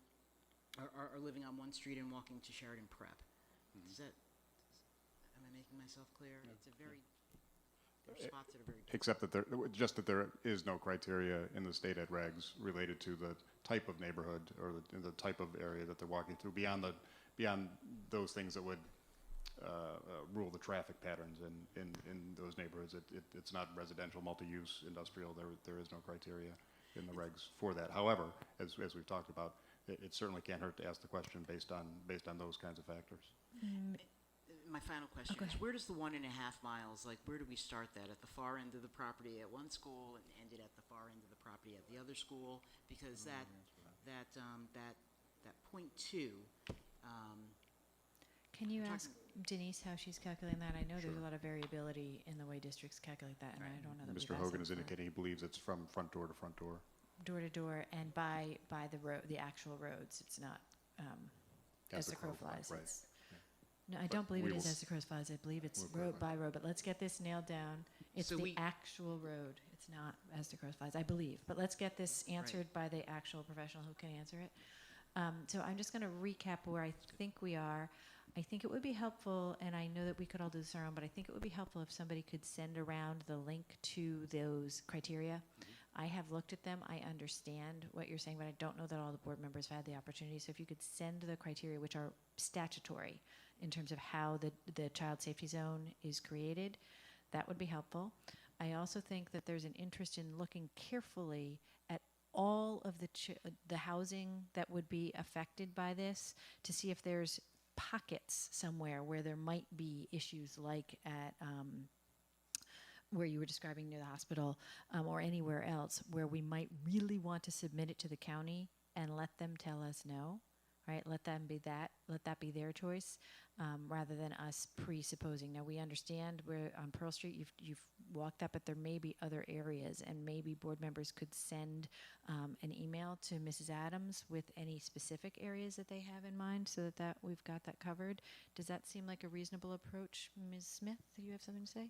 are living on one street and walking to Sheridan Prep. Am I making myself clear? It's a very, there are spots that are very different. Except that there is no criteria in the state ed regs related to the type of neighborhood or the type of area that they're walking through beyond those things that would rule the traffic patterns in those neighborhoods. It's not residential, multi-use, industrial. There is no criteria in the regs for that. However, as we've talked about, it certainly can't hurt to ask the question based on those kinds of factors. My final question is, where does the 1.5 miles, like, where do we start that? At the far end of the property at one school and end it at the far end of the property at the other school? Because that point 2, Can you ask Denise how she's calculating that? I know there's a lot of variability in the way districts calculate that, and I don't know that Mr. Hogan is indicating he believes it's from front door to front door. door to door and by the road, the actual roads. It's not as the crow flies. Right. It's- No, I don't believe we it is will as the crow flies. I believe it's We'll road by road. But let's get this nailed down. It's So the we- actual road. It's not as the crow flies, I believe. But let's get this answered by the actual professional who can answer it. So I'm just going to recap where I think we are. I think it would be helpful, and I know that we could all do this on our own, but I think it would be helpful if somebody could send around the link to those criteria. I have looked at them. I understand what you're saying, but I don't know that all the board members have had the opportunity. So if you could send the criteria, which are statutory in terms of how the child safety zone is created, that would be helpful. I also think that there's an interest in looking carefully at all of the housing that would be affected by this to see if there's pockets somewhere where there might be issues like at where you were describing near the hospital or anywhere else where we might really want to submit it to the county and let them tell us no, right? Let that be their choice rather than us presupposing. Now we understand where on Pearl Street you've walked up, but there may be other areas, and maybe board members could send an email to Mrs. Adams with any specific areas that they have in mind, so that we've got that covered. Does that seem like a reasonable approach, Ms. Smith? Do you have something to say?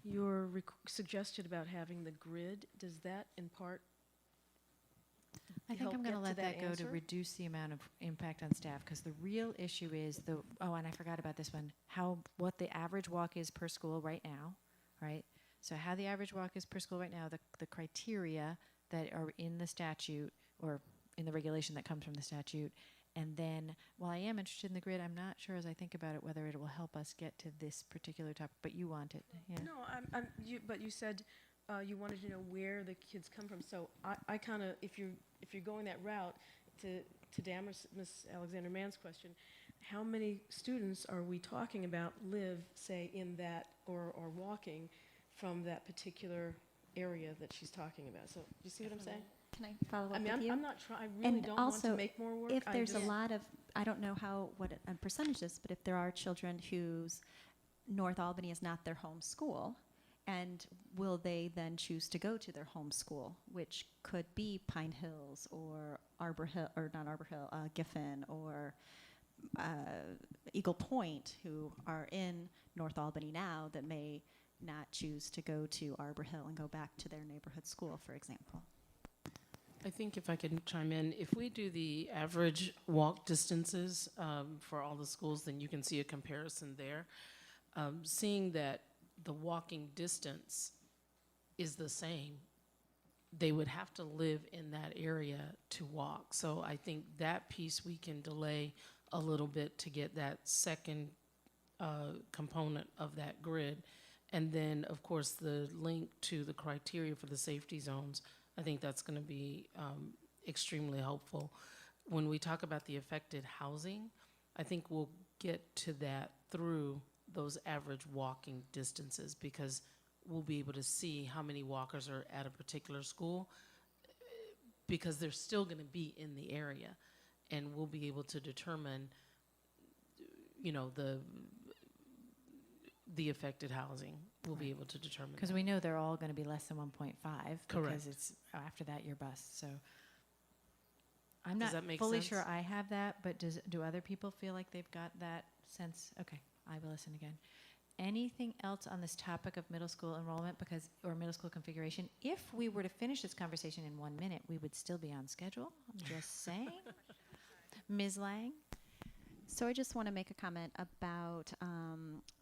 Your suggestion about having the grid, does that in part I think help I'm going to get let to that go to answer? reduce the amount of impact on staff, because the real issue is and I forgot about this one, what the average walk is per school right now, right? So how the average walk is per school right now, the criteria that are in the statute or in the regulation that comes from the statute, and then while I am interested in the grid, I'm not sure as I think about it whether it will help us get to this particular topic, but you want it, yeah. No, but you said you wanted to know where the kids come from. So I kind of, if you're going that route, to Ms. Alexander Mann's question, how many students are we talking about live, say, in that or walking from that particular area that she's talking about? So do you see what I'm saying? Can I follow up I mean, with you? I'm not trying. I really don't want to make more work. If I there's a just- lot of, I don't know what a percentage is, but if there are children whose North Albany is not their home school, and will they then choose to go to their home school, which could be Pine Hills or Arbor Hill, or not Arbor Hill, Giffen or Eagle Point, who are in North Albany now that may not choose to go to Arbor Hill and go back to their neighborhood school, for example. I think if I can chime in, if we do the average walk distances for all the schools, then you can see a comparison there. Seeing that the walking distance is the same, they would have to live in that area to walk. So I think that piece we can delay a little bit to get that second component of that grid. And then, of course, the link to the criteria for the safety zones, I think that's going to be extremely helpful. When we talk about the affected housing, I think we'll get to that through those average walking distances, because we'll be able to see how many walkers are at a particular school, because they're still going to be in the area, and we'll be able to determine, you know, the affected housing. We'll be able to determine Because that. we know they're all going to be less than 1.5. Correct. Because it's after that you're bust. So I'm Does not that make fully sense? sure I have that, but do other people feel like they've got that sense? Okay, I will listen again. Anything else on this topic of middle school enrollment or middle school configuration? If we were to finish this conversation in 1 minute, we would still be on schedule. I'm just saying. Ms. Lang? So I just want to make a comment about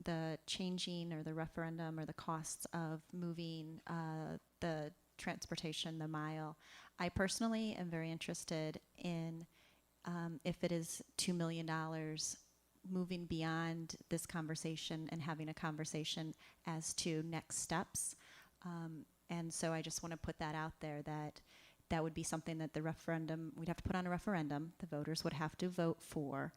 the changing or the referendum or the costs of moving the transportation, the mile. I personally am very interested in If it is $2 million, moving beyond this conversation and having a conversation as to next steps. And so I just want to put that out there, that that would be something that the referendum, we'd have to put on a referendum, the voters would have to vote for.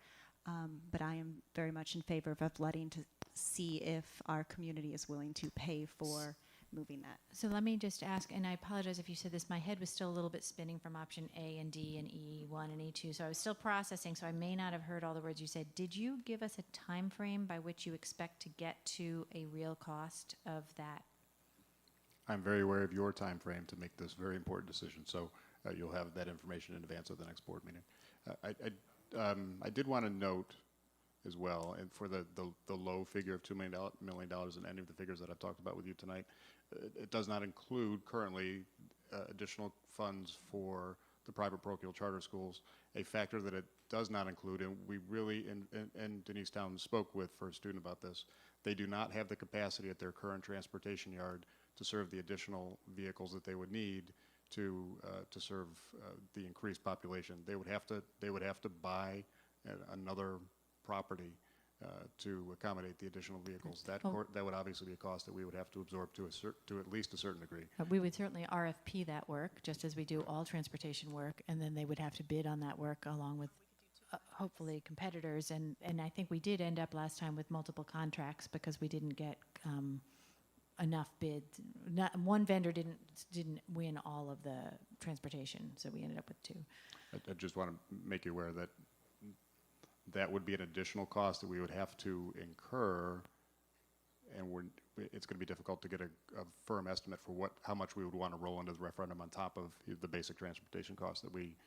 But I am very much in favor of letting to see if our community is willing to pay for moving that. So let me just ask, and I apologize if you said this, my head was still a little bit spinning from option A and D and E1 and E2, so I was still processing, so I may not have heard all the words you said. Did you give us a time frame by which you expect to get to a real cost of that? I'm very aware of your time frame to make this very important decision, so you'll have that information in advance of the next board meeting. I did want to note as well, and for the low figure of $2 million and any of the figures that I've talked about with you tonight, it does not include currently additional funds for the private parochial charter schools. A factor that it does not include, and we really, and Denise Town spoke with First Student about this, they do not have the capacity at their current transportation yard to serve the additional vehicles that they would need to serve the increased population. They would have to buy another property to accommodate the additional vehicles. That would obviously be a cost that we would have to absorb to at least a certain degree. We would certainly RFP that work, just as we do all transportation work, and then they would have to bid on that work along with hopefully competitors. And I think we did end up last time with multiple contracts because we didn't get enough bids. One vendor didn't win all of the transportation, so we ended up with 2. I just want to make you aware that that would be an additional cost that we would have to incur, and it's going to be difficult to get a firm estimate for how much we would want to roll into the referendum on top of the basic transportation costs that we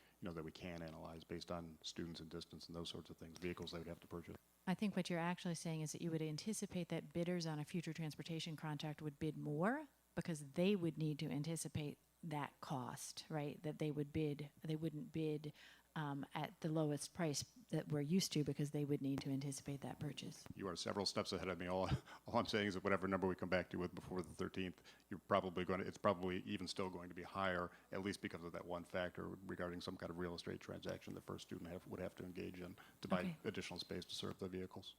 can analyze based on students and distance and those sorts of things, vehicles they would have to purchase. I think what you're actually saying is that you would anticipate that bidders on a future transportation contract would bid more because they would need to anticipate that cost, right? That they wouldn't bid at the lowest price that we're used to because they would need to anticipate that purchase. You are several steps ahead of me. All I'm saying is that whatever number we come back to with before the 13th, it's probably even still going to be higher, at least because of that one factor regarding some kind of real estate transaction the First Student would have to engage in to buy additional space to serve the vehicles.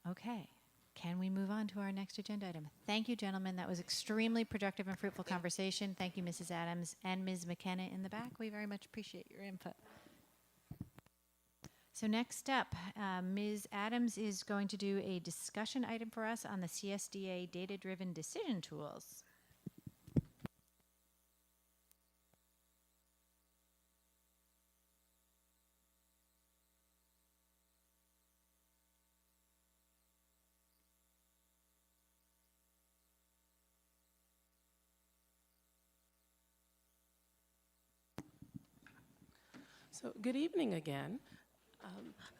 Okay. Can we move on to our next agenda item? Thank you, gentlemen. That was extremely productive and fruitful conversation. Thank you, Mrs. Adams and Ms. McKenna in the back. We very much appreciate your input. So next up, Ms. Adams is going to do a discussion item for us on the CSDA data-driven decision tools. So good evening again.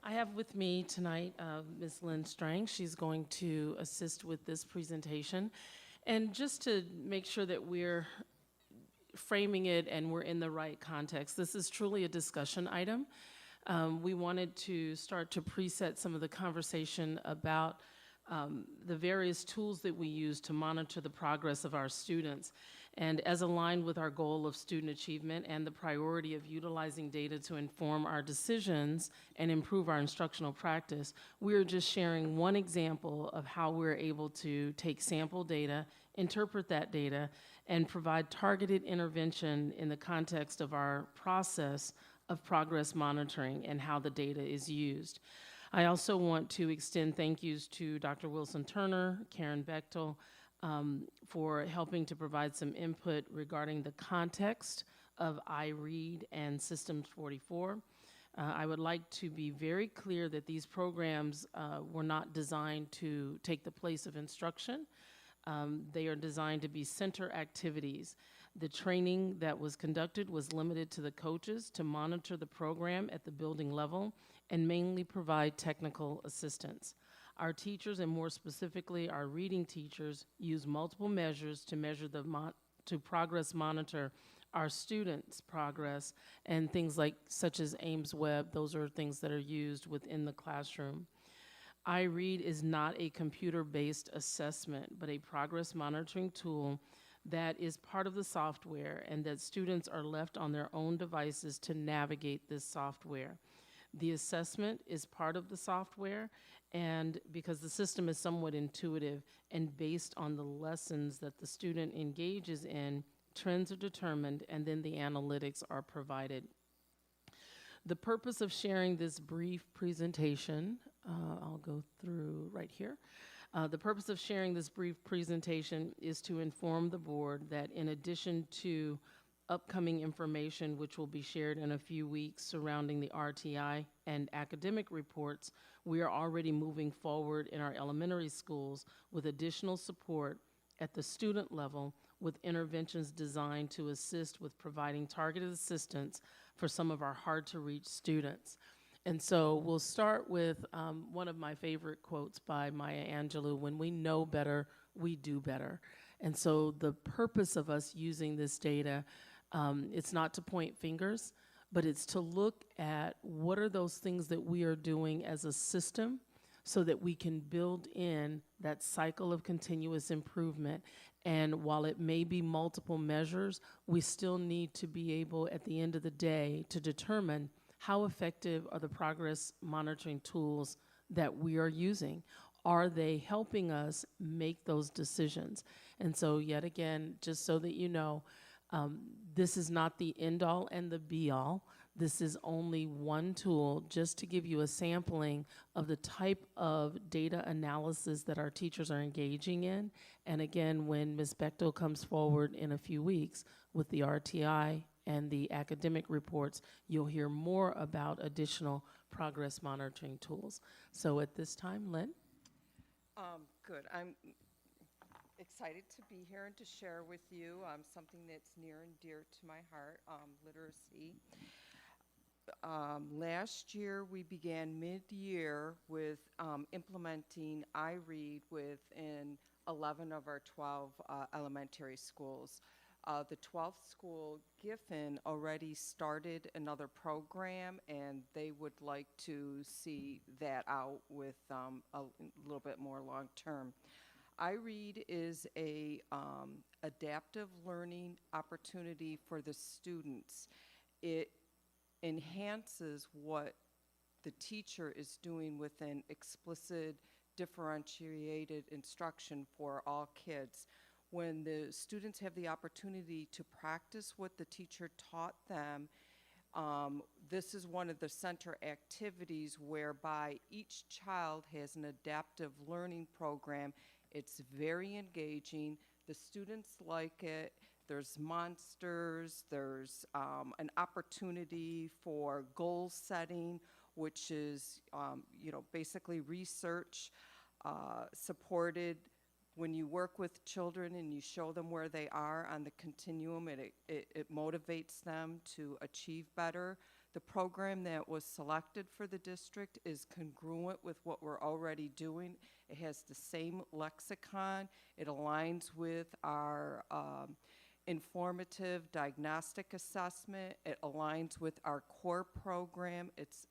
I have with me tonight Ms. Lynn Strang. She's going to assist with this presentation. And just to make sure that we're framing it and we're in the right context, this is truly a discussion item. We wanted to start to preset some of the conversation about the various tools that we use to monitor the progress of our students. And as aligned with our goal of student achievement and the priority of utilizing data to inform our decisions and improve our instructional practice, we are just sharing one example of how we're able to take sample data, interpret that data, and provide targeted intervention in the context of our process of progress monitoring and how the data is used. I also want to extend thank yous to Dr. Wilson Turner, Karen Bechtel, for helping to provide some input regarding the context of iRead and Systems 44. I would like to be very clear that these programs were not designed to take the place of instruction. They are designed to be center activities. The training that was conducted was limited to the coaches to monitor the program at the building level and mainly provide technical assistance. Our teachers, and more specifically our reading teachers, use multiple measures to measure to progress monitor our students' progress, and things such as Ames Web. Those are things that are used within the classroom. iRead is not a computer-based assessment, but a progress monitoring tool that is part of the software and that students are left on their own devices to navigate this software. The assessment is part of the software, and because the system is somewhat intuitive and based on the lessons that the student engages in, trends are determined and then the analytics are provided. The purpose of sharing this brief presentation, I'll go through right here. The purpose of sharing this brief presentation is to inform the board that in addition to upcoming information which will be shared in a few weeks surrounding the RTI and academic reports, we are already moving forward in our elementary schools with additional support at the student level with interventions designed to assist with providing targeted assistance for some of our hard-to-reach students. And so we'll start with one of my favorite quotes by Maya Angelou: "When we know better, we do better." And so the purpose of us using this data, it's not to point fingers, but it's to look at what are those things that we are doing as a system so that we can build in that cycle of continuous improvement. And while it may be multiple measures, we still need to be able, at the end of the day, to determine how effective are the progress monitoring tools that we are using. Are they helping us make those decisions? And so yet again, just so that you know, this is not the end all and the be all. This is only one tool just to give you a sampling of the type of data analysis that our teachers are engaging in. And again, when Ms. Bechtel comes forward in a few weeks with the RTI and the academic reports, you'll hear more about additional progress monitoring tools. So at this time, Lynn? Good. I'm excited to be here and to share with you something that's near and dear to my heart, literacy. Last year, we began mid-year with implementing iRead within 11 of our 12 elementary schools. The 12th school, Giffen, already started another program, and they would like to see that out with a little bit more long-term. iRead is a adaptive learning opportunity for the students. It enhances what the teacher is doing with an explicit, differentiated instruction for all kids. When the students have the opportunity to practice what the teacher taught them, this is one of the center activities whereby each child has an adaptive learning program. It's very engaging. The students like it. There's monsters. There's an opportunity for goal setting, which is, basically research supported. When you work with children and you show them where they are on the continuum, it motivates them to achieve better. The program that was selected for the district is congruent with what we're already doing. It has the same lexicon. It aligns with our informative diagnostic assessment. It aligns with our core program. It's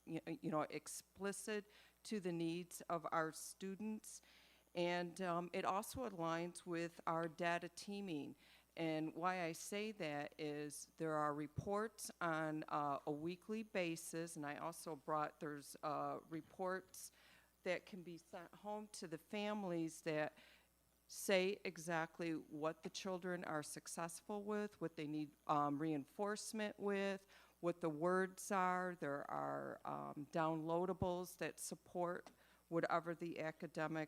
explicit to the needs of our students. And it also aligns with our data teaming. And why I say that is there are reports on a weekly basis, and I also there's reports that can be sent home to the families that say exactly what the children are successful with, what they need reinforcement with, what the words are. There are downloadables that support whatever the academic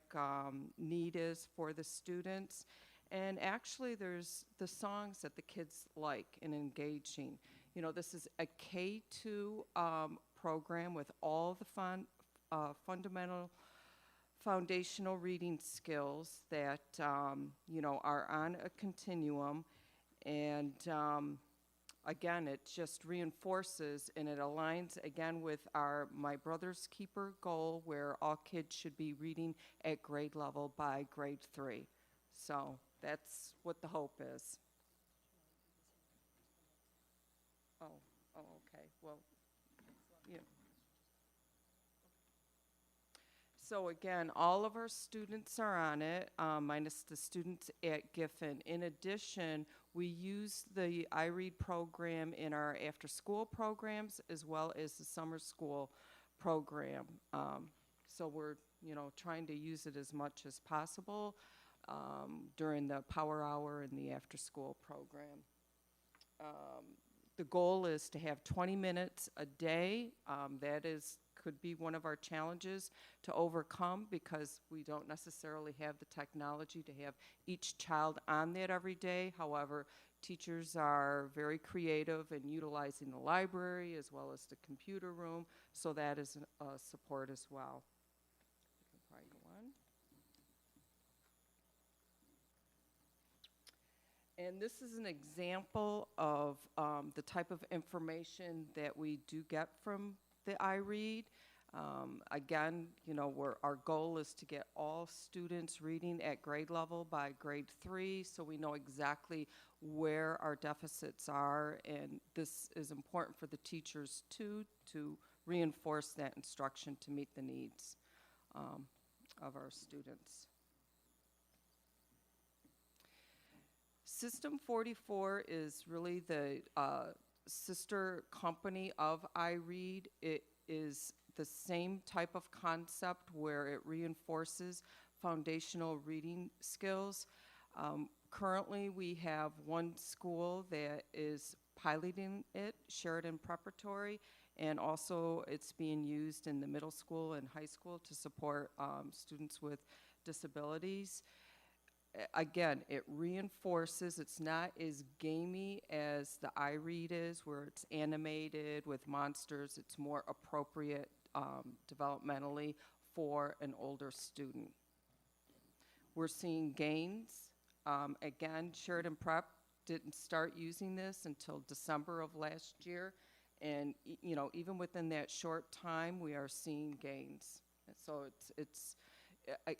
need is for the students. And actually, there's the songs that the kids like and engaging. This is a K-2 program with all the fundamental foundational reading skills that, are on a continuum. And again, it just reinforces and it aligns again with our My Brother's Keeper goal, where all kids should be reading at grade level by grade 3. So that's what the hope is. Oh, okay. Well, yeah. So again, all of our students are on it, minus the students at Giffen. In addition, we use the iRead program in our after-school programs as well as the summer school program. So we're, trying to use it as much as possible during the power hour and the after-school program. The goal is to have 20 minutes a day. That could be one of our challenges to overcome because we don't necessarily have the technology to have each child on that every day. However, teachers are very creative in utilizing the library as well as the computer room, so that is a support as well. You can probably go on. And this is an example of the type of information that we do get from the iRead. Again, our goal is to get all students reading at grade level by grade 3, so we know exactly where our deficits are, and this is important for the teachers too, to reinforce that instruction to meet the needs of our students. System 44 is really the sister company of iRead. It is the same type of concept where it reinforces foundational reading skills. Currently, we have one school that is piloting it, Sheridan Preparatory, and also it's being used in the middle school and high school to support students with disabilities. Again, it reinforces, it's not as gamey as the iRead is, where it's animated with monsters. It's more appropriate developmentally for an older student. We're seeing gains. Again, Sheridan Prep didn't start using this until December of last year. And even within that short time, we are seeing gains. And so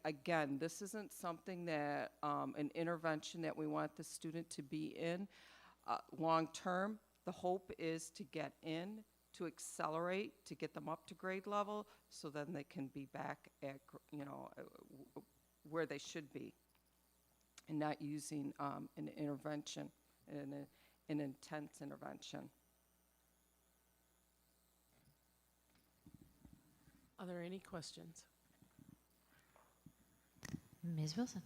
again, this isn't something that, an intervention that we want the student to be in. Long term, the hope is to get in, to accelerate, to get them up to grade level, so then they can be back at, where they should be, and not using an intervention, an intense intervention. Are there any questions? Ms. Wilson.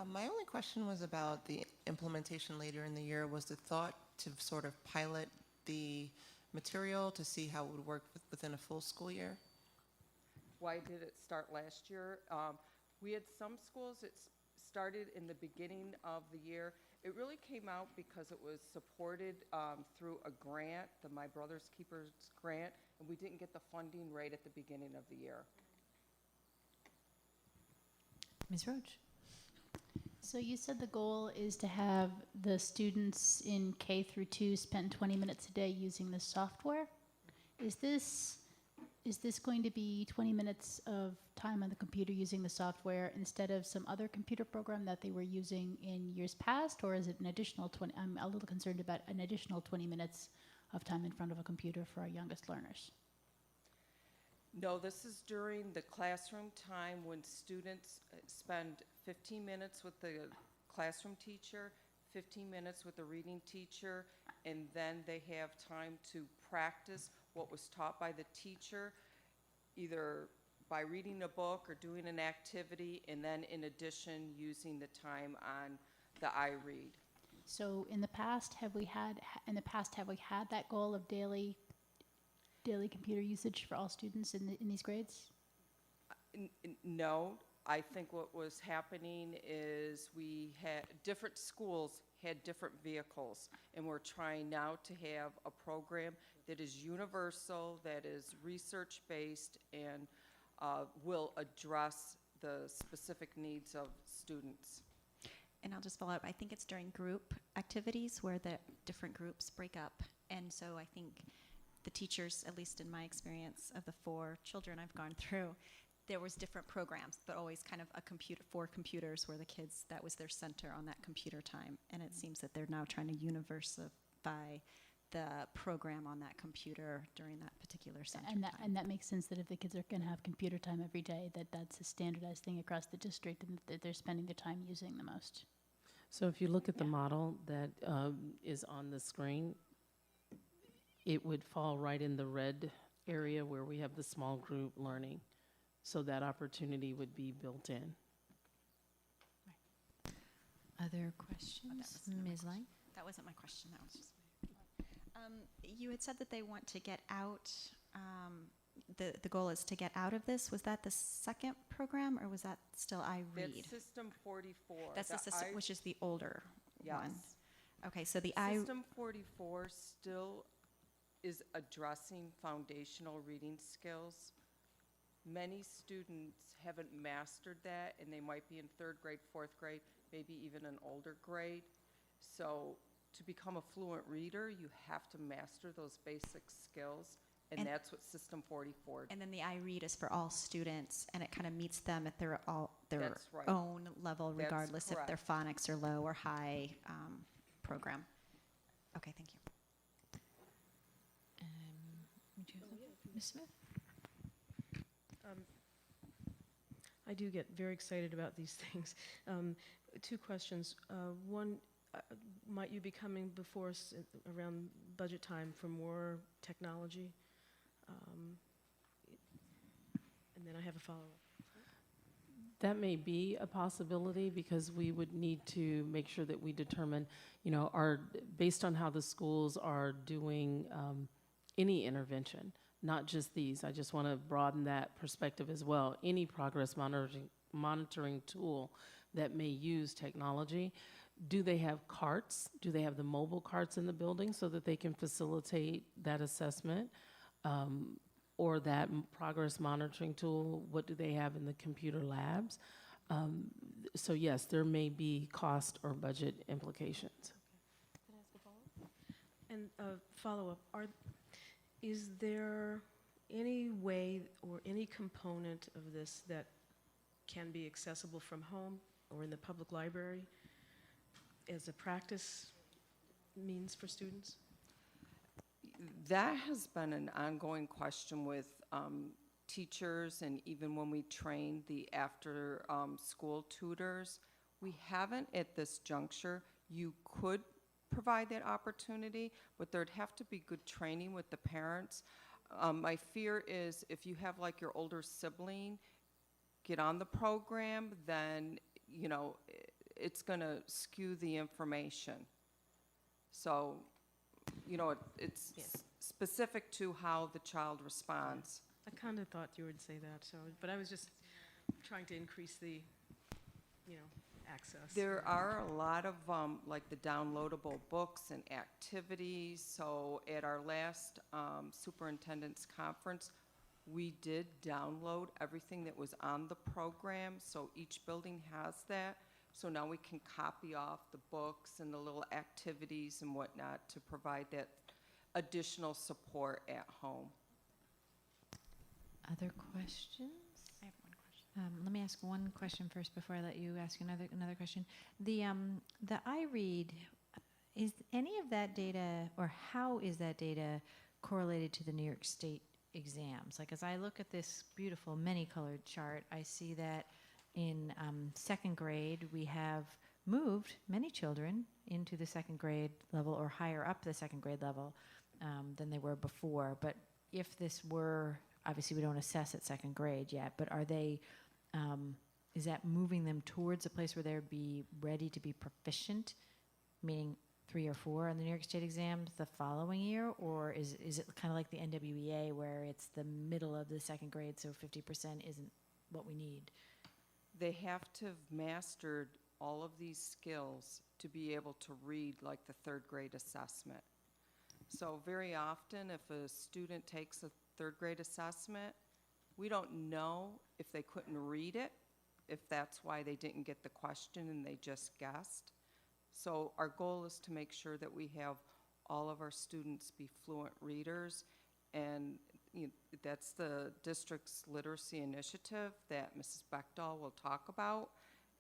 My only question was about the implementation later in the year. Was the thought to sort of pilot the material to see how it would work within a full school year? Why did it start last year? We had some schools that started in the beginning of the year. It really came out because it was supported through a grant, the My Brother's Keepers grant, and we didn't get the funding right at the beginning of the year. Ms. Roach. So you said the goal is to have the students in K through 2 spend 20 minutes a day using the software. Is this going to be 20 minutes of time on the computer using the software instead of some other computer program that they were using in years past, or is it an additional 20? I'm a little concerned about an additional 20 minutes of time in front of a computer for our youngest learners. No, this is during the classroom time when students spend 15 minutes with the classroom teacher, 15 minutes with the reading teacher, and then they have time to practice what was taught by the teacher, either by reading a book or doing an activity, and then in addition using the time on the iRead. So in the past, have we had that goal of daily computer usage for all students in these grades? No, I think what was happening is different schools had different vehicles, and we're trying now to have a program that is universal, that is research-based, and will address the specific needs of students. And I'll just follow up. I think it's during group activities where the different groups break up. And so I think the teachers, at least in my experience of the 4 children I've gone through, there was different programs, but always kind of 4 computers where the kids, that was their center on that computer time. And it seems that they're now trying to universify the program on that computer during that particular center And that, time. and that makes sense that if the kids are going to have computer time every day, that's a standardized thing across the district and that they're spending their time using the most. So if you look at the model that is on the screen, it would fall right in the red area where we have the small group learning. So that opportunity would be built in. Other questions? Ms. Lang? That wasn't my question, that was just. You had said that they want to get out, the goal is to get out of this. Was that the second program, or was that still iRead? That's System 44. That's the system, which is the older one. Yes. Okay, so the System 44 still is addressing foundational reading skills. Many students haven't mastered that, and they might be in 3rd grade, 4th grade, maybe even an older grade. So to become a fluent reader, you have to master those basic skills, and that's what System 44 And then the iRead is for all students, and it kind of meets them at their That's right. own level, That's regardless if their correct. phonics are low or high program. Okay, thank you. Ms. Smith? I do get very excited about these things. 2 questions. One, might you be coming before us around budget time for more technology? And then I have a follow-up. That may be a possibility because we would need to make sure that we determine, based on how the schools are doing any intervention, not just these. I just want to broaden that perspective as well. Any progress monitoring tool that may use technology, do they have carts? Do they have the mobile carts in the building so that they can facilitate that assessment? Or that progress monitoring tool, what do they have in the computer labs? So yes, there may be cost or budget implications. Can I ask a follow-up? And follow-up, is there any way or any component of this that can be accessible from home or in the public library as a practice means for students? That has been an ongoing question with teachers, and even when we train the after-school tutors. We haven't at this juncture. You could provide that opportunity, but there'd have to be good training with the parents. My fear is if you have like your older sibling get on the program, then, it's going to skew the information. So, it's specific to how the child responds. I kind of thought you would say that, but I was just trying to increase the, access. There are a lot of, like the downloadable books and activities. So at our last superintendent's conference, we did download everything that was on the program. So each building has that. So now we can copy off the books and the little activities and whatnot to provide that additional support at home. Other questions? I have one question. Let me ask one question first before I let you ask another question. The iRead, is any of that data, or how is that data correlated to the New York State exams? Like, as I look at this beautiful many-colored chart, I see that in 2nd grade, we have moved many children into the 2nd grade level or higher up the 2nd grade level than they were before. But if this were, obviously we don't assess at 2nd grade yet, but are they, is that moving them towards a place where they'd be ready to be proficient, meaning 3 or 4 on the New York State exams the following year? Or is it kind of like the NWEA where it's the middle of the 2nd grade, so 50% isn't what we need? They have to have mastered all of these skills to be able to read like the 3rd grade assessment. So very often if a student takes a 3rd grade assessment, we don't know if they couldn't read it, if that's why they didn't get the question and they just guessed. So our goal is to make sure that we have all of our students be fluent readers, and that's the district's literacy initiative that Mrs. Bechtel will talk about,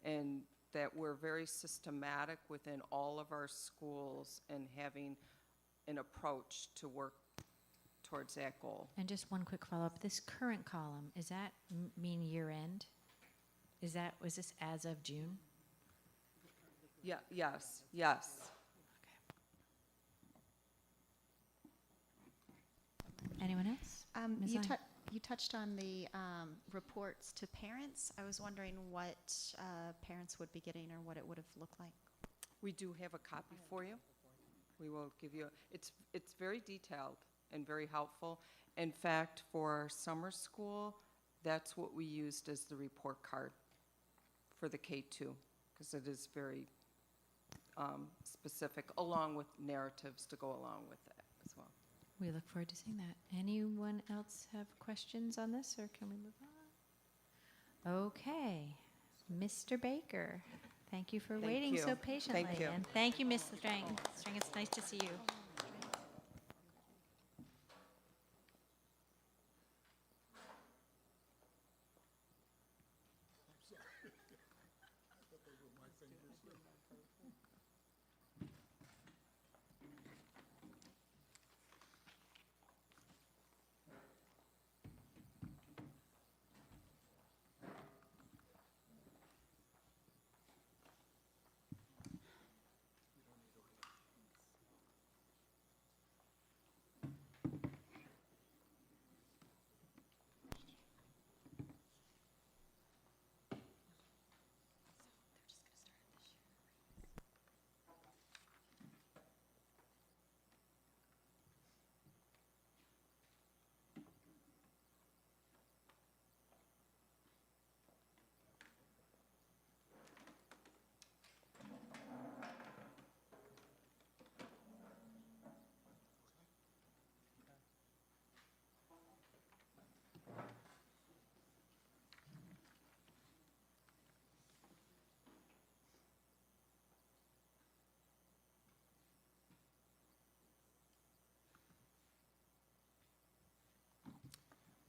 and that we're very systematic within all of our schools and having an approach to work towards that goal. And just one quick follow-up, this current column, is that mean year end? Was this as of June? Yeah, yes, yes. Anyone else? Ms. You, Lang? you touched on the reports to parents. I was wondering what parents would be getting or what it would have looked like. We do have a copy for you. We will give you, it's very detailed and very helpful. In fact, for our summer school, that's what we used as the report card for the K2, because it is very specific, along with narratives to go along with it as well. We look forward to seeing that. Anyone else have questions on this, or can we move on? Okay, Mr. Baker, thank you for Thank waiting you. so patiently. Thank you. And thank you, Ms. Strang. Strang, it's nice to see you.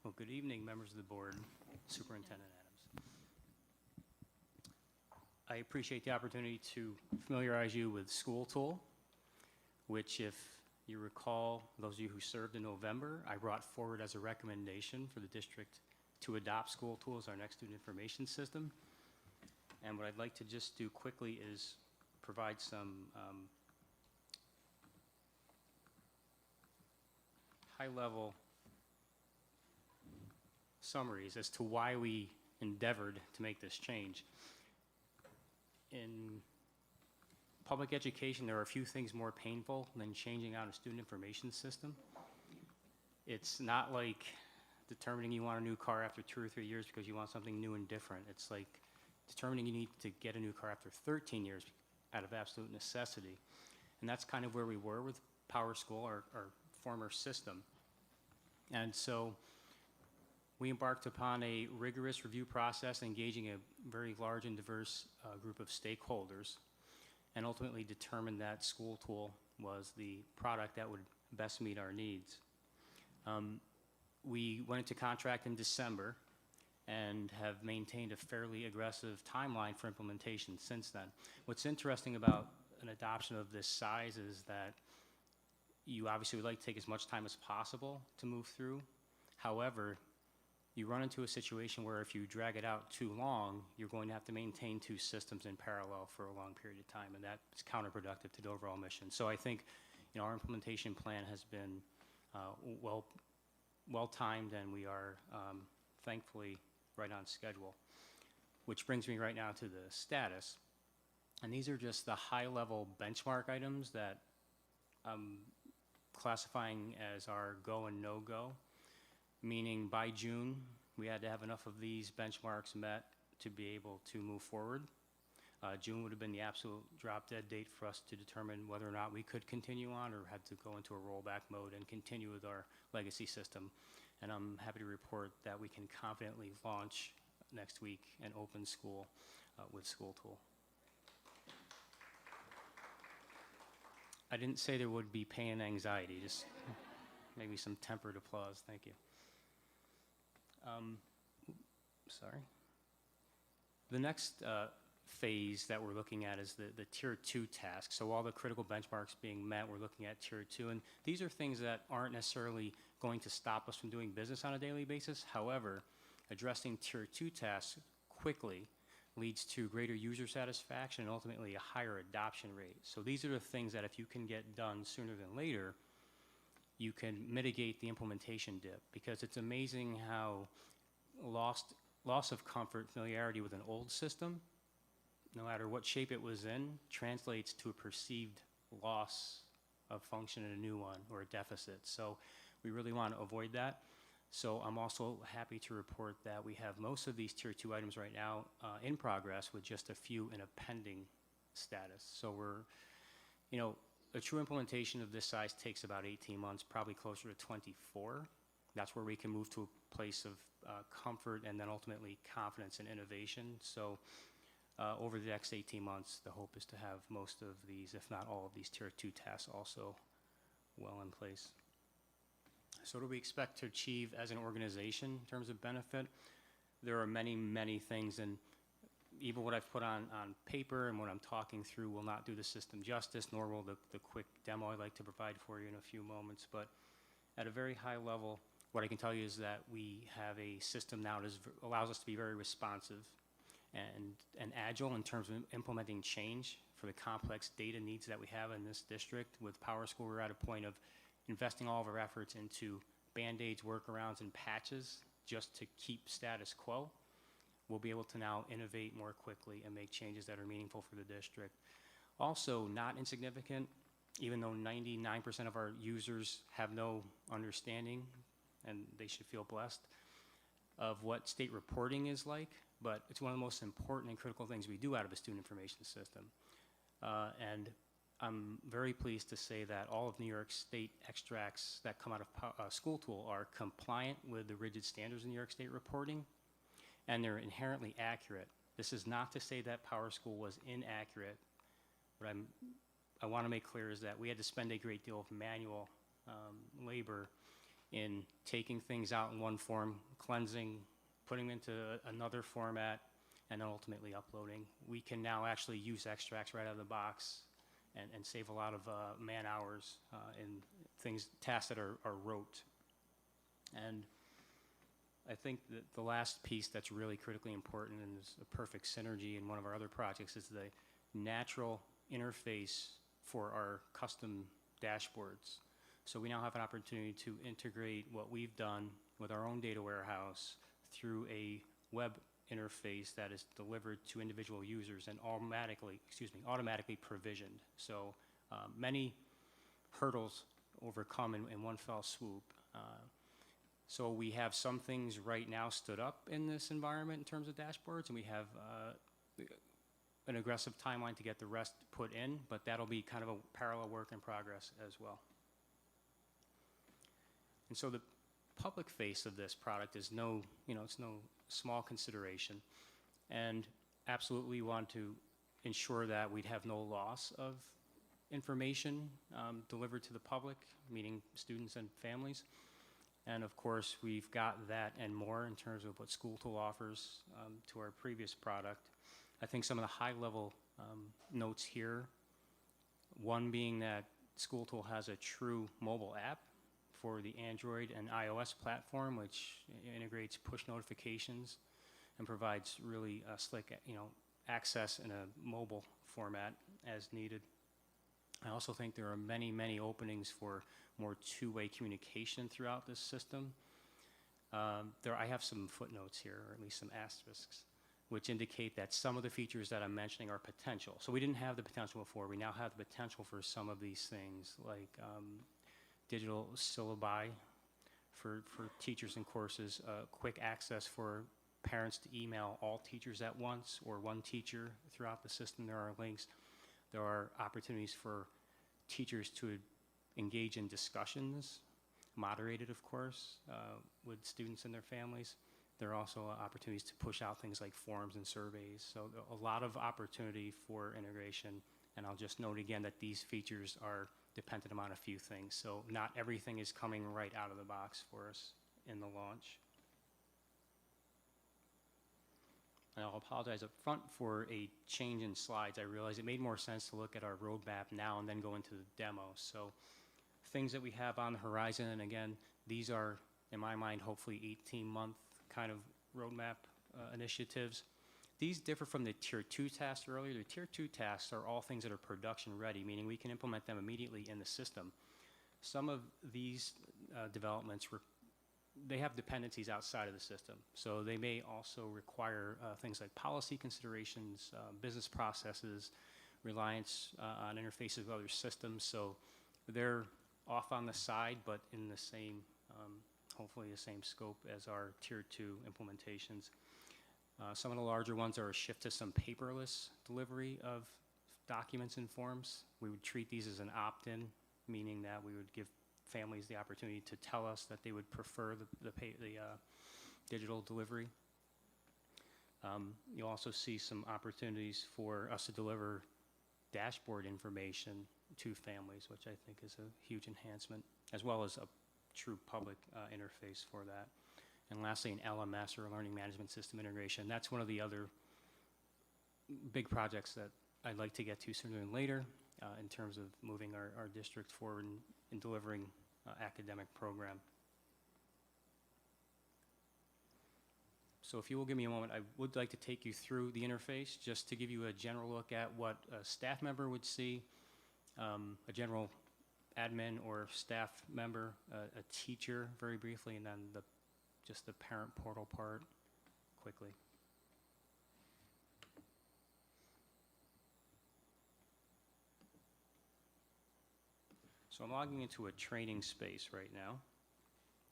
Well, good evening, members of the board, Superintendent Adams. I appreciate the opportunity to familiarize you with School Tool, which, if you recall, those of you who served in November, I brought forward as a recommendation for the district to adopt School Tool as our next student information system. And what I'd like to just do quickly is provide some high-level summaries as to why we endeavored to make this change. In public education, there are a few things more painful than changing out a student information system. It's not like determining you want a new car after 2 or 3 years because you want something new and different. It's like determining you need to get a new car after 13 years out of absolute necessity. And that's kind of where we were with PowerSchool, our former system. And so we embarked upon a rigorous review process, engaging a very large and diverse group of stakeholders, and ultimately determined that School Tool was the product that would best meet our needs. We went into contract in December and have maintained a fairly aggressive timeline for implementation since then. What's interesting about an adoption of this size is that you obviously would like to take as much time as possible to move through. However, you run into a situation where if you drag it out too long, you're going to have to maintain 2 systems in parallel for a long period of time, and that's counterproductive to the overall mission. So I think, you know, our implementation plan has been well timed, and we are thankfully right on schedule. Which brings me right now to the status, and these are just the high-level benchmark items that I'm classifying as our go and no-go. Meaning by June, we had to have enough of these benchmarks met to be able to move forward. June would have been the absolute drop-dead date for us to determine whether or not we could continue on or had to go into a rollback mode and continue with our legacy system. And I'm happy to report that we can confidently launch next week and open school with School Tool. I didn't say there would be pain and anxiety, just maybe some tempered applause. Thank you. Sorry. The next phase that we're looking at is the tier 2 task. So all the critical benchmarks being met, we're looking at tier 2. And these are things that aren't necessarily going to stop us from doing business on a daily basis. However, addressing tier 2 tasks quickly leads to greater user satisfaction and ultimately a higher adoption rate. So these are the things that if you can get done sooner than later, you can mitigate the implementation dip, because it's amazing how loss of comfort, familiarity with an old system, no matter what shape it was in, translates to a perceived loss of function in a new one or a deficit. So we really want to avoid that. So I'm also happy to report that we have most of these tier 2 items right now in progress, with just a few in a pending status. So we're, you know, a true implementation of this size takes about 18 months, probably closer to 24. That's where we can move to a place of comfort and then ultimately confidence and innovation. So over the next 18 months, the hope is to have most of these, if not all of these tier 2 tasks also well in place. So what do we expect to achieve as an organization in terms of benefit? There are many, many things, and even what I've put on paper and what I'm talking through will not do the system justice, nor will the quick demo I'd like to provide for you in a few moments. But at a very high level, what I can tell you is that we have a system now that allows us to be very responsive and agile in terms of implementing change for the complex data needs that we have in this district. With PowerSchool, we're at a point of investing all of our efforts into Band-Aids, workarounds, and patches just to keep status quo. We'll be able to now innovate more quickly and make changes that are meaningful for the district. Also, not insignificant, even though 99% of our users have no understanding, and they should feel blessed, of what state reporting is like, but it's one of the most important and critical things we do out of a student information system. And I'm very pleased to say that all of New York State extracts that come out of School Tool are compliant with the rigid standards in New York State reporting, and they're inherently accurate. This is not to say that PowerSchool was inaccurate. What I want to make clear is that we had to spend a great deal of manual labor in taking things out in one form, cleansing, putting them into another format, and then ultimately uploading. We can now actually use extracts right out of the box and save a lot of man hours in tasks that are rote. And I think that the last piece that's really critically important and is a perfect synergy in one of our other projects is the natural interface for our custom dashboards. So we now have an opportunity to integrate what we've done with our own data warehouse through a web interface that is delivered to individual users and automatically provisioned. So many hurdles overcome in one fell swoop. So we have some things right now stood up in this environment in terms of dashboards, and we have an aggressive timeline to get the rest put in, but that'll be kind of a parallel work in progress as well. And so the public face of this product is it's no small consideration, and absolutely want to ensure that we'd have no loss of information delivered to the public, meaning students and families. And of course, we've got that and more in terms of what School Tool offers to our previous product. I think some of the high-level notes here, one being that School Tool has a true mobile app for the Android and iOS platform, which integrates push notifications and provides really slick, access in a mobile format as needed. I also think there are many, many openings for more two-way communication throughout this system. I have some footnotes here, or at least some asterisks, which indicate that some of the features that I'm mentioning are potential. So we didn't have the potential before. We now have the potential for some of these things, like digital syllabi for teachers and courses, quick access for parents to email all teachers at once or one teacher throughout the system. There are links. There are opportunities for teachers to engage in discussions, moderated, of course, with students and their families. There are also opportunities to push out things like forms and surveys. So a lot of opportunity for integration. And I'll just note again that these features are dependent upon a few things. So not everything is coming right out of the box for us in the launch. And I'll apologize up front for a change in slides. I realized it made more sense to look at our roadmap now and then go into the demo. So things that we have on the horizon, and again, these are, in my mind, hopefully 18-month kind of roadmap initiatives. These differ from the Tier 2 tasks earlier. The Tier 2 tasks are all things that are production ready, meaning we can implement them immediately in the system. Some of these developments they have dependencies outside of the system. So they may also require things like policy considerations, business processes, reliance on interfaces with other systems. So they're off on the side, but in the same, hopefully the same scope as our Tier 2 implementations. Some of the larger ones are a shift to some paperless delivery of documents and forms. We would treat these as an opt-in, meaning that we would give families the opportunity to tell us that they would prefer the digital delivery. You'll also see some opportunities for us to deliver dashboard information to families, which I think is a huge enhancement, as well as a true public interface for that. And lastly, an LMS, or a learning management system integration. That's one of the other big projects that I'd like to get to sooner than later in terms of moving our district forward in delivering academic program. So if you will give me a moment, I would like to take you through the interface just to give you a general look at what a staff member would see, a general admin or staff member, a teacher very briefly, and then just the parent portal part quickly. So I'm logging into a training space right now,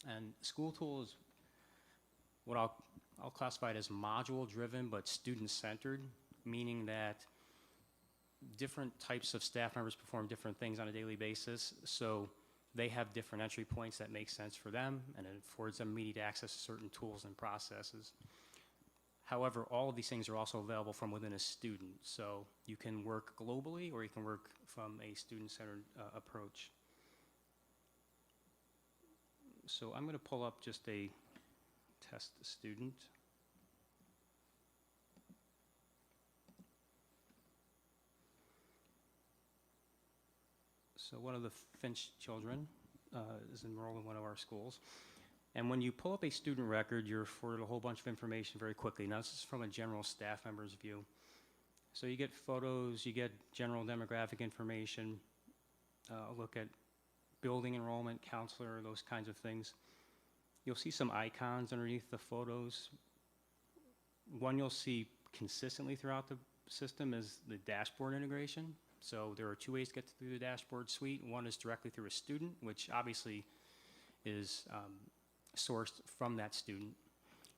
and School Tool is what I'll classify it as module driven but student centered, meaning that different types of staff members perform different things on a daily basis, so they have different entry points that make sense for them, and it affords them immediate access to certain tools and processes. However, all of these things are also available from within a student, so you can work globally or you can work from a student-centered approach. So I'm going to pull up just a test student. So one of the Finch children is enrolled in one of our schools. And when you pull up a student record, you're afforded a whole bunch of information very quickly. Now, this is from a general staff member's view. So you get photos, you get general demographic information, look at building enrollment, counselor, those kinds of things. You'll see some icons underneath the photos. One you'll see consistently throughout the system is the dashboard integration. So there are two ways to get through the dashboard suite. One is directly through a student, which obviously is sourced from that student.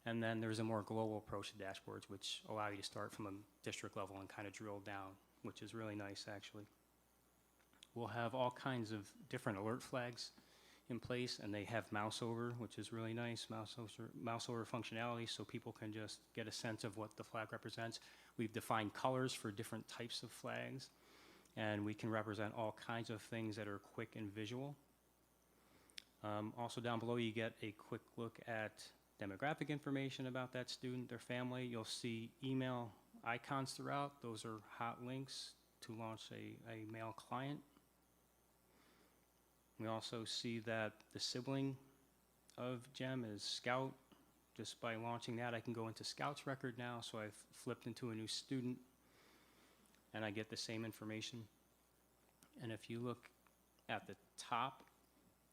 And then there's a more global approach to dashboards, which allow you to start from a district level and kind of drill down, which is really nice, actually. We'll have all kinds of different alert flags in place, and they have mouse over, which is really nice, mouse over functionality, so people can just get a sense of what the flag represents. We've defined colors for different types of flags, and we can represent all kinds of things that are quick and visual. Also down below, you get a quick look at demographic information about that student, their family. You'll see email icons throughout. Those are hot links to launch a mail client. We also see that the sibling of GEM is Scout. Just by launching that, I can go into Scout's record now, so I've flipped into a new student, and I get the same information. And if you look at the top,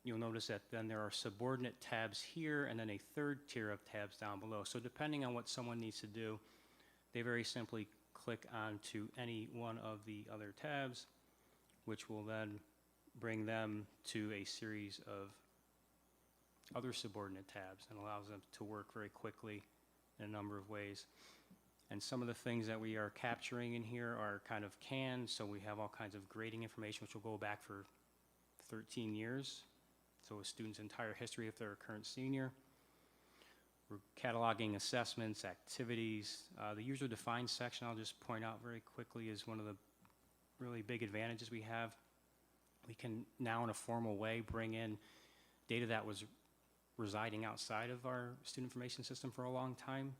you'll notice that then there are subordinate tabs here, and then a third tier of tabs down below. So depending on what someone needs to do, they very simply click onto any one of the other tabs, which will then bring them to a series of other subordinate tabs and allows them to work very quickly in a number of ways. And some of the things that we are capturing in here are kind of canned, so we have all kinds of grading information, which will go back for 13 years. So a student's entire history if they're a current senior. We're cataloging assessments, activities. The user-defined section, I'll just point out very quickly, is one of the really big advantages we have. We can now, in a formal way, bring in data that was residing outside of our student information system for a long time.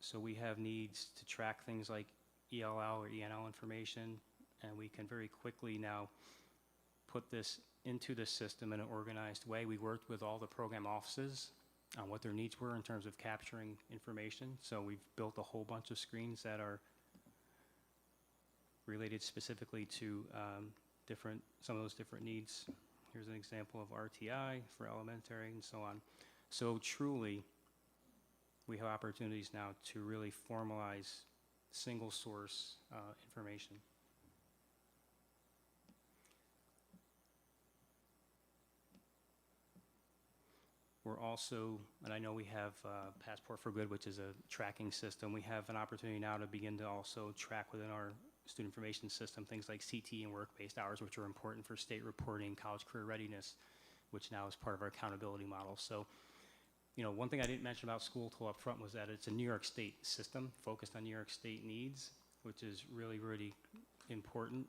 So we have needs to track things like ELL or ENL information, and we can very quickly now put this into the system in an organized way. We worked with all the program offices on what their needs were in terms of capturing information. So we've built a whole bunch of screens that are related specifically to some of those different needs. Here's an example of RTI for elementary and so on. So truly, we have opportunities now to really formalize single source information. We're also, and I know we have Passport for Good, which is a tracking system. We have an opportunity now to begin to also track within our student information system things like CT and work-based hours, which are important for state reporting, college career readiness, which now is part of our accountability model. So, you know, one thing I didn't mention about school tool up front was that it's a New York State system focused on New York State needs, which is really, really important.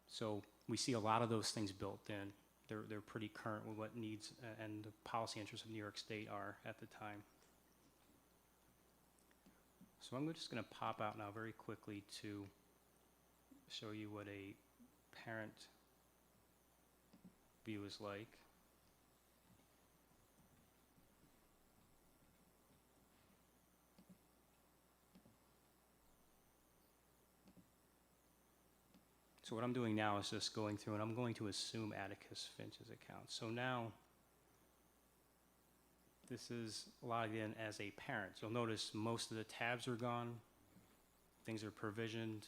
So we see a lot of those things built in. They're pretty current with what needs and the policy interests of New York State are at the time. So I'm just going to pop out now very quickly to show you what a parent view is like. So what I'm doing now is just going through, and I'm going to assume Atticus Finch's account. So now, this is logged in as a parent. You'll notice most of the tabs are gone. Things are provisioned,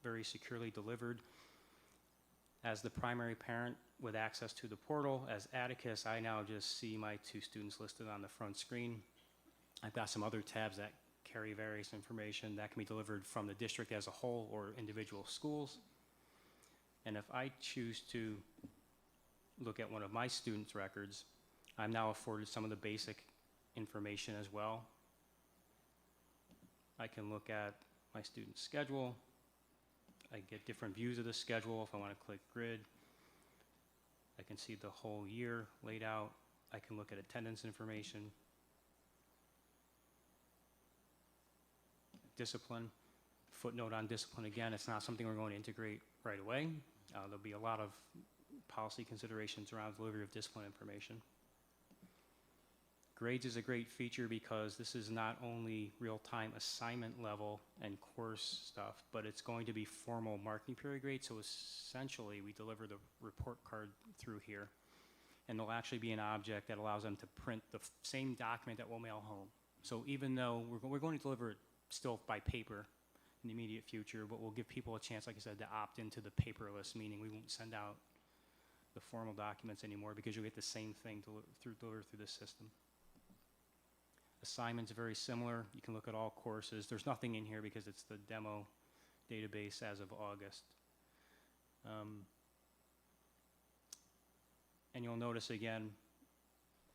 very securely delivered. As the primary parent with access to the portal, as Atticus, I now just see my 2 students listed on the front screen. I've got some other tabs that carry various information that can be delivered from the district as a whole or individual schools. And if I choose to look at one of my students' records, I'm now afforded some of the basic information as well. I can look at my student's schedule. I get different views of the schedule if I want to click grid. I can see the whole year laid out. I can look at attendance information. Discipline. Footnote on discipline again, it's not something we're going to integrate right away. There'll be a lot of policy considerations around delivery of discipline information. Grades is a great feature because this is not only real-time assignment level and course stuff, but it's going to be formal marking period grades. So essentially, we deliver the report card through here, and there'll actually be an object that allows them to print the same document that we'll mail home. So even though we're going to deliver it still by paper in the immediate future, but we'll give people a chance, like I said, to opt into the paperless, meaning we won't send out the formal documents anymore because you'll get the same thing delivered through the system. Assignments are very similar. You can look at all courses. There's nothing in here because it's the demo database as of August. And you'll notice again,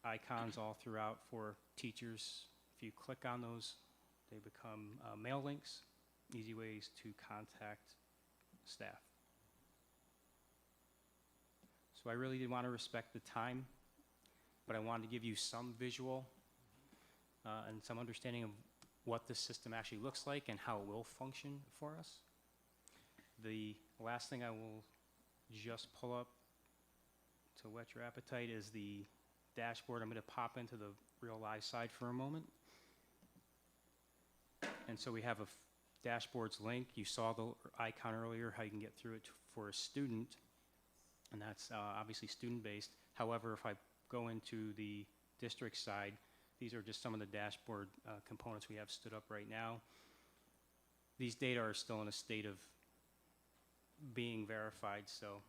icons all throughout for teachers. If you click on those, they become mail links, easy ways to contact staff. So I really did want to respect the time, but I wanted to give you some visual and some understanding of what the system actually looks like and how it will function for us. The last thing I will just pull up to whet your appetite is the dashboard. I'm going to pop into the real live side for a moment. And so we have a dashboards link. You saw the icon earlier, how you can get through it for a student, and that's obviously student-based. However, if I go into the district side, these are just some of the dashboard components we have stood up right now. These data are still in a state of being verified, so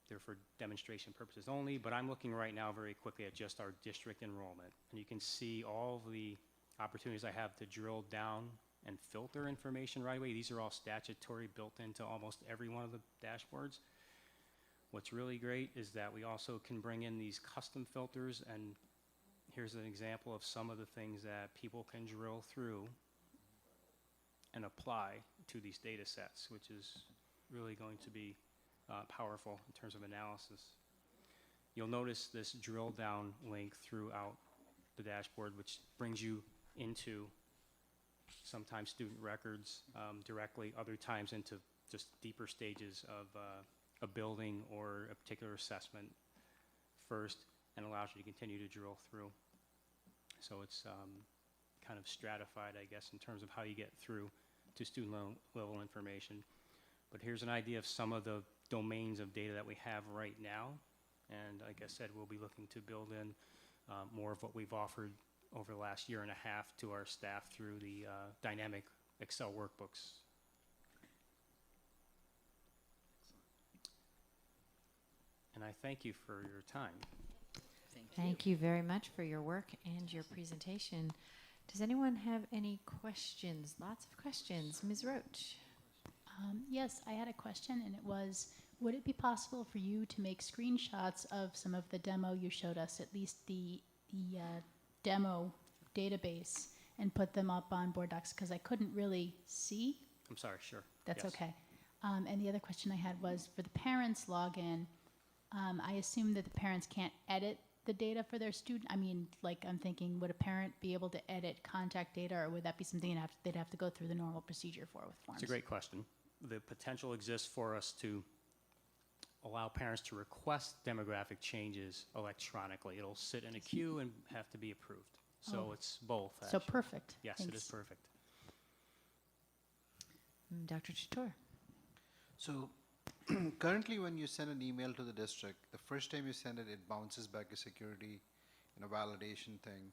they're for demonstration purposes only, but I'm looking right now very quickly at just our district enrollment, and you can see all of the opportunities I have to drill down and filter information right away. These are all statutory, built into almost every one of the dashboards. What's really great is that we also can bring in these custom filters, and here's an example of some of the things that people can drill through and apply to these data sets, which is really going to be powerful in terms of analysis. You'll notice this drill down link throughout the dashboard, which brings you into sometimes student records directly, other times into just deeper stages of a building or a particular assessment first, and allows you to continue to drill through. So it's kind of stratified, I guess, in terms of how you get through to student level information. But here's an idea of some of the domains of data that we have right now. And like I said, we'll be looking to build in more of what we've offered over the last year and a half to our staff through the dynamic Excel workbooks. And I thank you for your time. Thank you very much for your work and your presentation. Does anyone have any questions? Lots of questions. Ms. Roach. Yes, I had a question, and it was, would it be possible for you to make screenshots of some of the demo you showed us, at least the demo database, and put them up on Board Docs? Because I couldn't really see. I'm sorry, sure. That's Yes. okay. And the other question I had was, for the parents' login, I assume that the parents can't edit the data for their student. I mean, like, I'm thinking, would a parent be able to edit contact data, or would that be something they'd have to go through the normal procedure for with forms? It's a great question. The potential exists for us to allow parents to request demographic changes electronically. It'll sit in a queue and have to be approved. So Oh. it's both, So actually. perfect. Yes, it is Thanks. perfect. Dr. Chator. So currently, when you send an email to the district, the first time you send it, it bounces back a security, validation thing.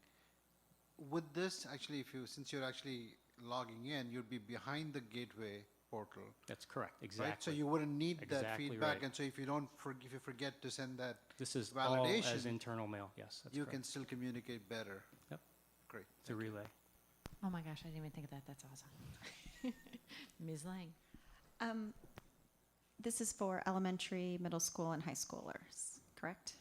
With this, actually, since you're actually logging in, you'd be behind the gateway portal. That's correct, Right? exactly. So you wouldn't need that Exactly feedback, right. and so if you if you forget to send that This is all validation, as internal mail, yes, that's you correct. can still communicate better. Yep. Great. It's a relay. Oh my gosh, I didn't even think of that. That's awesome. Ms. Lang. This is for elementary, middle school, and high schoolers, correct?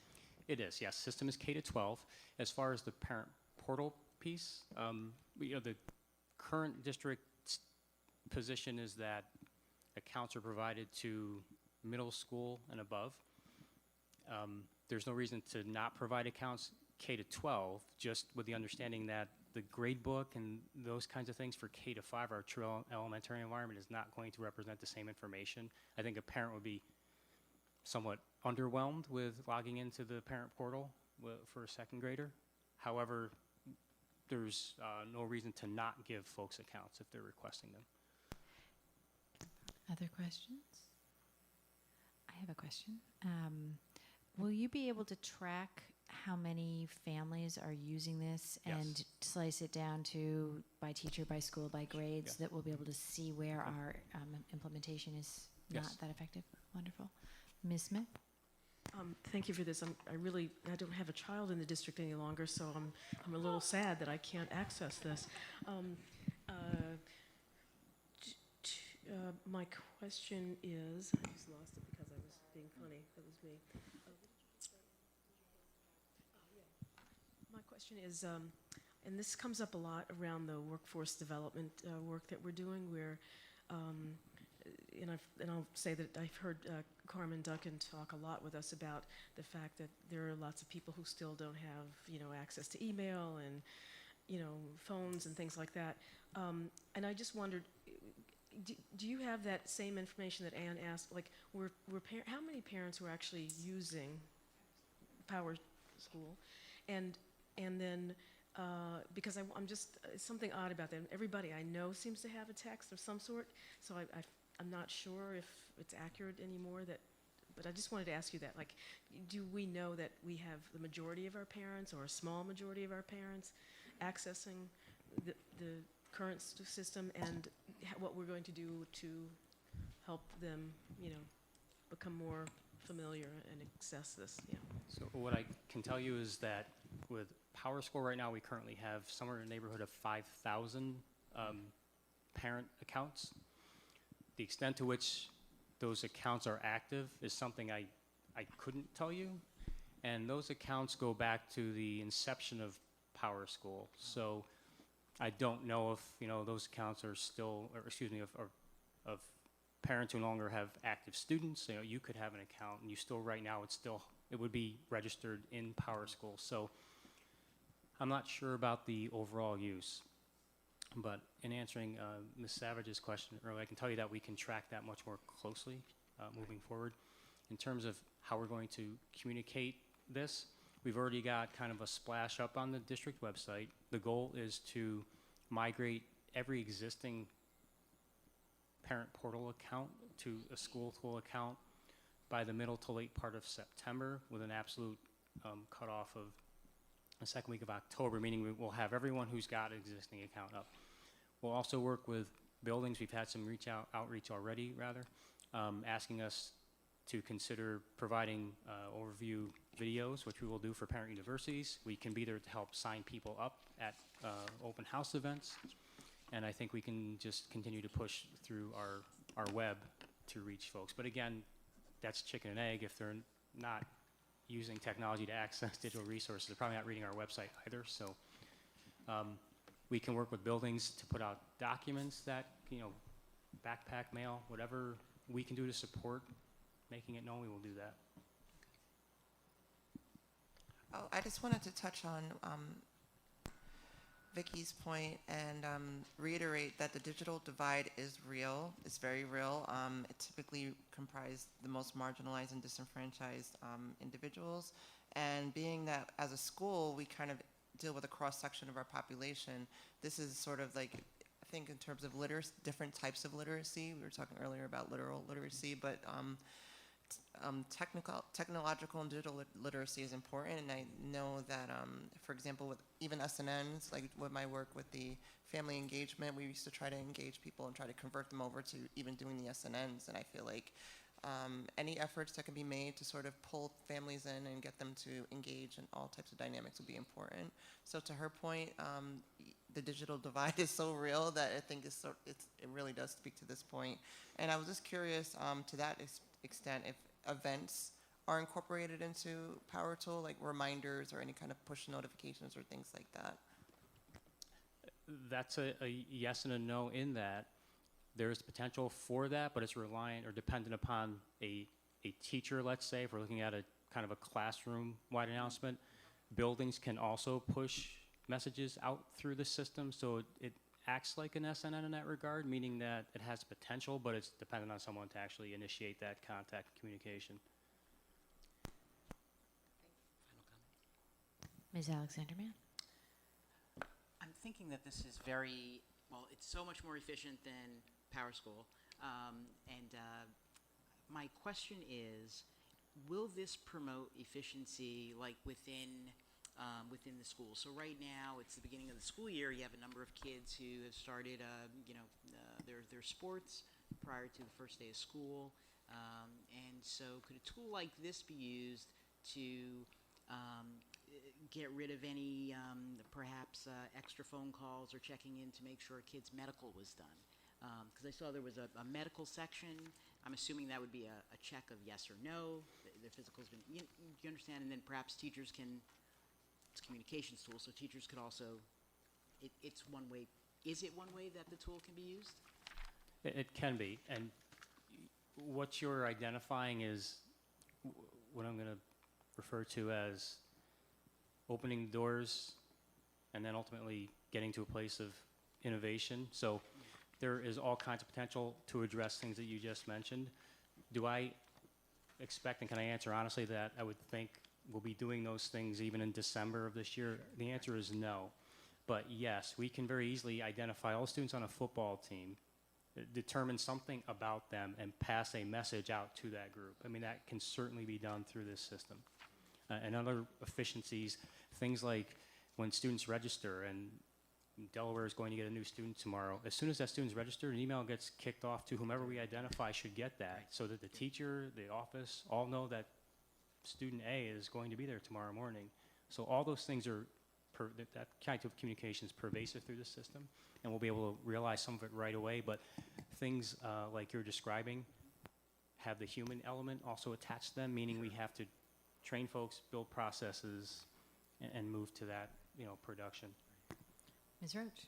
It is, yes. System is K to 12. As far as the parent portal piece, the current district's position is that accounts are provided to middle school and above. There's no reason to not provide accounts K to 12, just with the understanding that the grade book and those kinds of things for K to 5, our true elementary environment, is not going to represent the same information. I think a parent would be somewhat underwhelmed with logging into the parent portal for a second grader. However, there's no reason to not give folks accounts if they're requesting them. Other questions? I have a question. Will you be able to track how many families are using this and Yes. slice it down to by teacher, by school, by grades, Yes. that we'll be able to see where our implementation is Yes. not that effective? Wonderful. Ms. Smith? Thank you for this. I don't have a child in the district any longer, so I'm a little sad that I can't access this. My question is, I just lost it because I was being funny. That was me. My question is, and this comes up a lot around the workforce development work that we're doing, where, and I'll say that I've heard Carmen Duncan talk a lot with us about the fact that there are lots of people who still don't have, access to email and, phones and things like that. And I just wondered, do you have that same information that Ann asked? Like, how many parents were actually using Power School? And then, because I'm just, something odd about that. Everybody I know seems to have a text of some sort, so I'm not sure if it's accurate anymore. But I just wanted to ask you that. Like, do we know that we have the majority of our parents, or a small majority of our parents, accessing the current system, and what we're going to do to help them, become more familiar and access this? Yeah. So what I can tell you is that with Power School right now, we currently have somewhere in the neighborhood of 5,000 parent accounts. The extent to which those accounts are active is something I couldn't tell you. And those accounts go back to the inception of Power School. So I don't know if, those accounts are still, or excuse me, of parents who no longer have active students. You could have an account and you still, right now, it would be registered in Power School. So I'm not sure about the overall use, but in answering Ms. Savage's question earlier, I can tell you that we can track that much more closely moving forward. In terms of how we're going to communicate this, we've already got kind of a splash up on the district website. The goal is to migrate every existing parent portal account to a school tool account by the middle to late part of September, with an absolute cutoff of the second week of October, meaning we will have everyone who's got an existing account up. We'll also work with buildings. We've had some outreach already, rather, asking us to consider providing overview videos, which we will do for parent universities. We can be there to help sign people up at open house events. And I think we can just continue to push through our web to reach folks. But again, that's chicken and egg. If they're not using technology to access digital resources, they're probably not reading our website either. So we can work with buildings to put out documents that, backpack mail, whatever we can do to support making it known, we will do that. Oh, I just wanted to touch on Vicky's point and reiterate that the digital divide is real. It's very real. It typically comprised the most marginalized and disenfranchised individuals. And being that as a school, we kind of deal with a cross-section of our population, this is sort of like, I think in terms of different types of literacy, we were talking earlier about literal literacy, but technological and digital literacy is important, and I know that, for example, with even SNNs, like with my work with the family engagement, we used to try to engage people and try to convert them over to even doing the SNNs, and I feel like any efforts that can be made to sort of pull families in and get them to engage in all types of dynamics would be important. So to her point, the digital divide is so real that I think it really does speak to this point. And I was just curious to that extent if events are incorporated into Power Tool, like reminders or any kind of push notifications or things like that. That's a yes and a no in that. There's potential for that, but it's reliant or dependent upon a teacher, let's say, if we're looking at a kind of a classroom-wide announcement. Buildings can also push messages out through the system, so it acts like an SNN in that regard, meaning that it has potential, but it's dependent on someone to actually initiate that contact and communication. Ms. Alexander-Mann? I'm thinking that this is very, well, it's so much more efficient than Power School. My question is, will this promote efficiency like within the school? So right now, it's the beginning of the school year. You have a number of kids who have started, their sports prior to the first day of school. And so could a tool like this be used to get rid of any perhaps extra phone calls or checking in to make sure a kid's medical was done? Because I saw there was a medical section. I'm assuming that would be a check of yes or no. The physical's been, you understand? And then perhaps teachers can, it's a communications tool, so teachers could also, it's one way. Is it one way that the tool can be used? It can be, and what you're identifying is what I'm going to refer to as opening doors and then ultimately getting to a place of innovation. So there is all kinds of potential to address things that you just mentioned. Do I expect, and can I answer honestly, that I would think we'll be doing those things even in December of this year? The answer is no. But yes, we can very easily identify all students on a football team, determine something about them, and pass a message out to that group. I mean, that can certainly be done through this system. And other efficiencies, things like when students register, and Delaware is going to get a new student tomorrow. As soon as that student's registered, an email gets kicked off to whomever we identify should get that, so that the teacher, the office, all know that student A is going to be there tomorrow morning. So all those things are, that kind of communication is pervasive through the system, and we'll be able to realize some of it right away. But things like you're describing have the human element also attached to them, meaning we have to train folks, build processes, and move to that, production. Ms. Roach?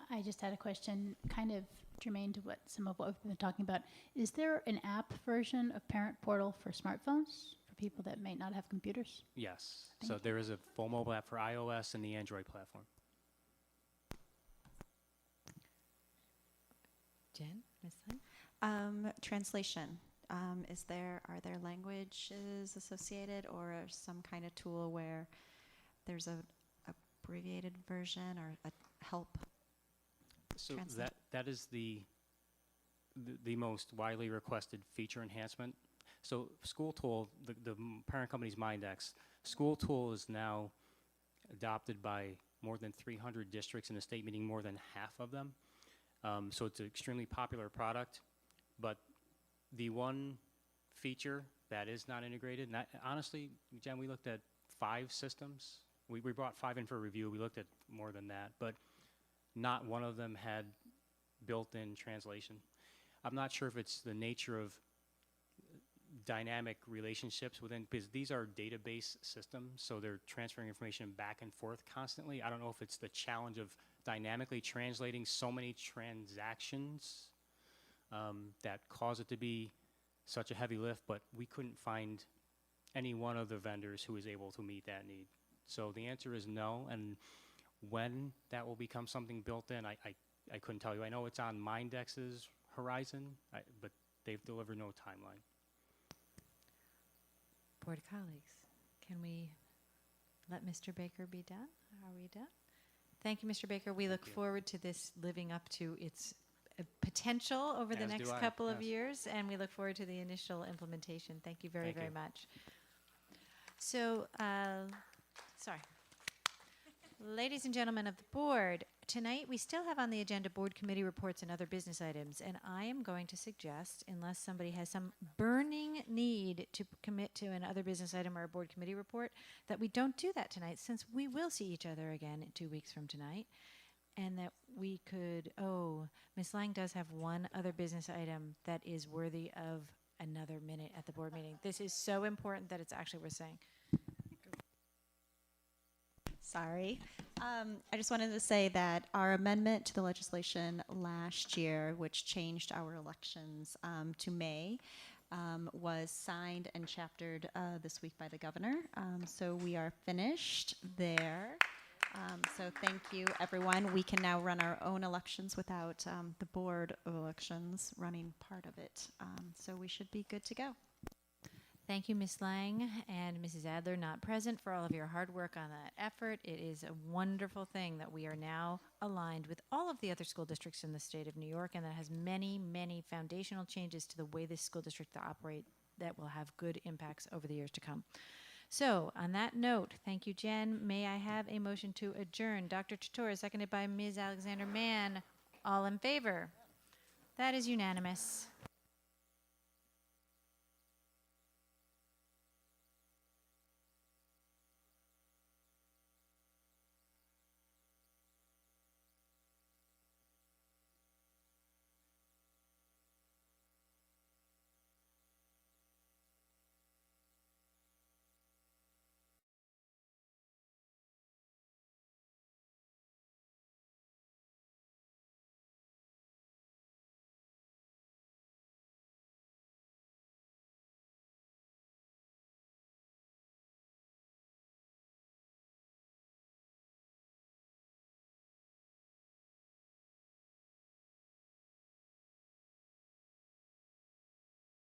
I just had a question, kind of germane to some of what we've been talking about. Is there an app version of Parent Portal for smartphones, for people that may not have computers? Yes. Thank So you. there is a full mobile app for iOS and the Android platform. Jen, Ms. Lang? Translation. Are there languages associated or some kind of tool where there's a abbreviated version or a help? So Translate. that is the most widely requested feature enhancement. So School Tool, the parent company's Mindex, School Tool is now adopted by more than 300 districts in the state, meaning more than half of them. So it's an extremely popular product, but the one feature that is not integrated, and honestly, Jen, we looked at 5 systems. We brought 5 in for review. We looked at more than that, but not one of them had built-in translation. I'm not sure if it's the nature of dynamic relationships within, because these are database systems, so they're transferring information back and forth constantly. I don't know if it's the challenge of dynamically translating so many transactions that cause it to be such a heavy lift, but we couldn't find any one of the vendors who was able to meet that need. So the answer is no, and when that will become something built in, I couldn't tell you. I know it's on Mindex's horizon, but they've delivered no timeline. Board colleagues, can we let Mr. Baker be done? Are we done? Thank you, Mr. Baker. We look forward to this living up to its potential over the As do next I, couple of yes. years, and we look forward to the initial implementation. Thank you very, Thank very you. much. So, sorry. Ladies and gentlemen of the board, tonight we still have on the agenda board committee reports and other business items, and I am going to suggest, unless somebody has some burning need to commit to an other business item or a board committee report, that we don't do that tonight, since we will see each other again in 2 weeks from tonight, and that we could, Ms. Lang does have one other business item that is worthy of another minute at the board meeting. This is so important that it's actually worth saying. Sorry. I just wanted to say that our amendment to the legislation last year, which changed our elections to May, was signed and chaptered this week by the governor. So we are finished there. So thank you, everyone. We can now run our own elections without the Board of Elections running part of it. So we should be good to go. Thank you, Ms. Lang and Mrs. Adler, not present, for all of your hard work on that effort. It is a wonderful thing that we are now aligned with all of the other school districts in the state of New York, and that has many, many foundational changes to the way this school district operate that will have good impacts over the years to come. So, on that note, thank you, Jen. May I have a motion to adjourn? Dr. Chator, seconded by Ms. Alexander Mann. All in favor? That is unanimous.